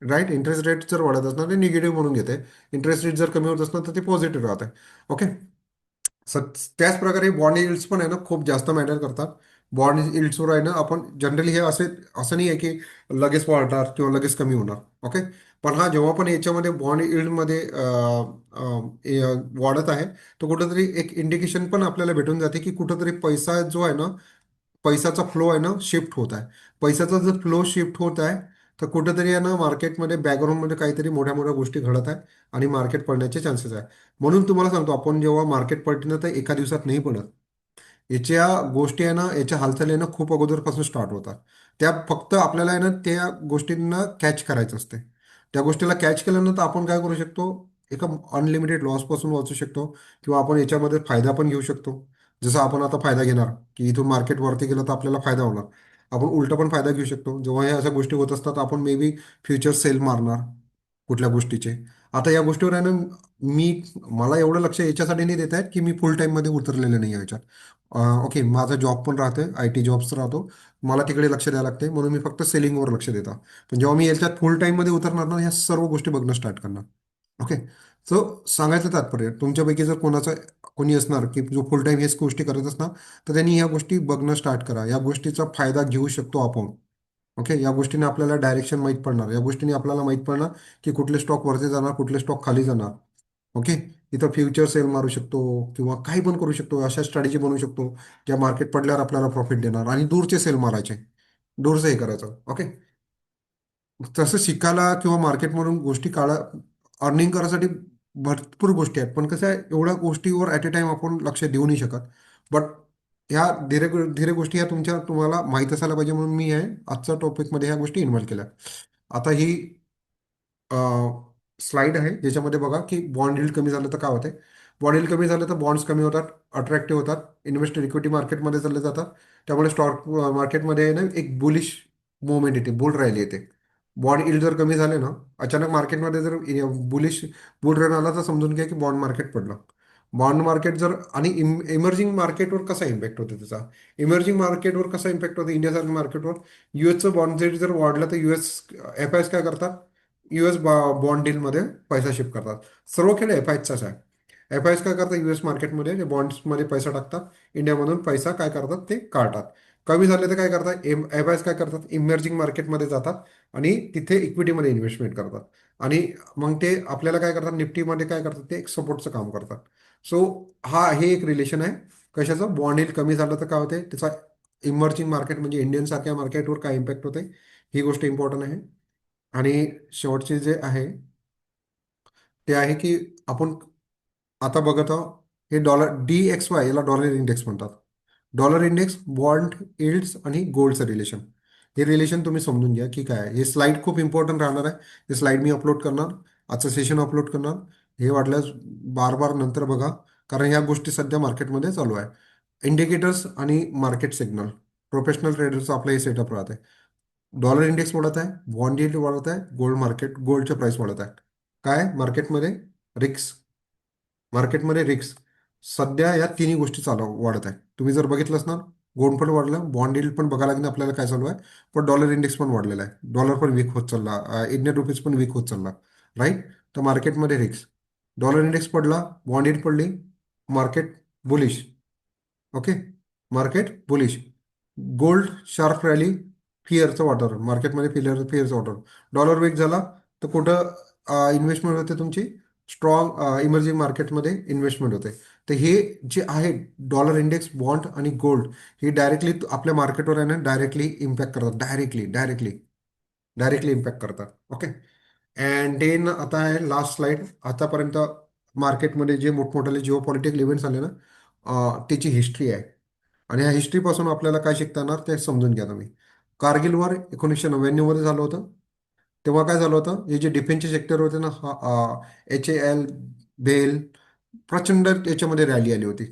राईट. इंटरेस्ट रेट जर वाढत असणार ते निगेटिव्ह म्हणून घेते. इंटरेस्ट रेट जर कमी होत असणार तर ते पॉझिटिव्ह राहते. ओके. त्याच प्रकारे बॉन्ड यील्ड्स पण आहे ना खूप जास्त मॅटर करतात. बॉन्ड यील्ड्सवर आहे ना आपण जनरली हे असं नाही आहे की लगेच वाढणार किंवा लगेच कमी होणार. ओके. पण हा जेव्हा पण याच्यामध्ये बॉन्ड यील्डमध्ये वाढत आहे तर कुठंतरी एक इंडिकेशन पण आपल्याला भेटून जाते की कुठंतरी पैसा जो आहे ना, पैशाचा फ्लो आहे ना शिफ्ट होत आहे. पैशाचा जर फ्लो शिफ्ट होत आहे तर कुठेतरी आहे ना मार्केटमध्ये बॅकग्राऊंडमध्ये काहीतरी मोठ्या मोठ्या गोष्टी घडत आहे आणि मार्केट पडण्याचे चान्सेस आहे. म्हणून तुम्हाला सांगतो, आपण जेव्हा मार्केट पडते ना तर एका दिवसात नाही पडत. याच्या गोष्टी आहे ना, याच्या हालचाली आहे ना खूप अगोदरपासून स्टार्ट होतात. त्या फक्त आपल्याला आहे ना त्या गोष्टींना कॅच करायचं असते. त्या गोष्टीला कॅच केल्यानंतर आपण काय करू शकतो, एका अनलिमिटेड लॉसपासून वाचू शकतो किंवा आपण याच्यामध्ये फायदा पण घेऊ शकतो. जसं आपण आता फायदा घेणार की इथून मार्केट वरती गेलं तर आपल्याला फायदा होणार. आपण उलटा पण फायदा घेऊ शकतो. जेव्हा हे अशा गोष्टी होत असतात आपण मे बी फ्युचर सेल मारणार कुठल्या गोष्टीचे. आता या गोष्टीवर आहे ना, मी मला एवढं लक्ष याच्यासाठी नाही देत आहेत की मी फुल टाईममध्ये उतरलेलं नाही आहे याच्यात. ओके. माझा जॉब पण राहते, IT जॉब्स राहतो. मला तिकडे लक्ष द्यायला लागते म्हणून मी फक्त सेलिंगवर लक्ष देतो. पण जेव्हा मी याच्यात फुल टाईममध्ये उतरणार ना ह्या सर्व गोष्टी बघणं स्टार्ट करणार. ओके. सो सांगायचं तात्पर्य, तुमच्यापैकी जर कोणी असणार की जो फुल टाईम हेच गोष्टी करत असणार तर त्यांनी ह्या गोष्टी बघणं स्टार्ट करा. या गोष्टीचा फायदा घेऊ शकतो आपण. ओके. या गोष्टीने आपल्याला डायरेक्शन माहीत पडणार. या गोष्टीने आपल्याला माहीत पडणार की कुठले स्टॉक वरती जाणार, कुठले स्टॉक खाली जाणार. ओके. इथं फ्युचर सेल मारू शकतो किंवा काही पण करू शकतो. अशा स्ट्रॅटेजी बनवू शकतो ज्या मार्केट पडल्यावर आपल्याला प्रॉफिट देणार. आणि दूरचे सेल मारायचे, दूरचं हे करायचं. ओके. तसं शिकायला किंवा मार्केटमधून गोष्टी काढा, अर्निंग करायसाठी भरपूर गोष्टी आहेत. पण कसं आहे, एवढ्या गोष्टीवर ॲट ए टाइम आपण लक्ष देऊ नाही शकत. बट ह्या धीरे धीरे गोष्टी ह्या तुम्हाला माहीत असायला पाहिजे म्हणून मी आहे आजच्या टॉपिकमध्ये ह्या गोष्टी इन्व्हॉल्व केल्या. आता ही स्लाइड आहे ज्याच्यामध्ये बघा की बॉन्ड यील्ड कमी झालं तर काय होते. बॉन्ड यील्ड कमी झालं तर बॉन्ड्स कमी होतात, अट्रॅक्टिव्ह होतात, इन्व्हेस्टर इक्विटी मार्केटमध्ये चालले जातात. त्यामुळे स्टॉक मार्केटमध्ये ना एक बुलिश मुवमेंट येते, बुल रॅली येते. बॉन्ड यील्ड जर कमी झाले ना, अचानक मार्केटमध्ये जर बुल रन आला तर समजून घ्या की बॉन्ड मार्केट पडलं. बॉन्ड मार्केट जर आणि इमर्जिंग मार्केटवर कसा इम्पॅक्ट होतो त्याचा, इमर्जिंग मार्केटवर कसा इम्पॅक्ट होतो इंडियासारख्या मार्केटवर. युएसचं बॉन्ड रेट जर वाढलं तर FIs काय करतात, US बॉन्ड डीलमध्ये पैसा शिफ्ट करतात. सर्व खेळ FIचाच आहे. FIs काय करतात, US मार्केटमध्ये ते बॉन्ड्समध्ये पैसा टाकतात, इंडियामधून पैसा काय करतात ते काढतात. कमी झाले तर काय करतात, FIs काय करतात, इमर्जिंग मार्केटमध्ये जातात आणि तिथे इक्विटीमध्ये इन्व्हेस्टमेंट करतात. आणि मग ते आपल्याला काय करतात, निफ्टीमध्ये काय करतात, ते एक सपोर्टचं काम करतात. सो हे एक रिलेशन आहे. कशाचं, बॉन्ड यील्ड कमी झालं तर काय होते, त्याचा इमर्जिंग मार्केट म्हणजे इंडियन सारख्या मार्केटवर काय इम्पॅक्ट होते, ही गोष्ट इम्पॉर्टंट आहे. आणि शेवटचे जे आहे ते आहे की आपण आता बघत आहोत हे DXY, याला डॉलर इंडेक्स म्हणतात. डॉलर इंडेक्स, बॉन्ड यील्ड्स आणि गोल्डचं रिलेशन. हे रिलेशन तुम्ही समजून घ्या की काय आहे. हे स्लाइड खूप इम्पॉर्टंट राहणार आहे. हे स्लाइड मी अपलोड करणार, आजचं सेशन अपलोड करणार. हे वाटल्यास बार बार नंतर बघा, कारण ह्या गोष्टी सध्या मार्केटमध्ये चालू आहे. इंडिकेटर्स आणि मार्केट सिग्नल, प्रोफेशनल ट्रेडरचं आपलं हे सेटअप राहते. डॉलर इंडेक्स वाढत आहे, बॉन्ड यील्ड वाढत आहे, गोल्डचे प्राइस वाढत आहे. काय मार्केटमध्ये रिक्स, मार्केटमध्ये रिक्स सध्या या तिन्ही गोष्टी वाढत आहे. तुम्ही जर बघितलं असणार, गोल्ड पण वाढलं, बॉन्ड यील्ड पण बघायला लागेल आपल्याला काय चालू आहे. पण डॉलर इंडेक्स पण वाढलेला आहे, डॉलर पण वीक होत चालला, इंडियन रुपीज पण वीक होत चालला. राईट. तर मार्केटमध्ये रिक्स, डॉलर इंडेक्स पडला, बॉन्ड यील्ड पडली, market bullish. Okay. Market bullish. Gold sharp rally, फिअरचं वातावरण मार्केटमध्ये, फिअरचं वातावरण. डॉलर वीक झाला तर कुठं इन्व्हेस्टमेंट होते तुमची, स्ट्रॉंग इमर्जिंग मार्केटमध्ये इन्व्हेस्टमेंट होते. तर हे जे आहे डॉलर इंडेक्स, बॉन्ड आणि गोल्ड, हे डायरेक्टली आपल्या मार्केटवर आहे ना डायरेक्टली इम्पॅक्ट करतात. डायरेक्टली इम्पॅक्ट करतात. ओके. अँड देन आता आहे लास्ट स्लाइड. आतापर्यंत मार्केटमध्ये जे मोठमोठाले जिओ पॉलिटिकल इव्हेंट्स आले ना, त्याची हिस्ट्री आहे. आणि ह्या हिस्ट्रीपासून आपल्याला काय शिकता येणार ते समजून घ्या तुम्ही. कारगिल वॉर 1999 मध्ये झालं होतं. तेव्हा काय झालं होतं, हे जे डिफेन्सचे सेक्टर होते ना, HAL, बेल, प्रचंड याच्यामध्ये रॅली आली होती.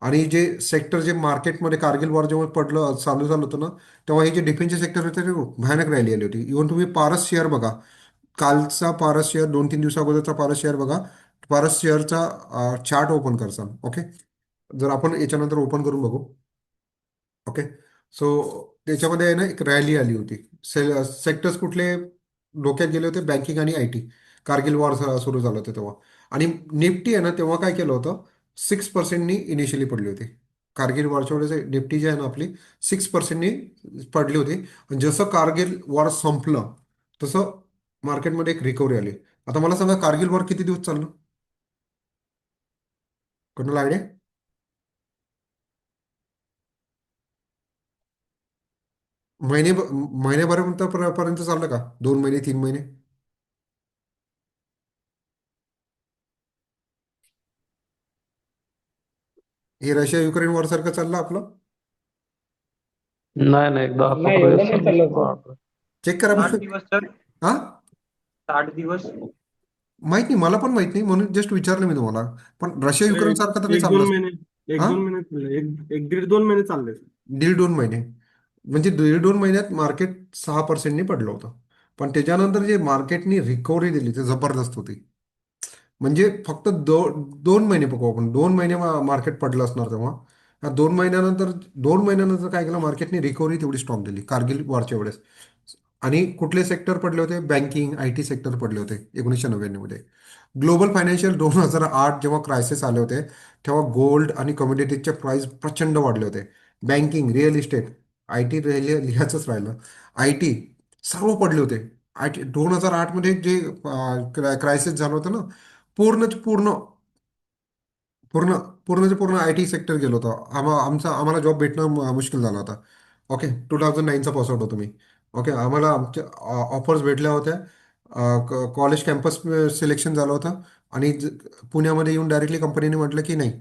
आणि जे सेक्टर जे मार्केटमध्ये कारगिल वॉर जेव्हा पडलं चालू झालं होतं ना, तेव्हा हे जे डिफेन्सचे सेक्टर होते ते भयानक रॅली आली होती. इव्हन तुम्ही पारस शेअर बघा, कालचा पारस शेअर, 2-3 दिवसाअगोदरचा पारस शेअर बघा. पारस शेअरचा चार्ट ओपन करसा. ओके. जर आपण याच्यानंतर ओपन करून बघू. ओके. सो त्याच्यामध्ये आहे ना एक रॅली आली होती. सेक्टर्स कुठले डोक्यात गेले होते, बँकिंग आणि IT. कारगिल वॉर सुरू झालं होतं तेव्हा. आणि निफ्टी आहे ना तेव्हा काय केलं होतं, 6%नी इनिशियली पडली होती. कारगिल वॉरच्या वेळेस निफ्टी जी आहे ना आपली 6%नी पडली होती. आणि जसं कारगिल वॉर संपलं तसं मार्केटमध्ये एक रिकव्हरी आली. आता मला सांगा, कारगिल वॉर किती दिवस चाललं? कोणाला आयडिया? महिने महिन्याभरापर्यंत पर्यंत चाललं का? 2 महिने, 3 महिने? हे रशिया युक्रेन वॉर सारखं चाललं आपलं? नाही नाही, एक दहा नाही पंधरा एवढं नाही चाललं सर. दिवस चेक करा आठ बरं. दिवस सर. हा, 60 दिवस. माहित नाही, मला पण माहित नाही, म्हणून जस्ट विचारलं मी तुम्हाला. पण रशिया तर युक्रेन एक सारखं तर नाही एक दोन चाललं. महिने एक हा, दोन महिने चालले, एक दीड 2 महिने चालले. 1.5-2 महिने. म्हणजे 1.5-2 महिन्यात मार्केट 6%नी पडलं होतं. पण त्याच्यानंतर जे मार्केटनी रिकव्हरी दिली ते जबरदस्त होती. म्हणजे फक्त 2 महिने बघू आपण, 2 महिने मार्केट पडलं असणार तेव्हा. ह्या 2 महिन्यानंतर काय केलं, मार्केटने रिकव्हरी तेवढी स्ट्रॉंग दिली कारगिल वॉरच्या वेळेस. आणि कुठले सेक्टर पडले होते? बँकिंग, IT सेक्टर पडले होते 1999 मध्ये. ग्लोबल फायनान्शियल 2008 जेव्हा क्रायसिस आले होते, तेव्हा गोल्ड आणि कमोडिटीजचे प्राइस प्रचंड वाढले होते. बँकिंग, रिअल इस्टेट, IT लिहायचंच राहिलं. IT सर्व पडले होते. IT 2008 मध्ये जे क्रायसिस झालं होतं ना, पूर्णच पूर्ण पूर्ण पूर्णचे पूर्ण IT सेक्टर गेलो होतं. आम्हाला जॉब भेटणं मुश्किल झालं होतं. ओके. 2009चा पासआउट होतो मी. ओके. आम्हाला आमच्या ऑफर्स भेटल्या होत्या. कॉलेज कॅम्पस सिलेक्शन झालं होतं. आणि पुण्यामध्ये येऊन डायरेक्टली कंपनीने म्हटलं की नाही,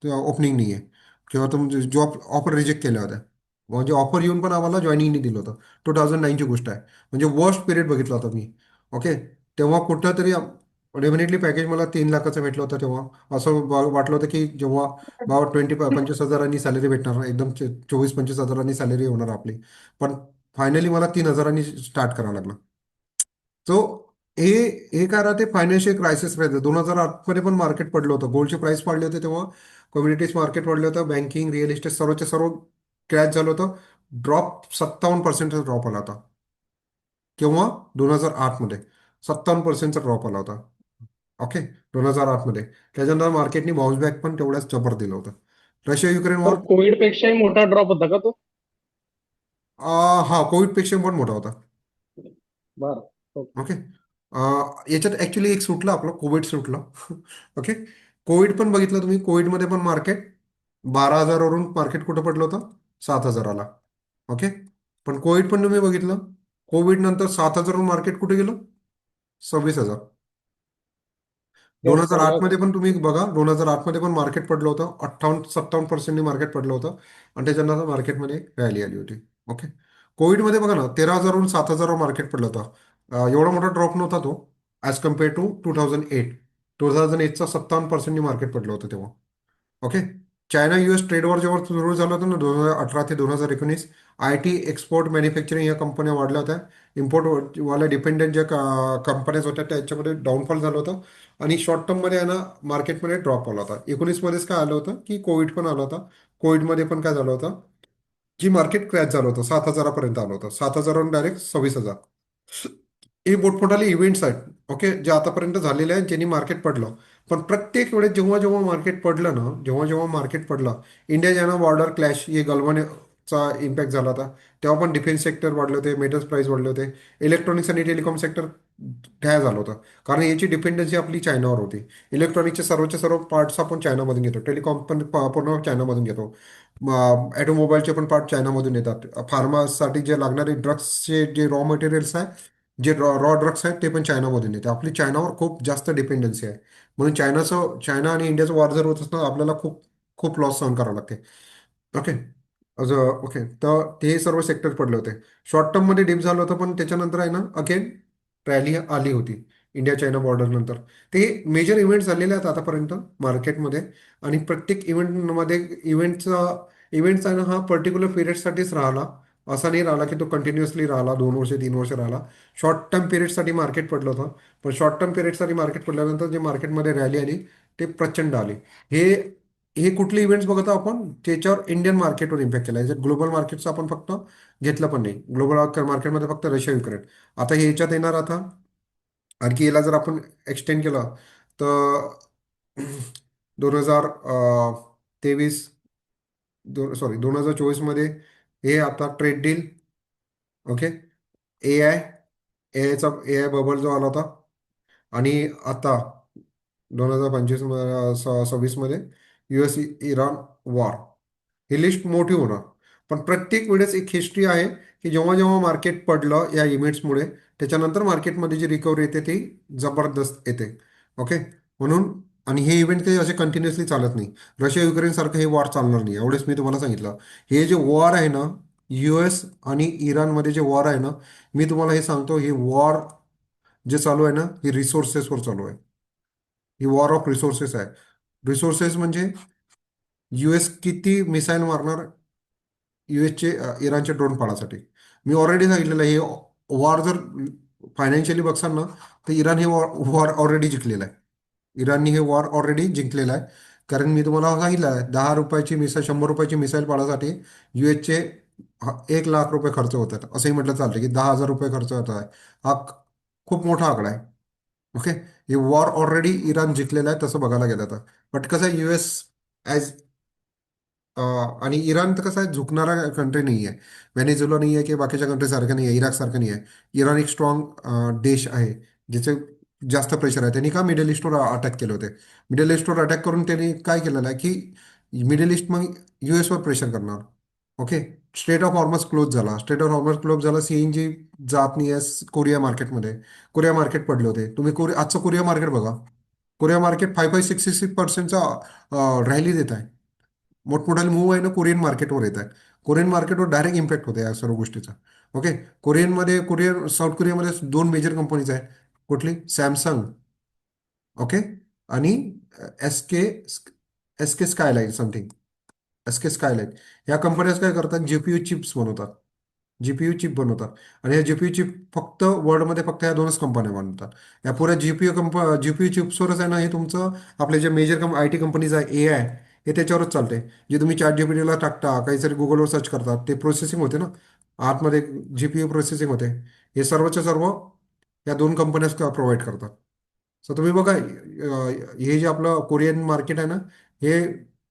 ओपनिंग नाही आहे, किंवा तुमचे जॉब ऑफर रिजेक्ट केल्या होत्या. म्हणजे ऑफर येऊन पण आम्हाला जॉईनिंग नाही दिलं होतं. 2009ची गोष्ट आहे. म्हणजे वर्स्ट पिरियड बघितला होता मी. ओके. तेव्हा कुठं तरी डेफिनेटली पॅकेज मला 3 लाखाचं भेटलं होतं तेव्हा. असं वाटलं होतं की जेव्हा बाबा 25,000-25,000 सॅलरी भेटणार, एकदम 24,000-25,000 सॅलरी होणार आपली. पण फायनली मला 3,000 स्टार्ट करावं लागलं. सो हे हे काय राहते, फायनान्शियल क्रायसिस राहते. 2008 मध्ये पण मार्केट पडलं होतं, गोल्डचे प्राइस वाढले होते तेव्हा, कम्युनिटीज मार्केट वाढलं होतं, बँकिंग, रिअल इस्टेट सर्वचे सर्व क्रॅश झालं होतं. ड्रॉप 57%चा ड्रॉप आला होता. केव्हा? 2008 मध्ये 57%चा ड्रॉप आला होता. ओके. 2008 मध्ये. त्याच्यानंतर मार्केटनी बाउन्स बॅक पण तेवढ्याच जबर दिलं होतं. रशिया युक्रेन तर वॉर, कोविड पेक्षाही मोठा ड्रॉप होता का तो? हा, कोविड पेक्षा पण मोठा होता. बरं. ओके. ओके. याच्यात ऍक्च्युली एक सुटलं, आपलं कोविड सुटलं. ओके. कोविड पण बघितलं तुम्ही, कोविडमध्ये पण मार्केट 12,000 वरून मार्केट कुठं पडलं होतं? 7,000ला. ओके. पण कोविड पण तुम्ही बघितलं, कोविड नंतर 7,000वरून मार्केट कुठे गेलं? 26,000. दोन तेव्हा हजार पडला आठ होता. मध्ये पण तुम्ही बघा, 2008 मध्ये पण मार्केट पडलं होतं, 58-57%नी मार्केट पडलं होतं. आणि त्याच्यानंतर मार्केटमध्ये रॅली आली होती. ओके. कोविडमध्ये बघा ना, 13,000वरून 7,000वर मार्केट पडलं होतं. एवढा मोठा ड्रॉप नव्हता तो, ॲज कम्पेअर टू 2008चा 57%नी मार्केट पडलं होतं तेव्हा. Okay. China US trade war जेव्हा सुरू झालं होतं ना, 2018 ते 2019, IT, एक्सपोर्ट, मॅन्युफॅक्चरिंग या कंपन्या वाढल्या होत्या. इम्पोर्ट वाल्या डिपेंडंट ज्या कंपन्याज होत्या त्याच्यामध्ये डाऊनफॉल झालं होतं. आणि शॉर्ट टर्ममध्ये आहे ना मार्केटमध्ये ड्रॉप आला होता. 19 मध्येच काय आलं होतं की कोविड पण आला होता. कोविडमध्ये पण काय झालं होतं की मार्केट क्रॅश झालं होतं, 7,000पर्यंत आलं होतं, 7,000वरून डायरेक्ट 26,000. हे मोठमोठाले इव्हेंट्स आहेत. ओके. जे आतापर्यंत झालेले आहेत, ज्यांनी मार्केट पडलं. पण प्रत्येक वेळेस जेव्हा जेव्हा मार्केट पडलं ना, जेव्हा जेव्हा मार्केट पडलं, इंडिया चायना बॉर्डर क्लॅश, हे गलवान चा इम्पॅक्ट झाला होता. तेव्हा पण डिफेन्स सेक्टर वाढले होते, मेटल्स प्राइस वाढले होते, इलेक्ट्रॉनिक्स आणि टेलिकॉम सेक्टर काय झालं होतं, कारण याची डिपेंडन्सी आपली चायनावर होती. इलेक्ट्रॉनिकचे सर्वचे सर्व पार्ट्स आपण चायनामधून घेतो, टेलिकॉम पण पूर्ण चायनामधून घेतो, ॲटोमोबाईलचे पण पार्ट चायनामधून येतात, फार्मासाठी जे लागणारे ड्रग्सचे जे रॉ मटेरियल्स आहे, जे रॉ ड्रग्स आहेत ते पण चायनामधून येते. आपली चायनावर खूप जास्त डिपेंडन्सी आहे. म्हणून चायना आणि इंडियाचं वॉर जर होत असतं आपल्याला खूप खूप लॉस सहन करावं लागते. ओके. ओके, तर ते सर्व सेक्टर पडले होते. शॉर्ट टर्ममध्ये डिप झालं होतं, पण त्याच्यानंतर आहे ना अगेन रॅली आली होती इंडिया चायना बॉर्डर नंतर. ते मेजर इव्हेंट झालेले आहेत आतापर्यंत मार्केटमध्ये. आणि प्रत्येक इव्हेंटमध्ये इव्हेंटचा ना हा पर्टिक्युलर पिरियडसाठीच राहिला, असा नाही राहिला की तो कंटिन्युअसली राहिला, 2 वर्ष 3 वर्ष राहिला. शॉर्ट टर्म पिरियडसाठी मार्केट पडलं होतं. पण शॉर्ट टर्म पिरियडसाठी मार्केट पडल्यानंतर जे मार्केटमध्ये रॅली आली ते प्रचंड आली. हे हे कुठले इव्हेंट्स बघतो आपण त्याच्यावर इंडियन मार्केटवर इम्पॅक्ट केला आहे. जर ग्लोबल मार्केटचं आपण फक्त घेतलं पण नाही, ग्लोबल मार्केटमध्ये फक्त रशिया युक्रेन. आता हे याच्यात येणार आता आणखी याला जर आपण एक्सटेंड केलं तर 2023 सॉरी 2024 मध्ये हे आता trade deal, okay, A I bubble जो आला होता, आणि आता 2025-26 मध्ये US इराण वॉर, ही लिस्ट मोठी होणार. पण प्रत्येक वेळेस एक हिस्ट्री आहे की जेव्हा जेव्हा मार्केट पडलं या इव्हेंट्समुळे त्याच्यानंतर मार्केटमध्ये जी रिकव्हरी येते ती जबरदस्त येते. ओके. म्हणून आणि हे इव्हेंट काही असे कंटिन्युअसली चालत नाही. रशिया युक्रेन सारखं हे वॉर चालणार नाही, एवढेच मी तुम्हाला सांगितलं. हे जे वॉर आहे ना, US आणि इराणमध्ये जे वॉर आहे ना, मी तुम्हाला हे सांगतो, हे वॉर जे चालू आहे ना, हे रिसोर्सेसवर चालू आहे. ही वॉर ऑफ रिसोर्सेस आहे. रिसोर्सेस म्हणजे US किती मिसाईल मारणार युएसचे इराणचे ड्रोन पाडासाठी. मी ऑलरेडी सांगितलेलं आहे, हे वॉर जर फायनान्शियली बघसाल ना तर इराण हे वॉर ऑलरेडी जिंकलेलं आहे. इराणने हे वॉर ऑलरेडी जिंकलेलं आहे. कारण मी तुम्हाला सांगितलं आहे, 10 रुपयाची मिसाईल, 100 रुपयाची मिसाईल पाडासाठी युएसचे 1 लाख रुपये खर्च होतात. असंही म्हटलं चालतं की 10,000 रुपये खर्च होत आहे. हा खूप मोठा आकडा आहे. ओके. हे वॉर ऑलरेडी इराण जिंकलेलं आहे तसं बघायला गेलं तर. बट कसं आहे, US ॲज आणि इराण तर कसं आहे, झुकणारा कंट्री नाही आहे. व्हेनेझुला नाही आहे की बाकीच्या कंट्री सारखं नाही आहे, इराकसारखं नाही आहे. इराण एक स्ट्रॉंग देश आहे ज्याचे जास्त प्रेशर आहे. त्यांनी का मिडल ईस्टवर अटॅक केले होते. मिडल ईस्टवर अटॅक करून त्यांनी काय केलेलं आहे की मिडल ईस्ट मग US वर प्रेशर करणार. ओके. स्ट्रेट ऑफ हॉर्मस क्लोज झाला. स्ट्रेट ऑफ हॉर्मस क्लोज झाला, CNG जात नाही आहे कोरिया मार्केटमध्ये. कोरिया मार्केट पडले होते. तुम्ही आजचं कोरिया मार्केट बघा. कोरिया मार्केट 5-6% रॅली देत आहे. मोठमोठाले मूव आहे ना कोरियन मार्केटवर येत आहे. कोरियन मार्केटवर डायरेक्ट इम्पॅक्ट होते या सर्व गोष्टीचा. ओके. साऊथ कोरियामध्ये 2 मेजर कंपनीज आहेत. कुठली? सॅमसंग, ओके, आणि एस के एस के स्कायलाईन समथिंग, SK स्कायलाईन. ह्या कंपन्या काय करतात, GPU चिप्स बनवतात. जीपीयू चिप बनवतात. आणि ह्या जीपीयू चिप फक्त वर्ल्डमध्ये फक्त ह्या 2च कंपन्या बनवतात. या पुऱ्या जीपीयू चिप्सवरच आहे ना हे तुमचं आपले जे मेजर IT कंपनीज आहे, AI हे त्याच्यावरच चालते. जे तुम्ही ChatGPT ला टाकता, काहीतरी गुगलवर सर्च करतात, ते प्रोसेसिंग होते ना आतमध्ये, GPU प्रोसेसिंग होते. हे सर्वच्या सर्व या 2 कंपन्याच प्रोव्हाइड करतात. सो तुम्ही बघा, हे जे आपलं कोरियन मार्केट आहे ना, हे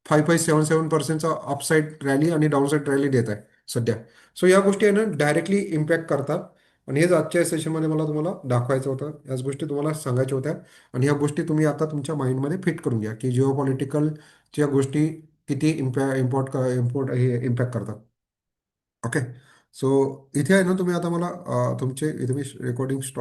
5-7% अपसाईड रॅली आणि डाऊनसाईड रॅली देत आहे सध्या. सो या गोष्टी आहे ना डायरेक्टली इम्पॅक्ट करतात. आणि हेच आजच्या सेशनमध्ये मला तुम्हाला दाखवायचं होतं, याच गोष्टी तुम्हाला सांगायच्या होत्या. आणि ह्या गोष्टी तुम्ही आता तुमच्या माइंडमध्ये फिट करून घ्या की जिओ पॉलिटिकलच्या गोष्टी किती इम्पोर्ट हे इम्पॅक्ट करतात. ओके. सो इथे आहे ना तुम्ही आता मला तुमचे इथे मी रेकॉर्डिंग स्टॉप